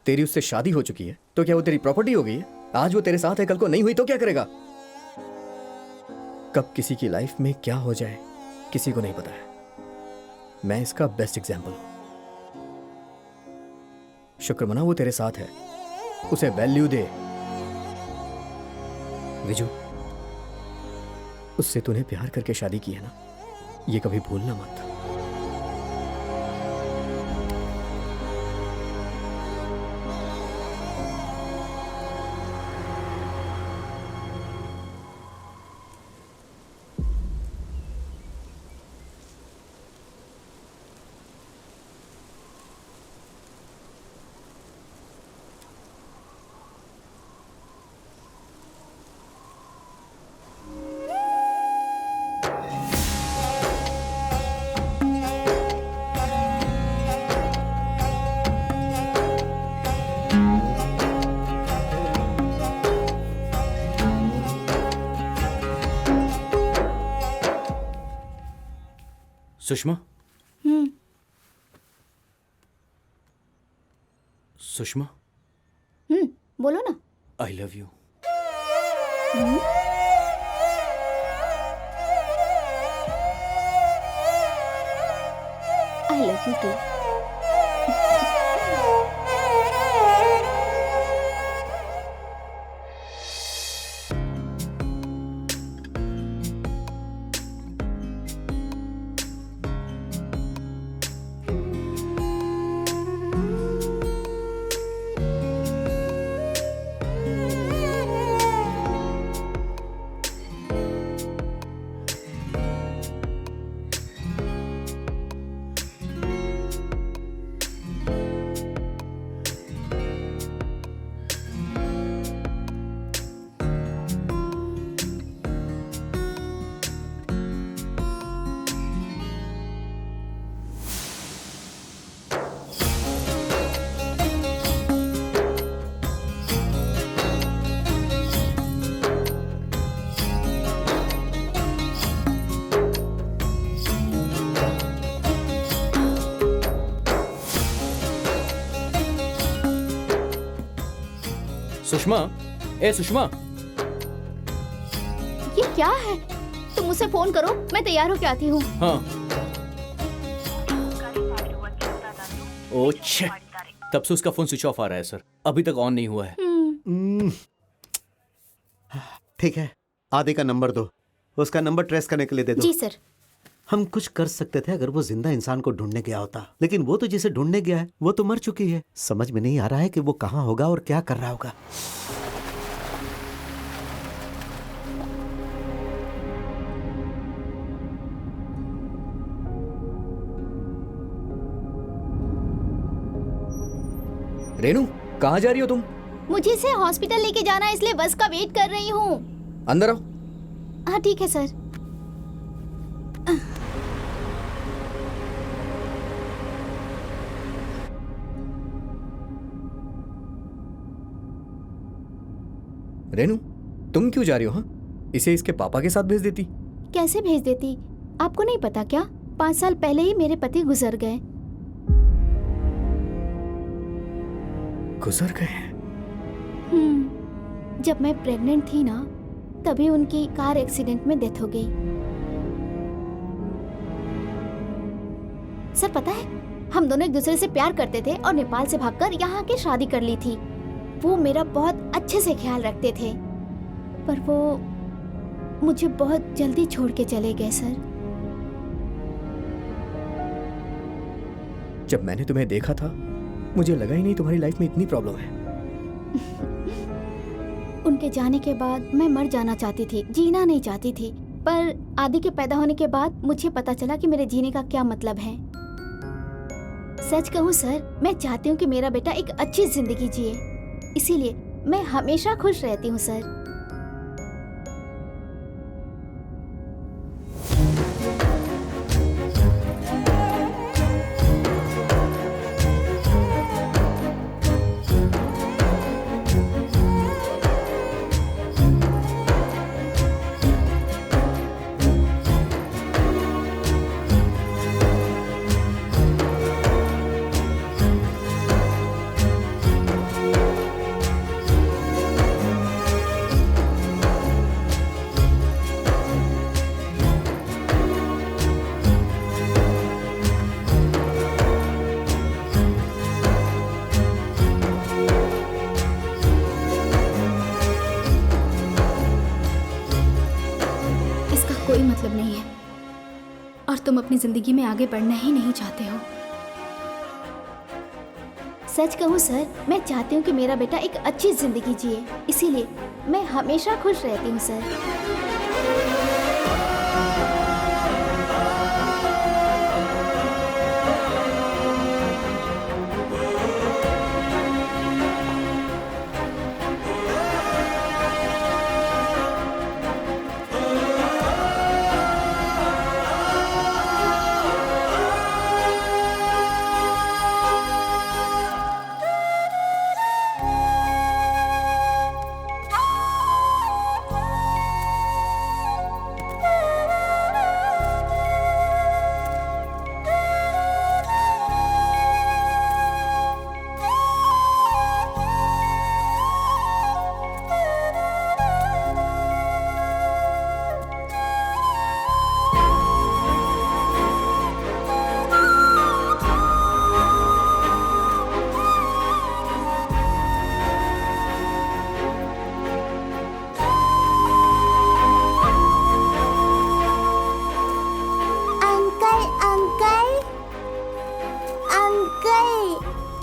तेरी उससे शादी हो चुकी है तो क्या वो तेरी प्रॉपर्टी हो गई है? आज वो तेरे साथ है, कल को नहीं हुई तो क्या करेगा? कब किसी की लाइफ में क्या हो जाए किसी को नहीं पता है। मैं इसका बेस्ट एग्जाम्पल हूं। शुक्र मना वो तेरे साथ है, उसे वैल्यू दे। विजू, उससे तूने प्यार करके शादी की है ना, ये कभी भूलना मत। सुषमा, सुषमा, बोलो ना। I love you. I love you too. Sushma, ए सुषमा, ये क्या है? तुम उसे फोन करो, मैं तैयार होके आती हूँ। हाँ। ओ छे, तब से उसका फोन स्विच ऑफ आ रहा है सर, अभी तक ऑन नहीं हुआ है। ठीक है, आदि का नंबर दो, उसका नंबर ट्रेस करने के लिए दे दो। जी सर। हम कुछ कर सकते थे अगर वो जिंदा इंसान को ढूंढने गया होता, लेकिन वो तो जिसे ढूंढने गया है वो तो मर चुकी है। समझ में नहीं आ रहा है कि वो कहाँ होगा और क्या कर रहा होगा। रेनू, कहाँ जा रही हो तुम? मुझे इसे हॉस्पिटल लेके जाना है, इसलिए बस का वेट कर रही हूँ। अंदर आओ। हाँ ठीक है सर। रेनू, तुम क्यों जा रही हो? हाँ, इसे इसके पापा के साथ भेज देती। कैसे भेज देती? आपको नहीं पता क्या? 5 साल पहले ही मेरे पति गुजर गए। गुजर गए? जब मैं प्रेग्नेंट थी ना, तभी उनकी कार एक्सीडेंट में डेथ हो गई। सर पता है, हम दोनों एक दूसरे से प्यार करते थे और नेपाल से भागकर यहाँ के शादी कर ली थी। वो मेरा बहुत अच्छे से ख्याल रखते थे, पर वो मुझे बहुत जल्दी छोड़ के चले गए सर। जब मैंने तुम्हें देखा था मुझे लगा ही नहीं तुम्हारी लाइफ में इतनी प्रॉब्लम है। उनके जाने के बाद मैं मर जाना चाहती थी, जीना नहीं चाहती थी, पर आदि के पैदा होने के बाद मुझे पता चला कि मेरे जीने का क्या मतलब है। सच कहूँ सर, मैं चाहती हूँ कि मेरा बेटा एक अच्छी जिंदगी जिए, इसीलिए मैं हमेशा खुश रहती हूँ सर। कोई मतलब नहीं है और तुम अपनी जिंदगी में आगे बढ़ना ही नहीं चाहते हो। सच कहूँ सर, मैं चाहती हूँ कि मेरा बेटा एक अच्छी जिंदगी जिए, इसीलिए मैं हमेशा खुश रहती हूँ सर।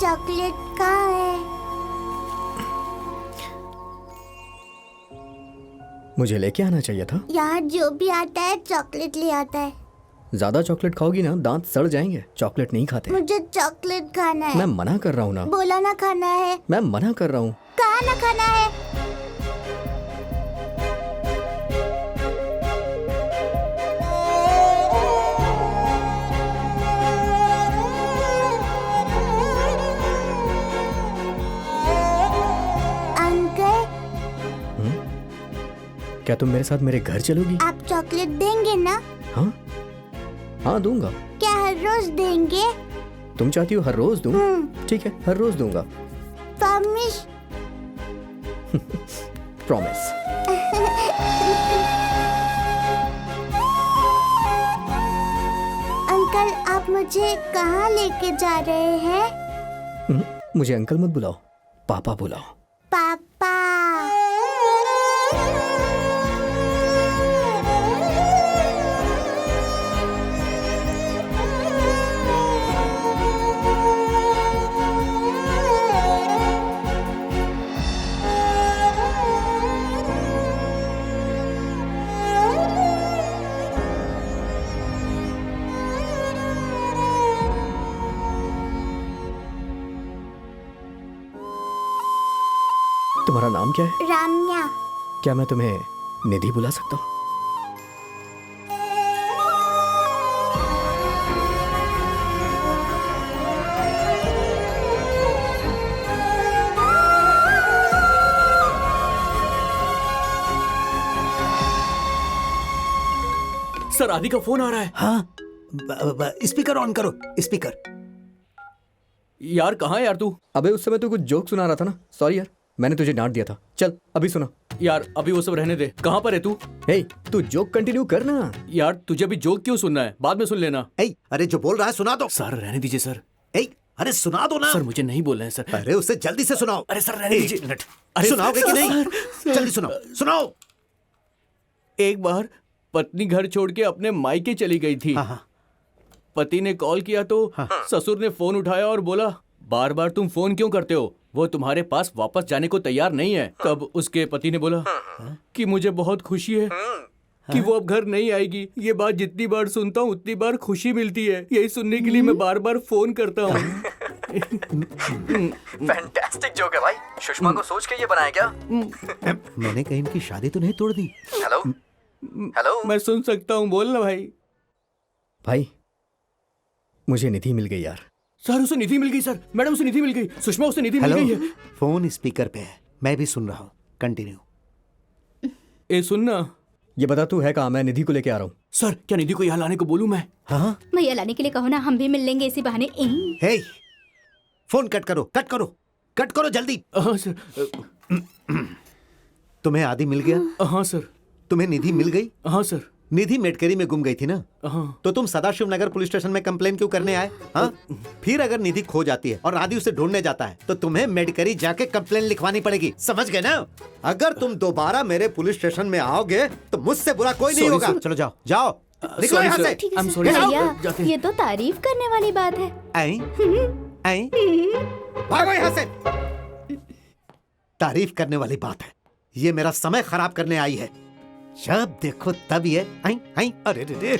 चॉकलेट कहाँ है? मुझे लेके आना चाहिए था। यहाँ जो भी आता है चॉकलेट ले आता है। ज्यादा चॉकलेट खाओगी ना दांत सड़ जाएंगे। चॉकलेट नहीं खाते। मुझे चॉकलेट खाना है। मैं मना कर रहा हूँ ना। बोला ना खाना है। मैं मना कर रहा हूँ। कहाँ ना खाना है? क्या तुम मेरे साथ मेरे घर चलोगी? आप चॉकलेट देंगे ना? हाँ हाँ दूंगा। क्या हर रोज देंगे? तुम चाहती हो हर रोज दूं? ठीक है, हर रोज दूंगा। प्रॉमिस? प्रॉमिस। अंकल आप मुझे कहाँ लेके जा रहे हैं? मुझे अंकल मत बुलाओ, पापा बुलाओ। पापा। तुम्हारा नाम क्या है? राम्या। क्या मैं तुम्हें निधि बुला सकता हूँ? सर आदि का फोन आ रहा है। हाँ स्पीकर ऑन करो। स्पीकर। यार कहाँ है यार तू? अबे उस समय तू कुछ जोक सुना रहा था ना। सॉरी यार, मैंने तुझे डांट दिया था। चल अभी सुना। यार अभी वो सब रहने दे। कहाँ पर है तू? हे तू जोक कंटिन्यू करना। यार तुझे अभी जोक क्यों सुनना है? बाद में सुन लेना। अरे जो बोल रहा है सुना दो। सर रहने दीजिए सर। अरे सुना दो ना। सर मुझे नहीं बोलना है सर। अरे उससे जल्दी से सुनाओ। अरे सर रहने दीजिए। अरे सुनाओगे कि नहीं? जल्दी सुनाओ। एक बार पत्नी घर छोड़ के अपने मायके चली गई थी। पति ने कॉल किया तो ससुर ने फोन उठाया और बोला, बार बार तुम फोन क्यों करते हो? वो तुम्हारे पास वापस जाने को तैयार नहीं है। तब उसके पति ने बोला कि मुझे बहुत खुशी है कि वो अब घर नहीं आएगी। ये बात जितनी बार सुनता हूँ उतनी बार खुशी मिलती है। यही सुनने के लिए मैं बार बार फोन करता हूँ। फैंटास्टिक जोक है भाई। सुषमा को सोच के ये बनाया क्या? मैंने कहीं इनकी शादी तो नहीं तोड़ दी? Hello hello. मैं सुन सकता हूँ, बोल ना भाई। भाई मुझे निधि मिल गई यार। सर उसे निधि मिल गई सर, मैडम उसे निधि मिल गई, सुषमा उसे निधि मिल हेलो, गई है। फोन स्पीकर पे है, मैं भी सुन रहा हूँ। कंटिन्यू। ए सुनना। ये बता तू है कहाँ? मैं निधि को लेके आ रहा हूँ। सर क्या निधि को यहाँ लाने को बोलूँ मैं? हाँ भैया लाने के लिए कहो ना, हम भी मिल लेंगे इसी बहाने। हे, फोन कट करो, कट करो, कट करो जल्दी। हाँ सर। तुम्हें आदि मिल गया? हाँ सर। तुम्हें निधि मिल गई? हाँ सर। निधि मेडकरी में गुम गई थी ना? हाँ। तो तुम सदाशिव नगर पुलिस स्टेशन में कंप्लेन क्यों करने आए? हाँ? फिर अगर निधि खो जाती है और आदि उसे ढूंढने जाता है तो तुम्हें मेडकरी जाके कंप्लेन लिखवानी पड़ेगी, समझ गए ना? अगर तुम दोबारा मेरे पुलिस स्टेशन में आओगे तो मुझसे बुरा कोई नहीं Sorry, होगा। sir. चलो जाओ, जाओ, निकलो यहाँ से। ठीक है I'm सर। sorry, sir. भैया जाते हैं। ये तो तारीफ करने वाली बात है। आई, आई, भागो यहाँ से। तारीफ करने वाली बात है, ये मेरा समय खराब करने आई है। जब देखो तब ये आई आई। अरे रे रे।